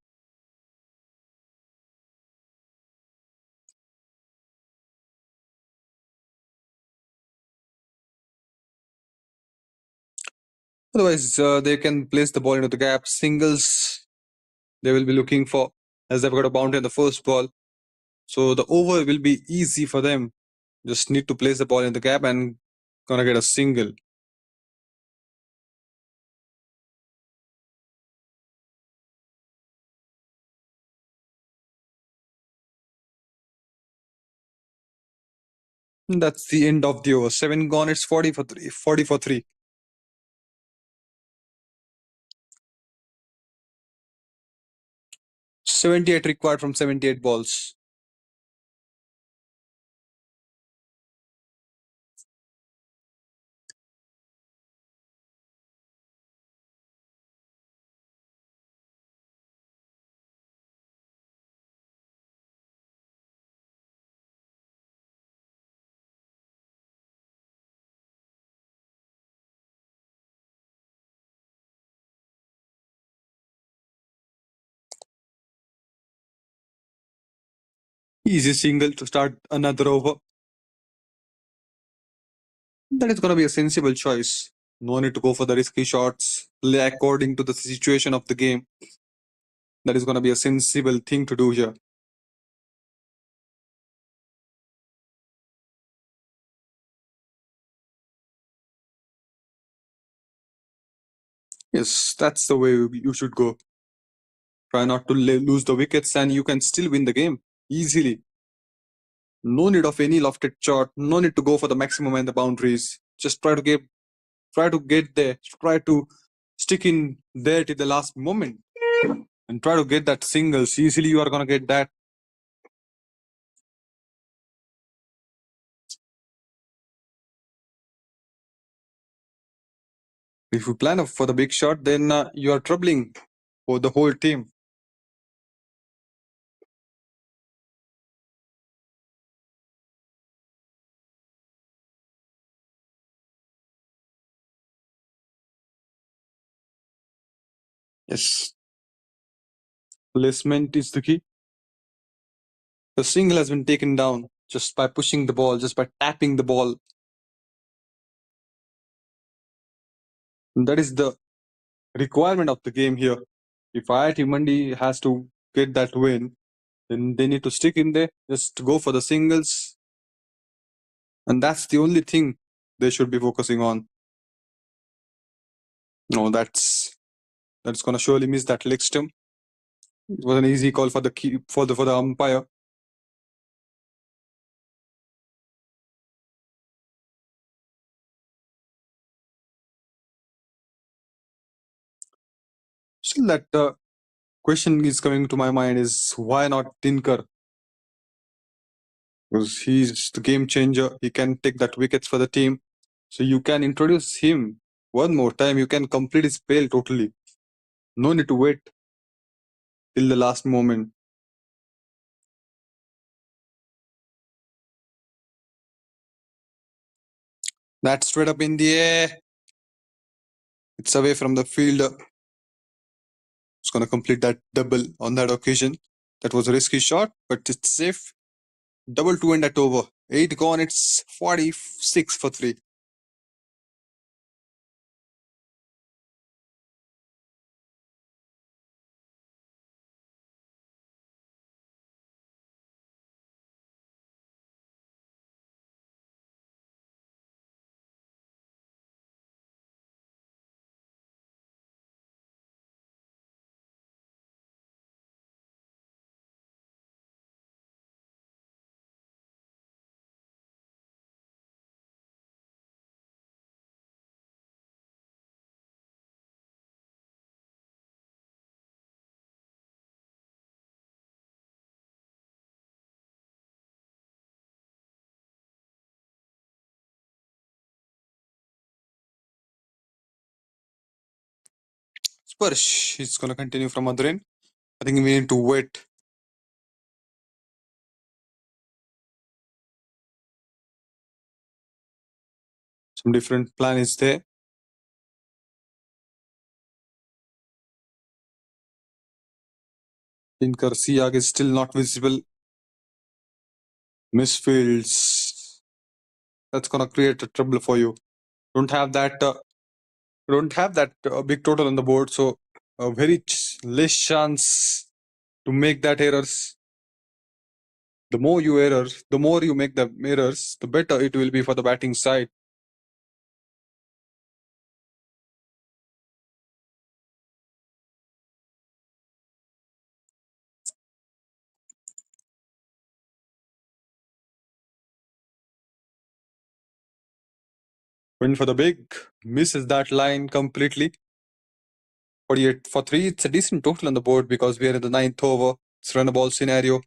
Otherwise, they can place the ball into the gap. Singles, they will be looking for, as they've got a boundary on the first ball. So the over will be easy for them. Just need to place the ball in the gap and gonna get a single. And that's the end of the over. 7 gone, it's 40 for 3. 40 for 3. 78 required from 78 balls. Easy single to start another over. That is going to be a sensible choice. No need to go for the risky shots. Play according to the situation of the game. That is going to be a sensible thing to do here. Yes, that's the way you should go. Try not to lose the wickets, and you can still win the game easily. No need of any lofted shot. No need to go for the maximum and the boundaries. Just try to get there. Try to stick in there to the last moment, and try to get that singles. Easily, you are gonna get that. If you plan for the big shot, then you are troubling for the whole team. Yes, placement is the key. The single has been taken down just by pushing the ball, just by tapping the ball. And that is the requirement of the game here. If IIT Mandi has to get that win, then they need to stick in there, just go for the singles. And that's the only thing they should be focusing on. No, that's gonna surely miss that leg stump. It was an easy call for the key for the umpire. Still, that question is coming to my mind is why not Dinkar? Because he's the game changer. He can take that wickets for the team. So you can introduce him one more time. You can complete his spell totally. No need to wait till the last moment. That's straight up in the air. It's away from the fielder. It's going to complete that double on that occasion. That was a risky shot, but it's safe. Double to end at over. 8 gone. It's 46 for 3. Sparsh is going to continue from other end. I think we need to wait. Some different plan is there. Tinker Siag is still not visible. Misfields. That's gonna create a trouble for you. Don't have that. Don't have that big total on the board, so a very less chance to make that errors. The more you errors, the more you make the errors, the better it will be for the batting side. Went for the big, misses that line completely. 48 for 3. It's a decent total on the board because we are in the ninth over. It's run a ball scenario.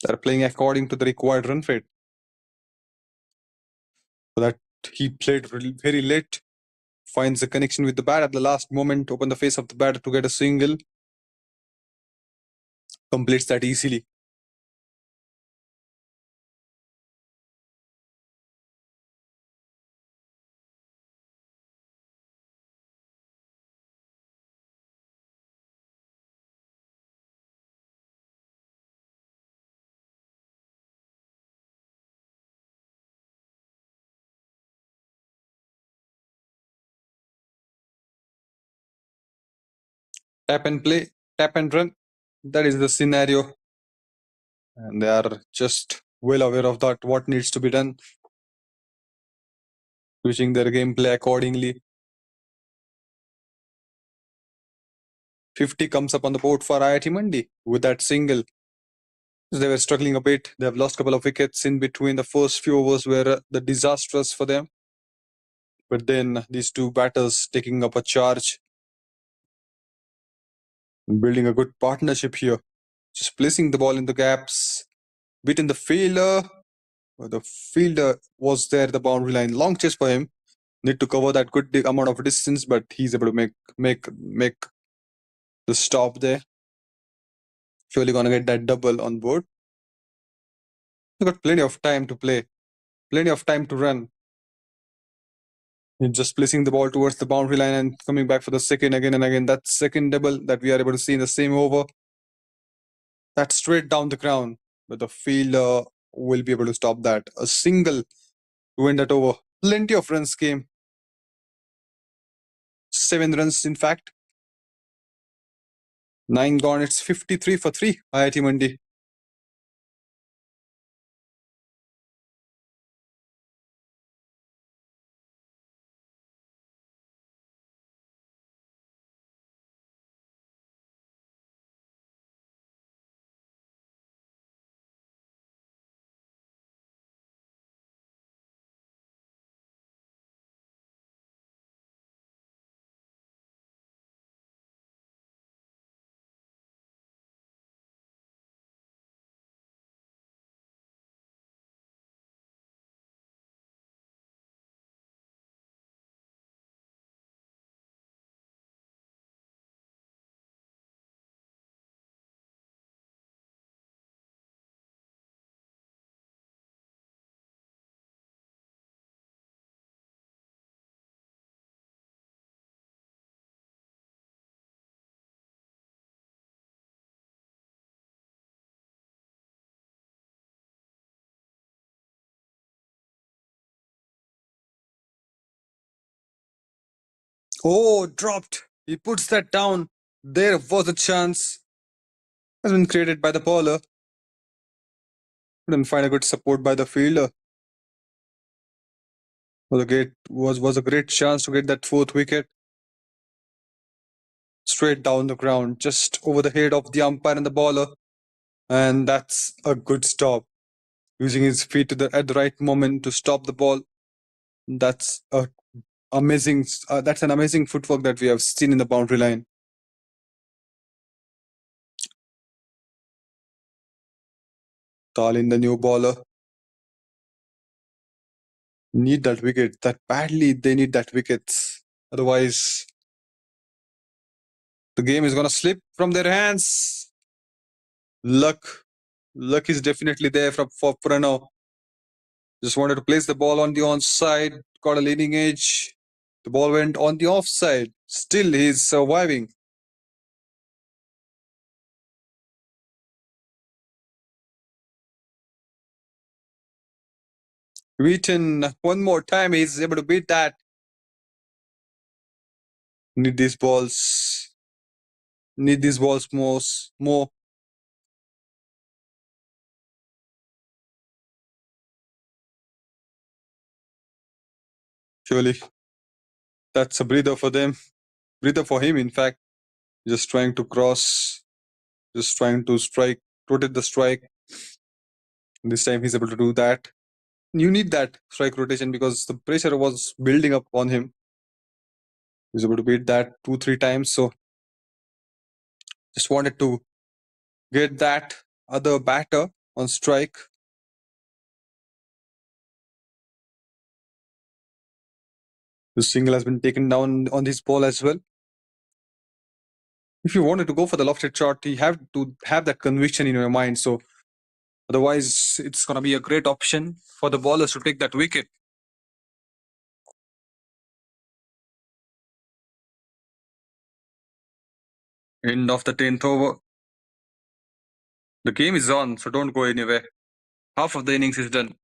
They're playing according to the required run rate. So that he played very late. Finds a connection with the bat at the last moment. Open the face of the batter to get a single. Completes that easily. Tap and play, tap and run. That is the scenario. And they are just well aware of that, what needs to be done. Switching their gameplay accordingly. 50 comes up on the board for IIT Mandi with that single. They were struggling a bit. They have lost a couple of wickets in between. The first few overs were the disastrous for them. But then these two batters taking up a charge, building a good partnership here. Just placing the ball in the gaps, beating the fielder. The fielder was there, the boundary line. Long chase for him. Need to cover that good amount of distance, but he's able to make the stop there. Surely gonna get that double on board. He's got plenty of time to play, plenty of time to run. He's just placing the ball towards the boundary line and coming back for the second again and again. That second double that we are able to see in the same over. That's straight down the ground, but the fielder will be able to stop that. A single to end that over. Plenty of runs came. 7 runs, in fact. 9 gone. It's 53 for 3. IIT Mandi. Oh, dropped. He puts that down. There was a chance. Has been created by the bowler. Couldn't find a good support by the fielder. Was a great chance to get that fourth wicket. Straight down the ground, just over the head of the umpire and the bowler. And that's a good stop. Using his feet at the right moment to stop the ball. That's amazing. That's an amazing footwork that we have seen in the boundary line. Talin, the new bowler, need that wicket. That badly they need that wicket. Otherwise, The game is gonna slip from their hands. Luck is definitely there for Pranav. Just wanted to place the ball on the onside, got a leading edge. The ball went on the offside. Still, he's surviving. Wheaton, one more time, he's able to beat that. Need these balls. Need these balls more. Surely, that's a breather for them. Breather for him, in fact. Just trying to cross. Just trying to strike, rotate the strike. This time he's able to do that. You need that strike rotation because the pressure was building up on him. He's able to beat that 2-3 times. So just wanted to get that other batter on strike. The single has been taken down on this ball as well. If you wanted to go for the lofted shot, you have to have that conviction in your mind. So otherwise, it's going to be a great option for the bowlers to take that wicket. End of the 10th over. The game is on, so don't go anywhere. Half of the innings is done.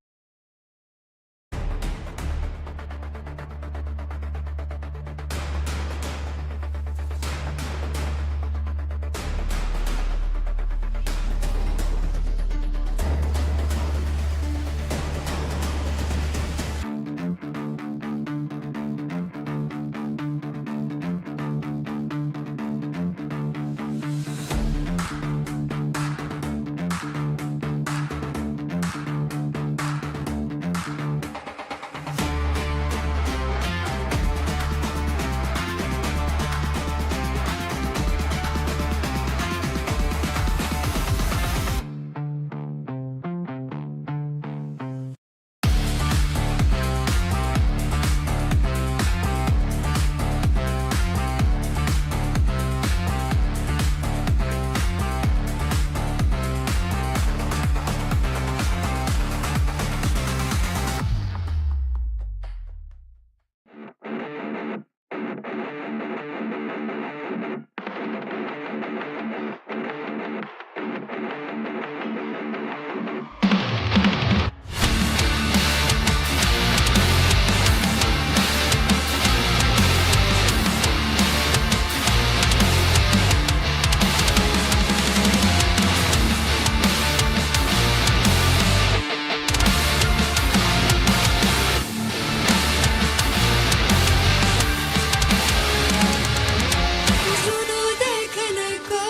जुनूं देखने को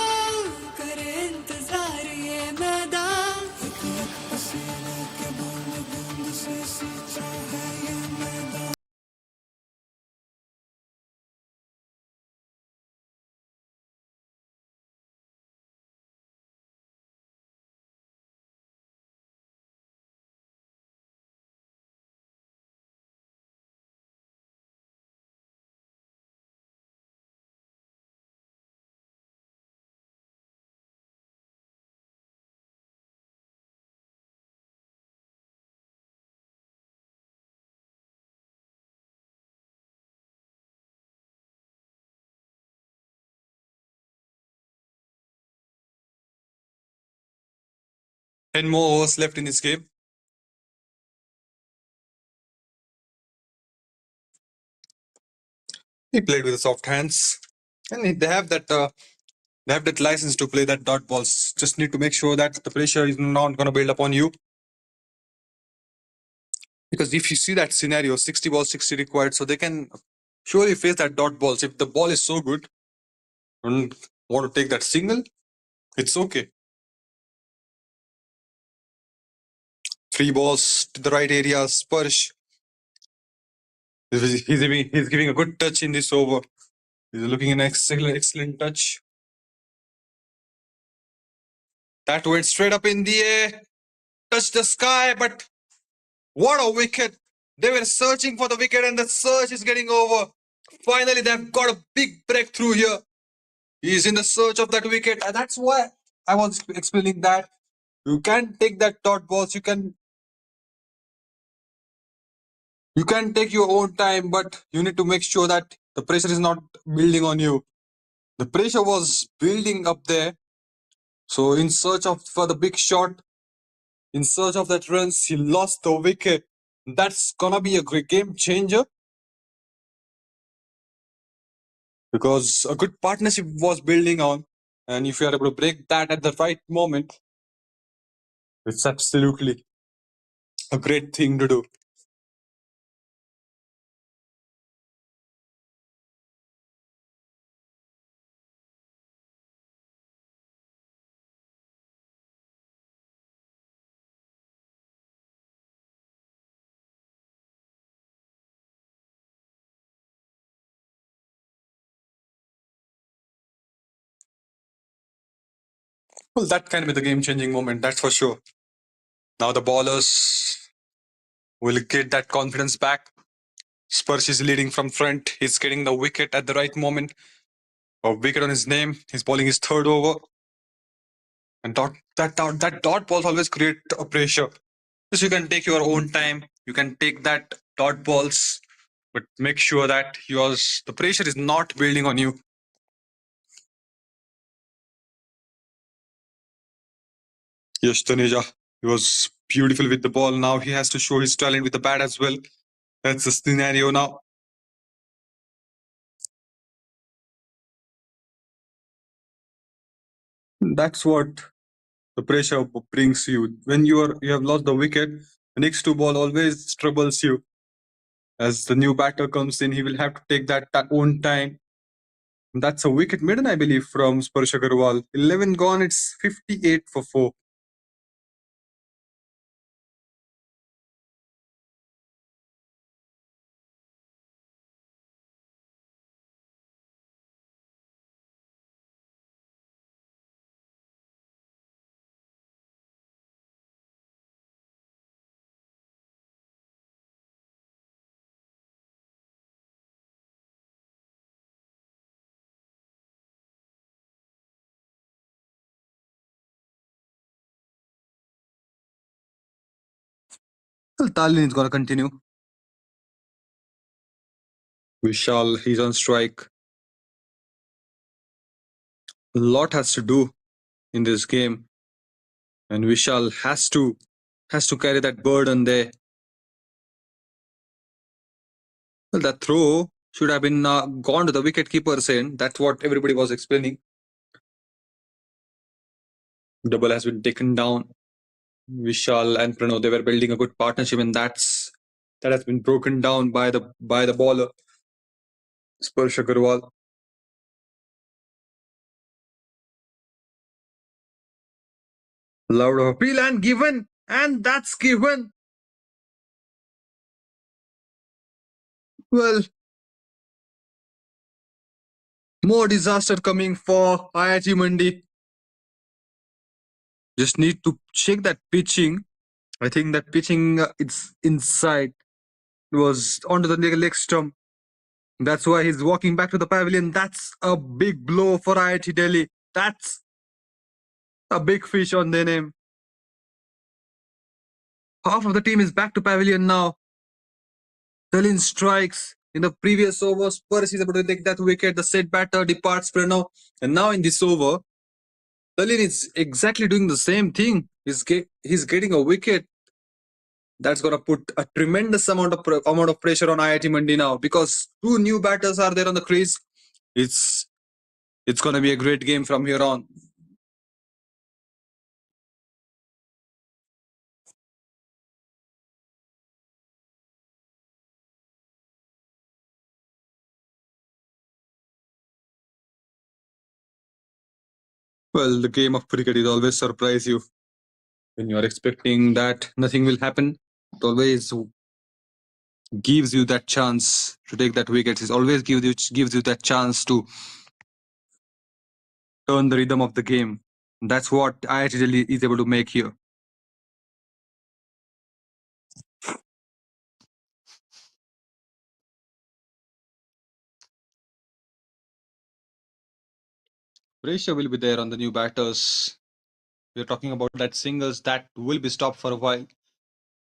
करे इंतजार ये मैदान एक एक पसीने के बूंद बूंद से सींचा है ये मैदान Ten more overs left in this game. He played with the soft hands, and they have that license to play that dot balls. Just need to make sure that the pressure is not going to build up on you. Because if you see that scenario, 60 balls, 60 required, so they can surely face that dot balls. If the ball is so good and want to take that single, it's okay. 3 balls to the right area, Spursh. He's giving a good touch in this over. He's looking an excellent touch. That went straight up in the air, touched the sky, but what a wicket. They were searching for the wicket and the search is getting over. Finally, they've got a big breakthrough here. He is in the search of that wicket, and that's why I was explaining that you can take that dot balls. You can take your own time, but you need to make sure that the pressure is not building on you. The pressure was building up there. So in search of for the big shot, in search of that runs, he lost the wicket. That's gonna be a great game changer because a good partnership was building on. And if you are able to break that at the right moment, it's absolutely a great thing to do. Well, that can be the game changing moment, that's for sure. Now the ballers will get that confidence back. Spurs is leading from front. He's getting the wicket at the right moment. A wicket on his name. He's bowling his third over. And that dot balls always create a pressure. So you can take your own time. You can take that dot balls, but make sure that yours the pressure is not building on you. Yes, Taneja. He was beautiful with the ball. Now he has to show his talent with the bat as well. That's the scenario now. That's what the pressure brings you. When you have lost the wicket, the next two ball always troubles you. As the new batter comes in, he will have to take that own time. That's a wicket maiden, I believe, from Sparsh Agarwal. 11 gone, it's 58 for 4. Well, Talin is going to continue. Vishal, he's on strike. A lot has to do in this game, and Vishal has to carry that burden there. Well, that throw should have been gone to the wicket keeper's end. That's what everybody was explaining. Double has been taken down. Vishal and Pranav, they were building a good partnership, and that has been broken down by the bowler, Sparsh Agarwal. Loud of appeal and given, and that's given. Well, more disaster coming for IIT Mandi. Just need to check that pitching. I think that pitching it's inside. It was onto the leg stump. That's why he's walking back to the pavilion. That's a big blow for IIT Delhi. That's a big fish on their name. Half of the team is back to pavilion now. Talin strikes. In the previous over, Spurs is able to take that wicket. The set batter departs Pranav. And now in this over, Talin is exactly doing the same thing. He's getting a wicket. That's gonna put a tremendous amount of pressure on IIT Mandi now because two new batters are there on the crease. It's it's gonna be a great game from here on. Well, the game of cricket is always surprise you when you are expecting that nothing will happen. It always gives you that chance to take that wicket. It always gives you that chance to turn the rhythm of the game. That's what IIT Delhi is able to make here. Pressure will be there on the new batters. We're talking about that singles that will be stopped for a while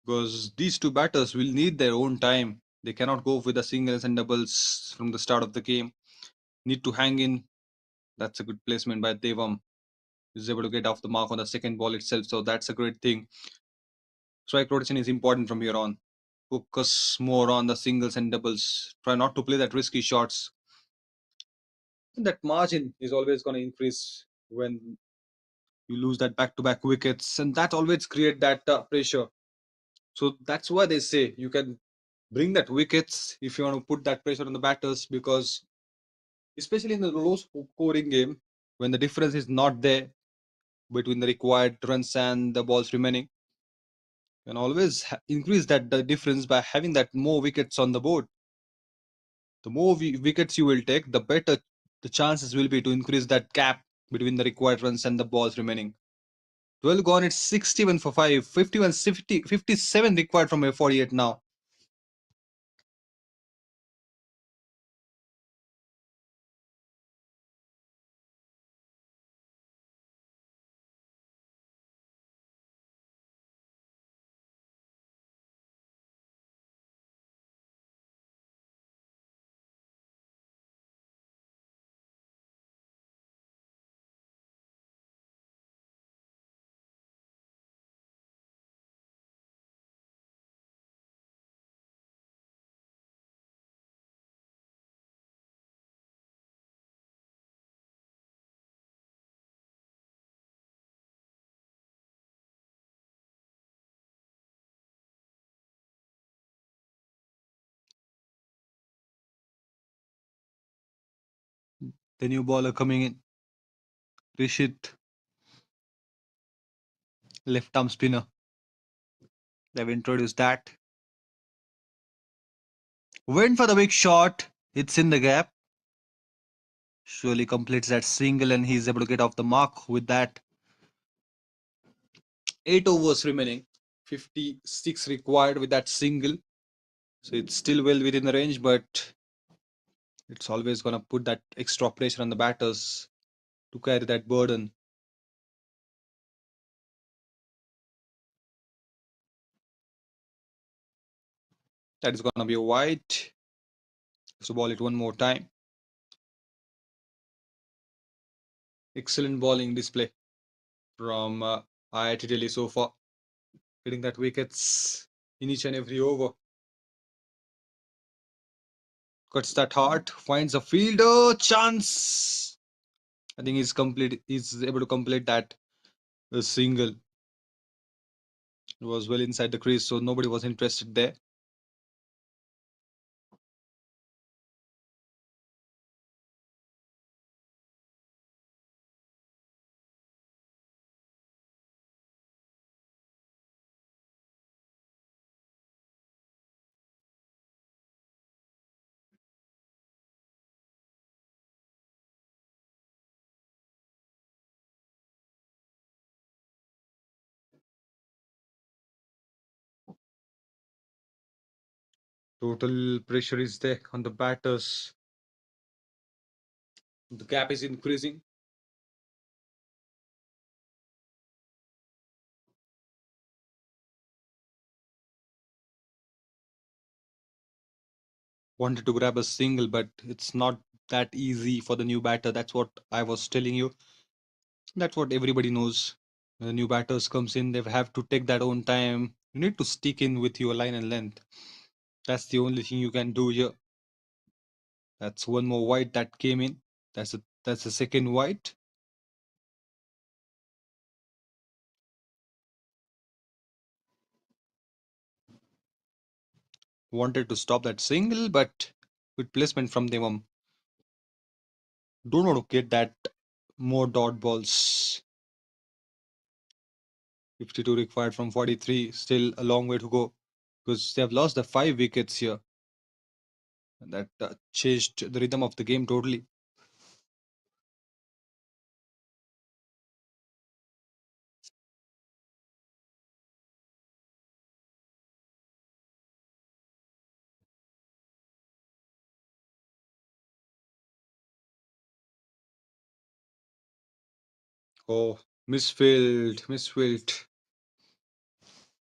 because these two batters will need their own time. They cannot go with the singles and doubles from the start of the game. Need to hang in. That's a good placement by Devam. He's able to get off the mark on the second ball itself, so that's a great thing. Strike rotation is important from here on. Focus more on the singles and doubles. Try not to play that risky shots. And that margin is always going to increase when you lose that back-to-back wickets, and that always create that pressure. So that's why they say you can bring that wickets if you want to put that pressure on the batters, because especially in the low scoring game, when the difference is not there between the required runs and the balls remaining, you can always increase that the difference by having that more wickets on the board. The more wickets you will take, the better the chances will be to increase that gap between the required runs and the balls remaining. 12 gone, it's 61 for 5, 51, 50, 57 required from a 48 now. The new bowler coming in, Rishit, left arm spinner. They've introduced that. Went for the big shot. It's in the gap. Surely completes that single and he's able to get off the mark with that. 8 overs remaining. 56 required with that single. So it's still well within the range, but it's always going to put that extra pressure on the batters to carry that burden. That is going to be a wide. So ball it one more time. Excellent bowling display from IIT Delhi so far. Getting that wickets in each and every over. Cuts that hard, finds a fielder chance. I think he's able to complete that single. It was well inside the crease, so nobody was interested there. Total pressure is there on the batters. The gap is increasing. Wanted to grab a single, but it's not that easy for the new batter. That's what I was telling you. That's what everybody knows. When the new batters comes in, they have to take that own time. You need to stick in with your line and length. That's the only thing you can do here. That's one more white that came in. That's a second white. Wanted to stop that single, but good placement from them. Don't want to get that more dot balls. 52 required from 43. Still a long way to go because they have lost the 5 wickets here. And that changed the rhythm of the game totally. Oh, misfield, misfield.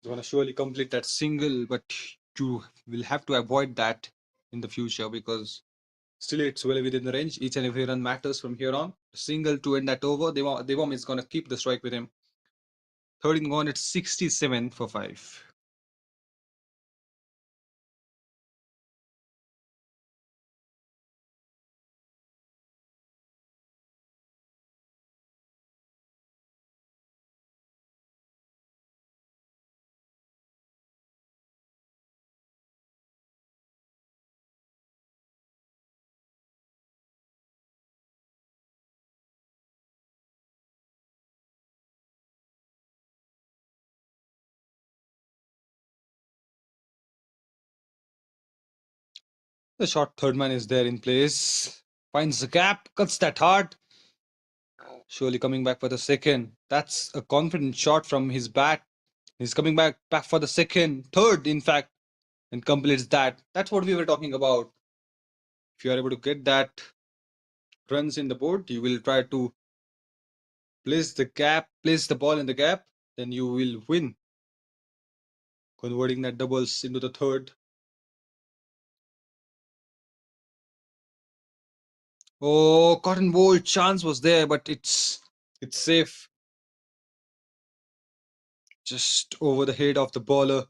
He's gonna surely complete that single, but you will have to avoid that in the future because still it's well within the range. Each and every run matters from here on. Single to end that over. Devam is gonna keep the strike with him. Third in gone, it's 67 for 5. The short third man is there in place. Finds the gap, cuts that hard. Surely coming back for the second. That's a confident shot from his bat. He's coming back for the second, third, in fact, and completes that. That's what we were talking about. If you are able to get that runs in the board, you will try to place the ball in the gap, then you will win. Converting that doubles into the third. Oh, cotton ball chance was there, but it's safe. Just over the head of the bowler.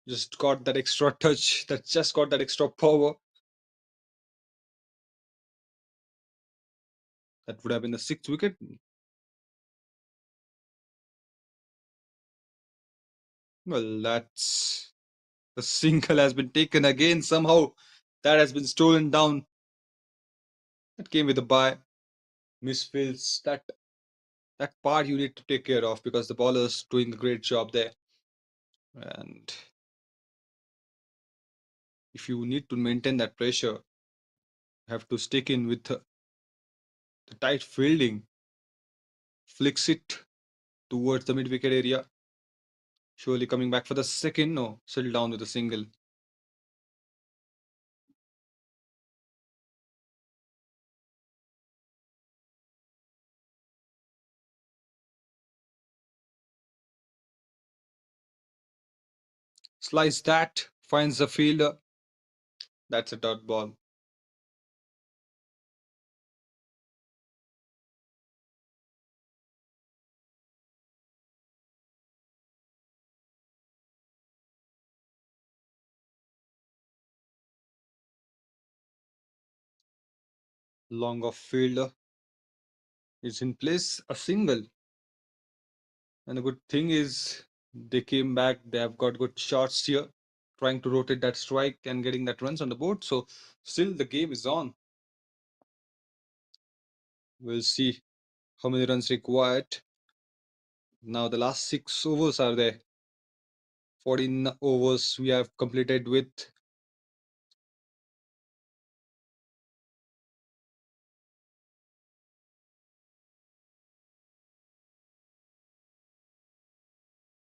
Just got that extra touch. That just got that extra power. That would have been the sixth wicket. Well, that's the single has been taken again somehow. That has been stolen down. That came with a bye. Misfields. That part you need to take care of because the bowler's doing a great job there. And if you need to maintain that pressure, you have to stick in with the tight fielding, flicks it towards the mid wicket area. Surely coming back for the second. No, settle down with a single. Slice that, finds the fielder. That's a dot ball. Long off fielder is in place. A single. And the good thing is they came back. They have got good shots here, trying to rotate that strike and getting that runs on the board. So still the game is on. We'll see how many runs required. Now the last 6 overs are there. 14 overs we have completed with.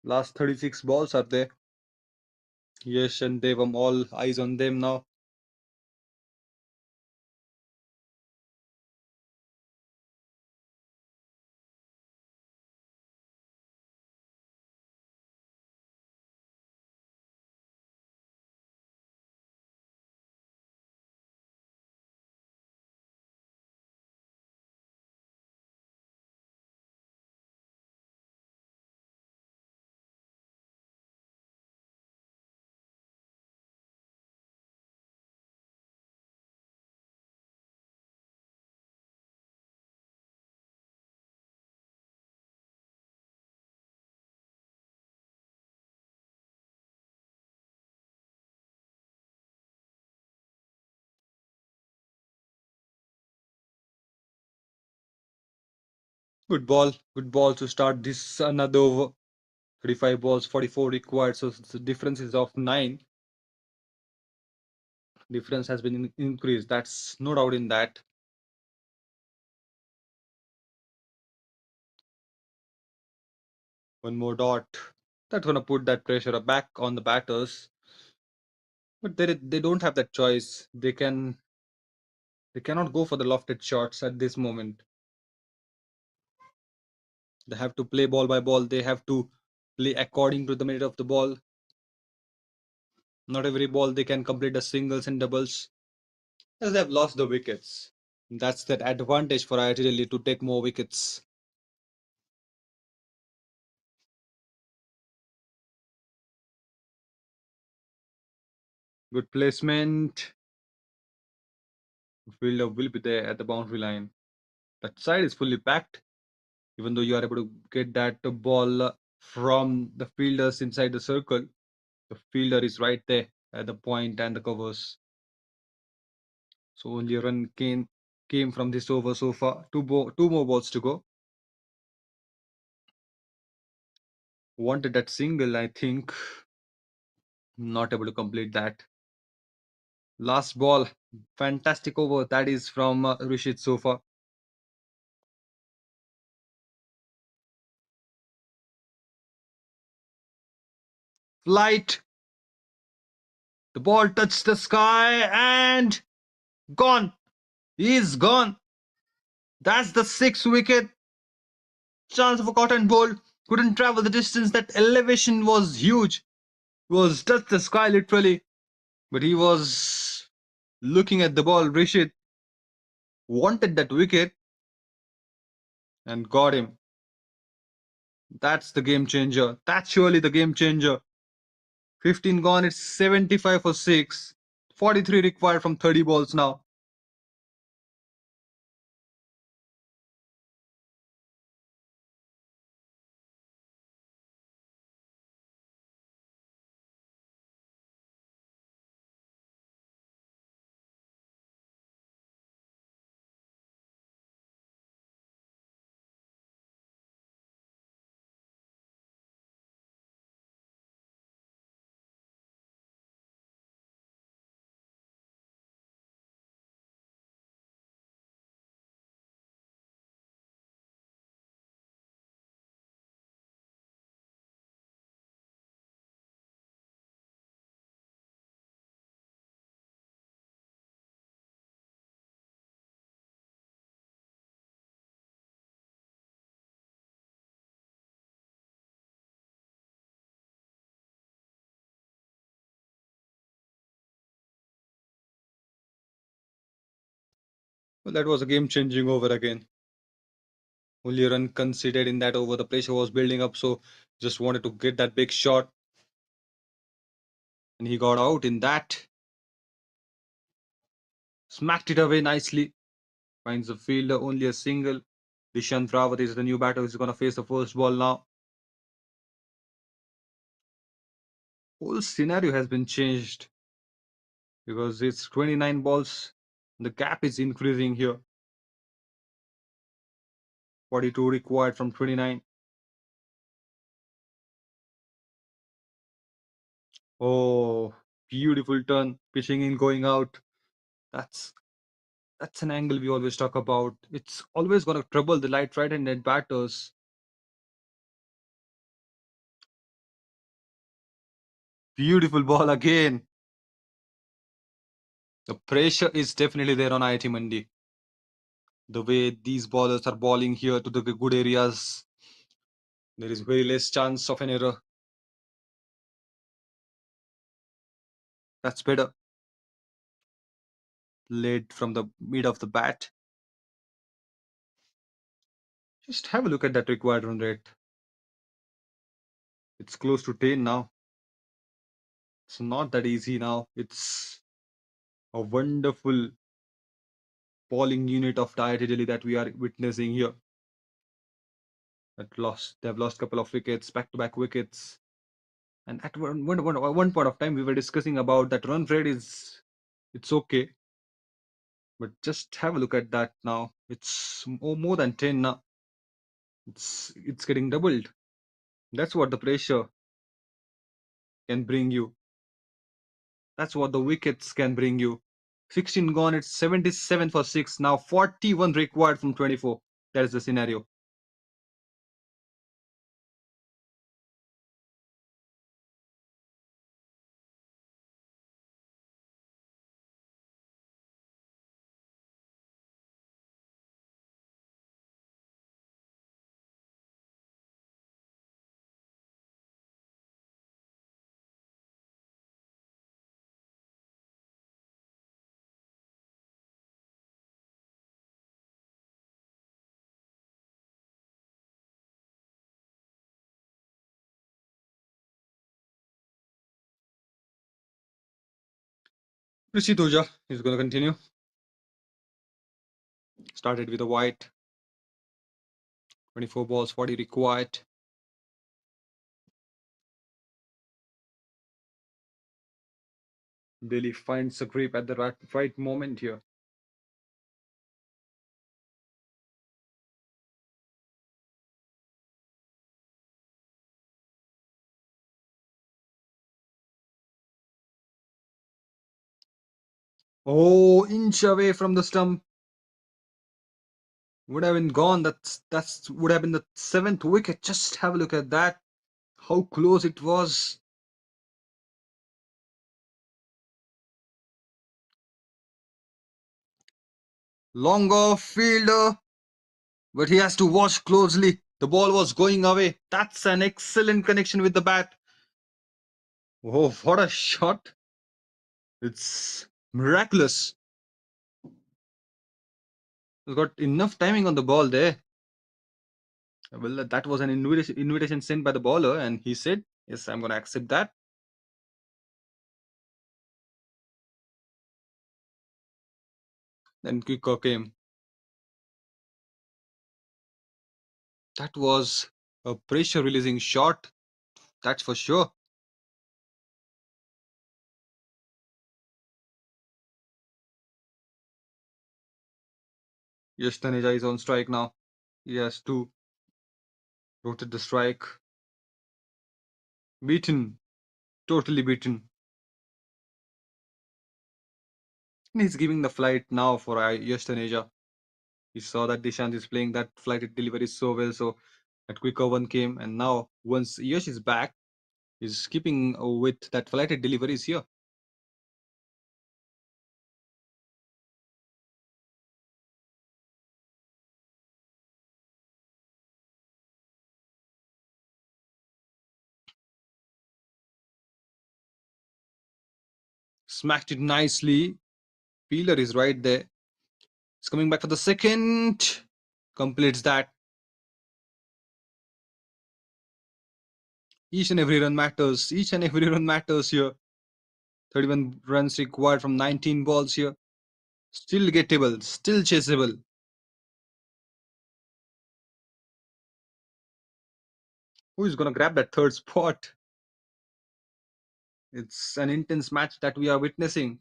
Last 36 balls are there. Yes, and Devam, all eyes on them now. Good ball to start this another over. 35 balls, 44 required, so the difference is of 9. Difference has been increased. That's no doubt in that. One more dot. That's gonna put that pressure back on the batters. But they don't have that choice. They cannot go for the lofted shots at this moment. They have to play ball by ball. They have to play according to the merit of the ball. Not every ball they can complete the singles and doubles, as they have lost the wickets. That's that advantage for IIT Delhi to take more wickets. Good placement. Fielder will be there at the boundary line. That side is fully packed. Even though you are able to get that ball from the fielders inside the circle, the fielder is right there at the point and the covers. So only a run came from this over so far. Two more balls to go. Wanted that single, I think. Not able to complete that. Last ball. Fantastic over. That is from Rishit so far. Flight. The ball touched the sky and gone. He's gone. That's the sixth wicket. Chance of a cotton ball. Couldn't travel the distance. That elevation was huge. Was touched the sky literally. But he was looking at the ball. Rishit wanted that wicket and got him. That's the game changer. That's surely the game changer. 15 gone. It's 75 for 6. 43 required from 30 balls now. Well, that was a game changing over again. Only a run conceded in that over. The pressure was building up, so just wanted to get that big shot. And he got out in that. Smacked it away nicely. Finds the fielder, only a single. Dishant Rawat is the new batter who's going to face the first ball now. Whole scenario has been changed because it's 29 balls. The gap is increasing here. 42 required from 29. Oh, beautiful turn. Pitching in, going out. That's that's an angle we always talk about. It's always going to trouble the light right-handed batters. Beautiful ball again. The pressure is definitely there on IIT Mandi. The way these ballers are balling here to the good areas, there is very less chance of an error. That's better. Led from the mid of the bat. Just have a look at that required run rate. It's close to 10 now. It's not that easy now. It's a wonderful bowling unit of IIT Delhi that we are witnessing here. They've lost a couple of wickets, back-to-back wickets. And at one point of time, we were discussing about that run rate it's okay, but just have a look at that now. It's more than 10 now. It's getting doubled. That's what the pressure can bring you. That's what the wickets can bring you. 16 gone. It's 77 for 6 now. 41 required from 24. That is the scenario. Rishi Tuja is going to continue. Started with a white. 24 balls, 40 required. Delhi finds a grip at the right moment here. Oh, inch away from the stump. Would have been gone. That's would have been the seventh wicket. Just have a look at that. How close it was. Long off fielder, but he has to watch closely. The ball was going away. That's an excellent connection with the bat. Oh, what a shot. It's miraculous. He's got enough timing on the ball there. Well, that was an invitation sent by the bowler, and he said, "Yes, I'm going to accept that." Then quicker came. That was a pressure releasing shot. That's for sure. Yes, Taneja is on strike now. He has to rotate the strike. Beaten. Totally beaten. And he's giving the flight now for Yash Taneja. He saw that Dishant is playing that flighted delivery so well, so that quicker one came. And now, once Yash is back, he's keeping with that flighted deliveries here. Smacked it nicely. Fielder is right there. He's coming back for the second. Completes that. Each and every run matters. Each and every run matters here. 31 runs required from 19 balls here. Still gettable. Still chaseable. Who is going to grab that third spot? It's an intense match that we are witnessing.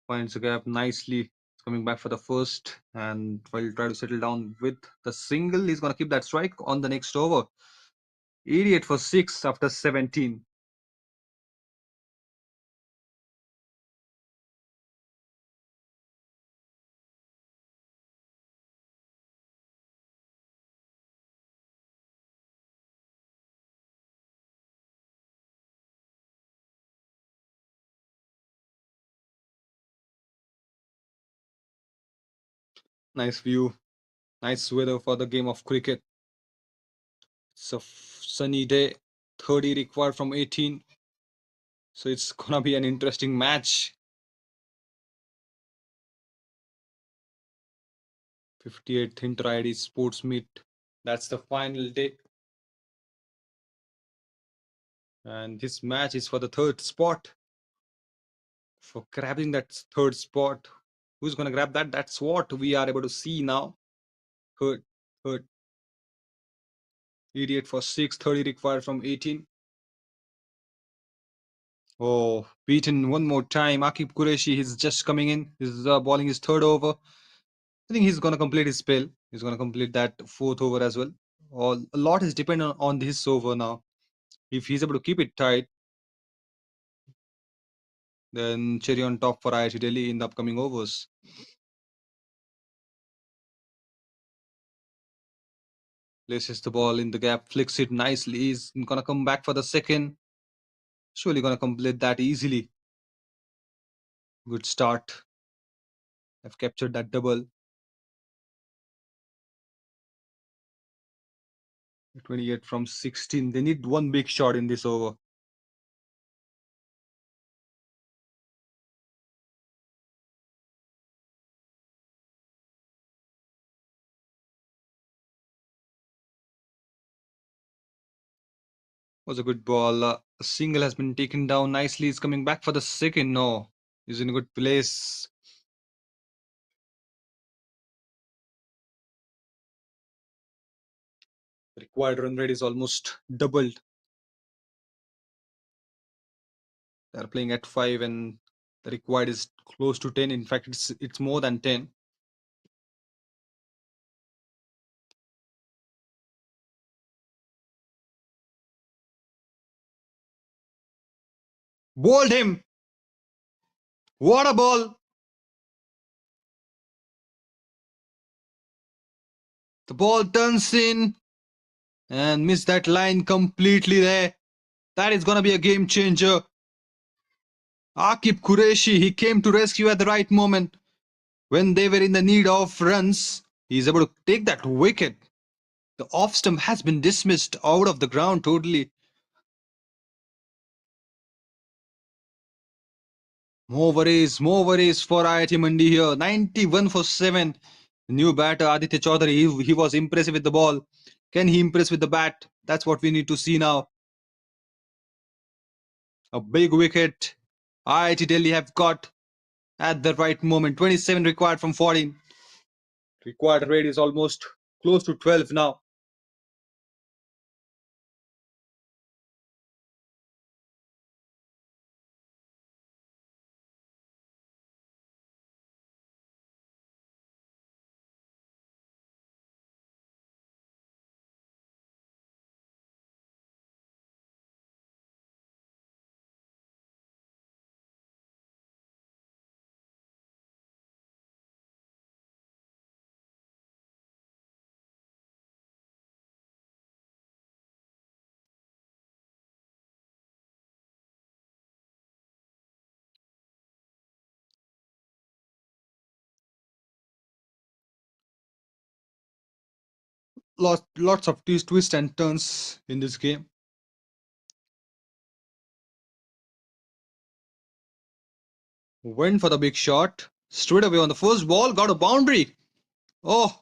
Finds the gap nicely. He's coming back for the first and will try to settle down with the single. He's going to keep that strike on the next over. 88 for 6 after 17. Nice view. Nice weather for the game of cricket. It's a sunny day. 30 required from 18. So it's going to be an interesting match. 58th Inter-IIT Sports Meet. That's the final day. And this match is for the third spot. For grabbing that third spot. Who's going to grab that? That's what we are able to see now. Third, third. 88 for 6, 30 required from 18. Oh, beaten one more time. Akib Qureshi is just coming in. He's bowling his third over. I think he's going to complete his spell. He's going to complete that fourth over as well. A lot is dependent on this over now. If he's able to keep it tight, then cherry on top for IIT Delhi in the upcoming overs. Places the ball in the gap, flicks it nicely. He's going to come back for the second. Surely going to complete that easily. Good start. I've captured that double. 28 from 16. They need one big shot in this over. Was a good ball. A single has been taken down nicely. He's coming back for the second. No, he's in a good place. Required run rate is almost doubled. They're playing at 5 and the required is close to 10. In fact, it's more than 10. Bowled him. What a ball. The ball turns in and missed that line completely there. That is going to be a game changer. Akib Qureshi, he came to rescue at the right moment. When they were in the need of runs, he's able to take that wicket. The off stump has been dismissed out of the ground totally. More worries for IIT Mandi here. 91 for 7. New batter Aditya Chaudhary, he was impressive with the ball. Can he impress with the bat? That's what we need to see now. A big wicket IIT Delhi have got at the right moment. 27 required from 14. Required rate is almost close to 12 now. Lots of twists and turns in this game. Went for the big shot. Straight away on the first ball, got a boundary. Oh,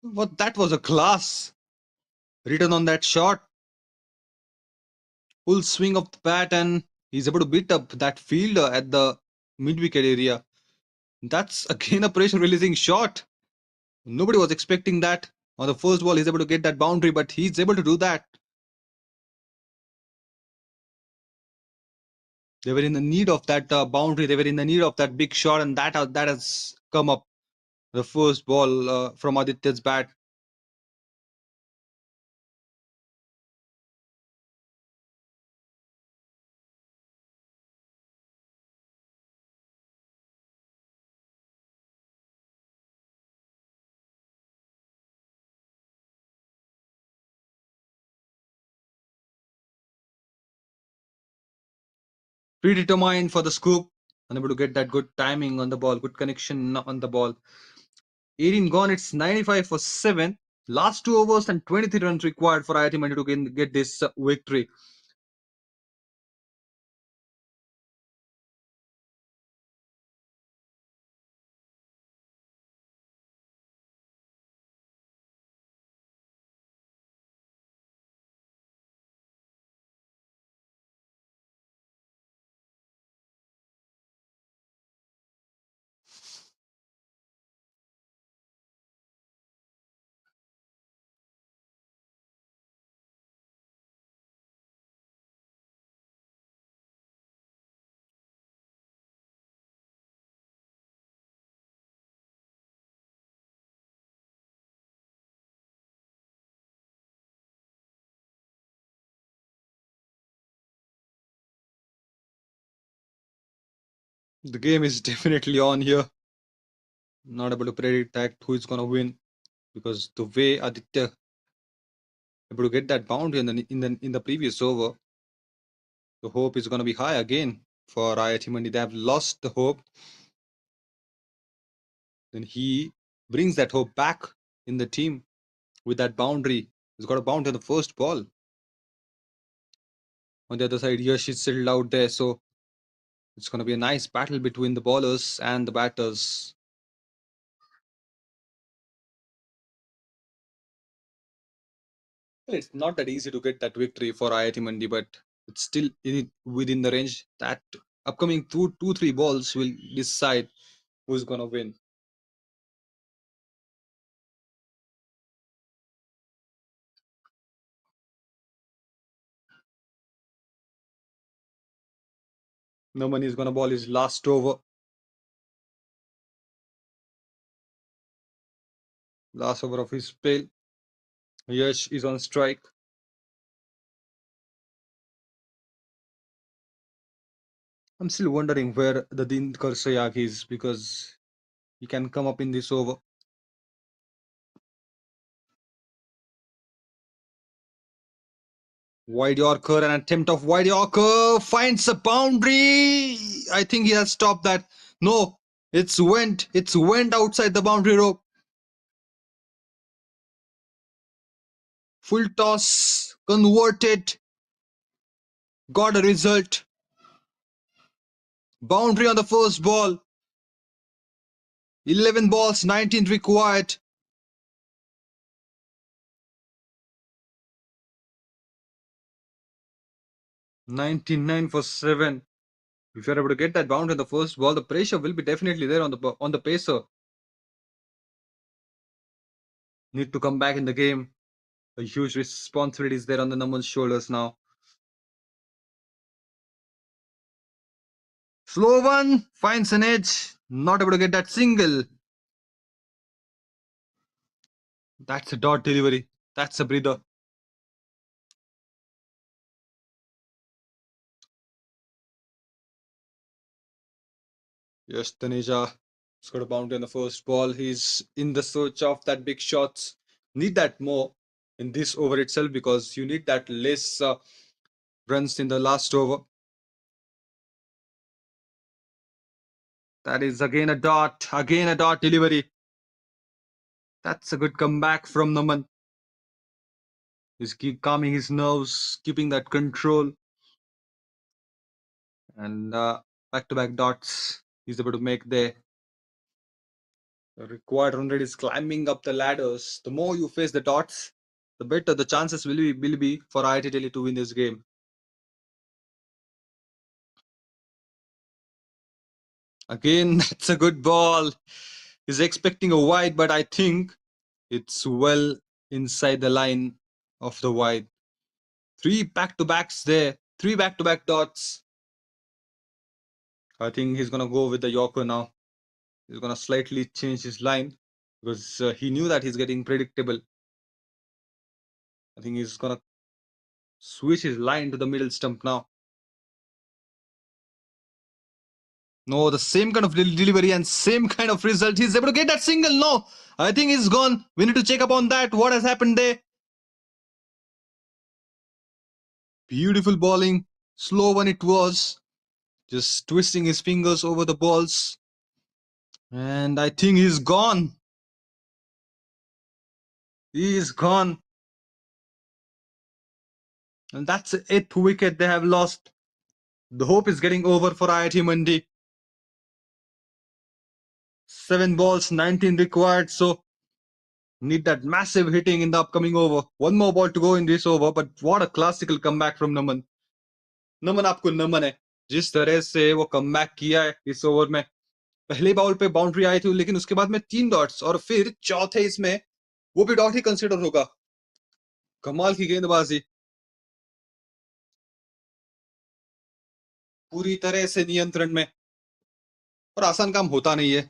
what that was a class. Written on that shot. Full swing of the bat and he's able to beat up that fielder at the mid-wicket area. That's again a pressure releasing shot. Nobody was expecting that. On the first ball, he's able to get that boundary, but he's able to do that. They were in the need of that boundary. They were in the need of that big shot, and that has come up. The first ball from Aditya's bat. Predetermined for the scoop. Unable to get that good timing on the ball, good connection on the ball. 18 gone, it's 95 for 7. Last 2 overs and 23 runs required for IIT Mandi to get this victory. The game is definitely on here. Not able to predict that who is going to win because the way Aditya able to get that boundary in the previous over, the hope is going to be high again for IIT Mandi. They have lost the hope. Then he brings that hope back in the team with that boundary. He's got a boundary on the first ball. On the other side, Yash is settled out there, so it's going to be a nice battle between the bowlers and the batters. Well, it's not that easy to get that victory for IIT Mandi, but it's still within the range that upcoming two, 3 balls will decide who's gonna win. Naman is gonna ball his last over. Last over of his spell. Yash is on strike. I'm still wondering where the Dinkar Sayak is because he can come up in this over. Wide Yorker, an attempt of wide Yorker finds a boundary. I think he has stopped that. No, it's went outside the boundary rope. Full toss, converted, got a result. Boundary on the first ball. 11 balls, 19 required. 99 for 7. If you're able to get that boundary on the first ball, the pressure will be definitely there on the pacer. Need to come back in the game. A huge responsibility is there on the Naman's shoulders now. Slow one finds an edge. Not able to get that single. That's a dot delivery. That's a breather. Yes, Taneja scored a boundary on the first ball. He's in the search of that big shots. Need that more in this over itself because you need that less runs in the last over. That is again a dot delivery. That's a good comeback from Naman. He's keep calming his nerves, keeping that control, and back-to-back dots he's able to make there. The required run rate is climbing up the ladders. The more you face the dots, the better the chances will be for IIT Delhi to win this game. Again, that's a good ball. He's expecting a wide, but I think it's well inside the line of the wide. 3 back-to-backs there. 3 back-to-back dots. I think he's gonna go with the Yorker now. He's gonna slightly change his line because he knew that he's getting predictable. I think he's gonna switch his line to the middle stump now. No, the same kind of delivery and same kind of result. He's able to get that single. No, I think he's gone. We need to check up on that. What has happened there? Beautiful bowling. Slow one it was. Just twisting his fingers over the balls. And I think he's gone. He is gone. And that's the 8th wicket they have lost. The hope is getting over for IIT Mandi. 7 balls, 19 required. So need that massive hitting in the upcoming over. One more ball to go in this over. But what a classical comeback from Naman. नमन आपको नमन है जिस तरह से वो comeback किया है इस over में पहले बॉल पे बाउंड्री आई थी लेकिन उसके बाद में 3 डॉट्स और फिर चौथे इसमें वो भी डॉट ही कंसीडर होगा कमाल की गेंदबाजी पूरी तरह से नियंत्रण में और आसान काम होता नहीं है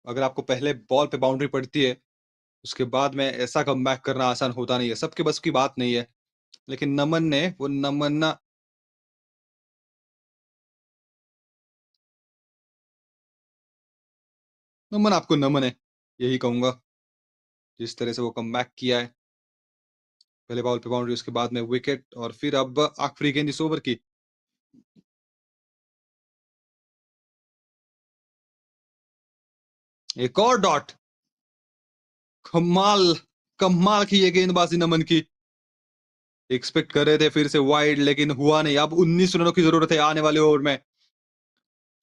अगर आपको पहले बॉल पे बाउंड्री पड़ती है उसके बाद में ऐसा कमबैक करना आसान होता नहीं है सबके बस की बात नहीं है लेकिन नमन ने वो नमन आपको नमन है यही कहूंगा जिस तरह से वो कमबैक किया है पहले बॉल पे बाउंड्री उसके बाद में विकेट और फिर अब आखिरी गेंद इस ओवर की एक और डॉट कमाल कमाल की ये गेंदबाजी नमन की एक्सपेक्ट कर रहे थे फिर से वाइड लेकिन हुआ नहीं अब 19 रनों की जरूरत है आने वाले ओवर में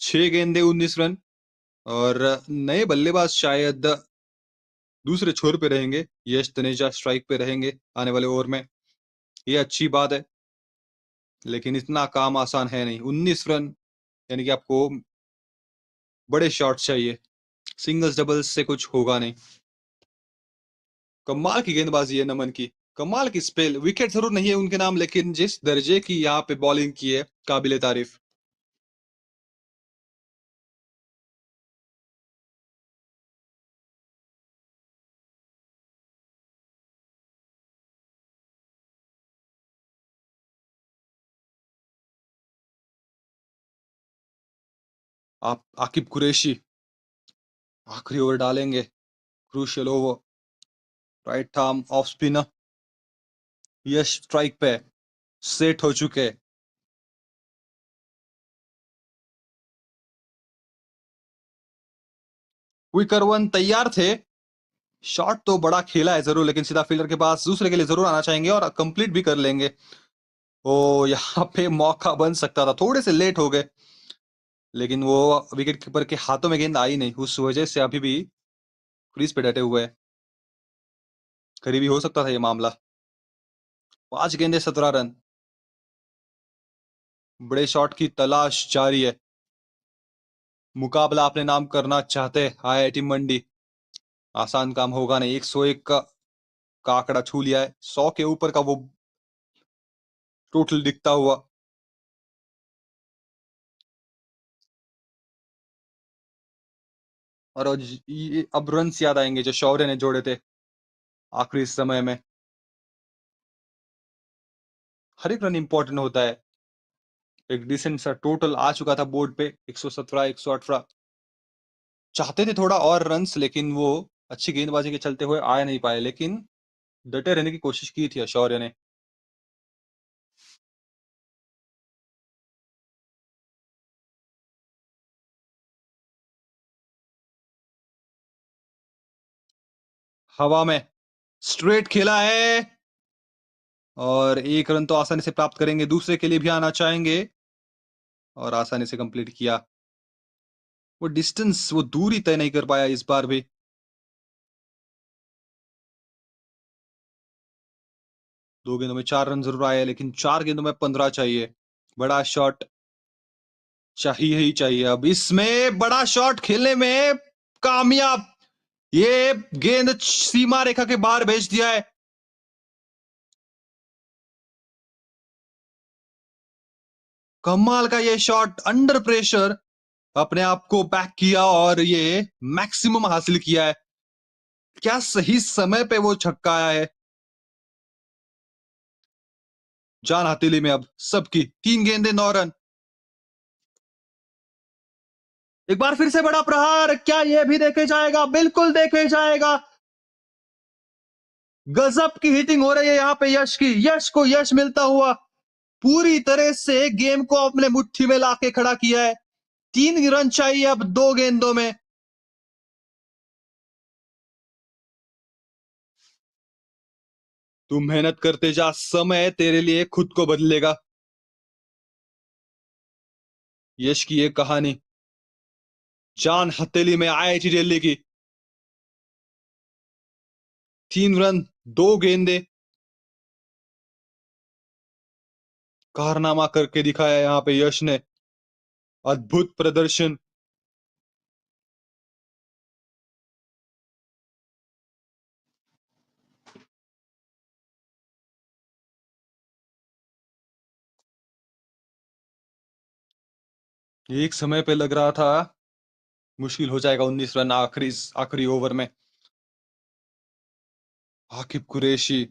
6 गेंदे 19 रन और नए बल्लेबाज शायद दूसरे छोर पे रहेंगे, यश तनेजा स्ट्राइक पे रहेंगे आने वाले ओवर में। ये अच्छी बात है, लेकिन इतना काम आसान है नहीं। 19 रन, यानी कि आपको बड़े शॉट्स चाहिए, सिंगल्स डबल्स से कुछ होगा नहीं। कमाल की गेंदबाजी है नमन की, कमाल की स्पेल। विकेट जरूर नहीं है उनके नाम, लेकिन जिस दर्जे की यहाँ पे बॉलिंग की है, काबिले तारीफ। आप आकिब कुरैशी आखिरी ओवर डालेंगे, crucial over. Right arm off spinner, Yash strike पे सेट हो चुके। क्विकर वन तैयार थे। शॉट तो बड़ा खेला है जरूर, लेकिन सीधा फील्डर के पास दूसरे के लिए जरूर आना चाहेंगे और कंप्लीट भी कर लेंगे। ओ, यहाँ पे मौका बन सकता था, थोड़े से लेट हो गए, लेकिन वो विकेट कीपर के हाथों में गेंद आई नहीं, उस वजह से अभी भी क्रीज पे डटे हुए हैं। करीबी हो सकता था ये मामला। 5 गेंदे 17 रन, बड़े शॉट की तलाश जारी है। मुकाबला अपने नाम करना चाहते आईआईटी मंडी, आसान काम होगा नहीं। 101 का आंकड़ा छू लिया है, 100 के ऊपर का वो टोटल दिखता हुआ। और अब रन याद आएंगे जो शौर्य ने जोड़े थे आखिरी समय में। हर एक रन इंपॉर्टेंट होता है। एक डिसेंट सा टोटल आ चुका था बोर्ड पे, 117 118। चाहते थे थोड़ा और रन्स, लेकिन वो अच्छी गेंदबाजी के चलते हुए आ नहीं पाए, लेकिन डटे रहने की कोशिश की थी शौर्य ने। हवा में स्ट्रेट खेला है, और 1 रन तो आसानी से प्राप्त करेंगे, दूसरे के लिए भी आना चाहेंगे और आसानी से कंप्लीट किया। वो डिस्टेंस, वो दूरी तय नहीं कर पाया इस बार भी। 2 गेंदों में 4 रन जरूर आए, लेकिन 4 गेंदों में 15 चाहिए। बड़ा शॉट चाहिए ही चाहिए। अब इसमें बड़ा शॉट खेलने में कामयाब, ये गेंद सीमा रेखा के बाहर भेज दिया है। कमाल का ये शॉट, अंडर प्रेशर अपने आप को बैक किया और ये मैक्सिमम हासिल किया है। क्या सही समय पे वो छक्का आया है। जान हथेली में अब सबकी, 3 गेंदे 9 रन। एक बार फिर से बड़ा प्रहार, क्या ये भी देखे जाएगा? बिल्कुल देखे जाएगा। गजब की हिटिंग हो रही है यहाँ पे यश की, यश को यश मिलता हुआ। पूरी तरह से गेम को अपने मुट्ठी में लाके खड़ा किया है। 3 रन चाहिए अब 2 गेंदों में। तू मेहनत करते जा, समय तेरे लिए खुद को बदलेगा। यश की ये कहानी जान हथेली में आईआईटी दिल्ली की। 3 रन 2 गेंदे, कारनामा करके दिखाया यहाँ पे यश ने। अद्भुत प्रदर्शन। एक समय पे लग रहा था मुश्किल हो जाएगा 19 रन आखिरी आखिरी ओवर में। आकिब कुरैशी,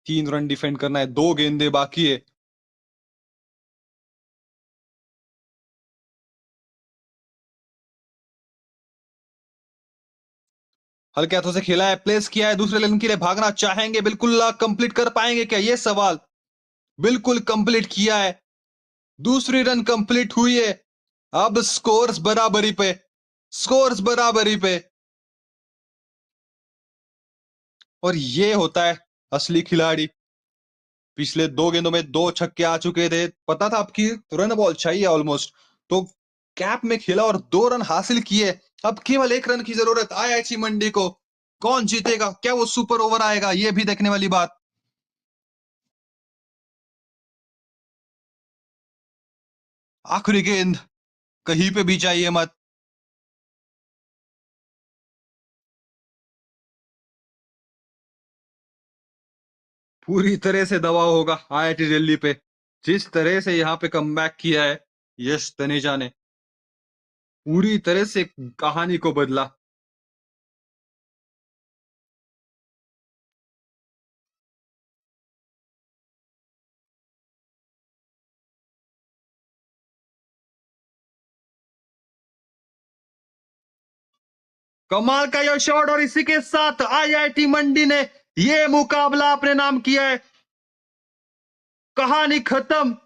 3 रन डिफेंड करना है, 2 गेंदे बाकी है। हल्के हाथों से खेला है, प्लेस किया है, दूसरे लेन के लिए भागना चाहेंगे, बिल्कुल कंप्लीट कर पाएंगे क्या ये सवाल। बिल्कुल कंप्लीट किया है, दूसरी रन कंप्लीट हुई है। अब स्कोर्स बराबरी पे, स्कोर्स बराबरी पे। और ये होता है असली खिलाड़ी। पिछले 2 गेंदों में 2 छक्के आ चुके थे, पता था आपकी रन बॉल चाहिए ऑलमोस्ट, तो कैप में खेला और 2 रन हासिल किए। अब केवल 1 रन की जरूरत आईआईटी मंडी को। कौन जीतेगा, क्या वो सुपर ओवर आएगा, ये भी देखने वाली बात। आखिरी गेंद कहीं पे भी चाहिए मत। पूरी तरह से दबाव होगा आईआईटी दिल्ली पे। जिस तरह से यहाँ पे कमबैक किया है यश तनेजा ने, पूरी तरह से कहानी को बदला। कमाल का यह शॉट, और इसी के साथ आईआईटी मंडी ने यह मुकाबला अपने नाम किया है। कहानी खत्म।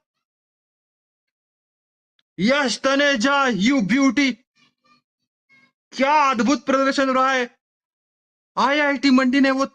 यश तनेजा, यू ब्यूटी, क्या अद्भुत प्रदर्शन रहा है। आईआईटी मंडी ने वो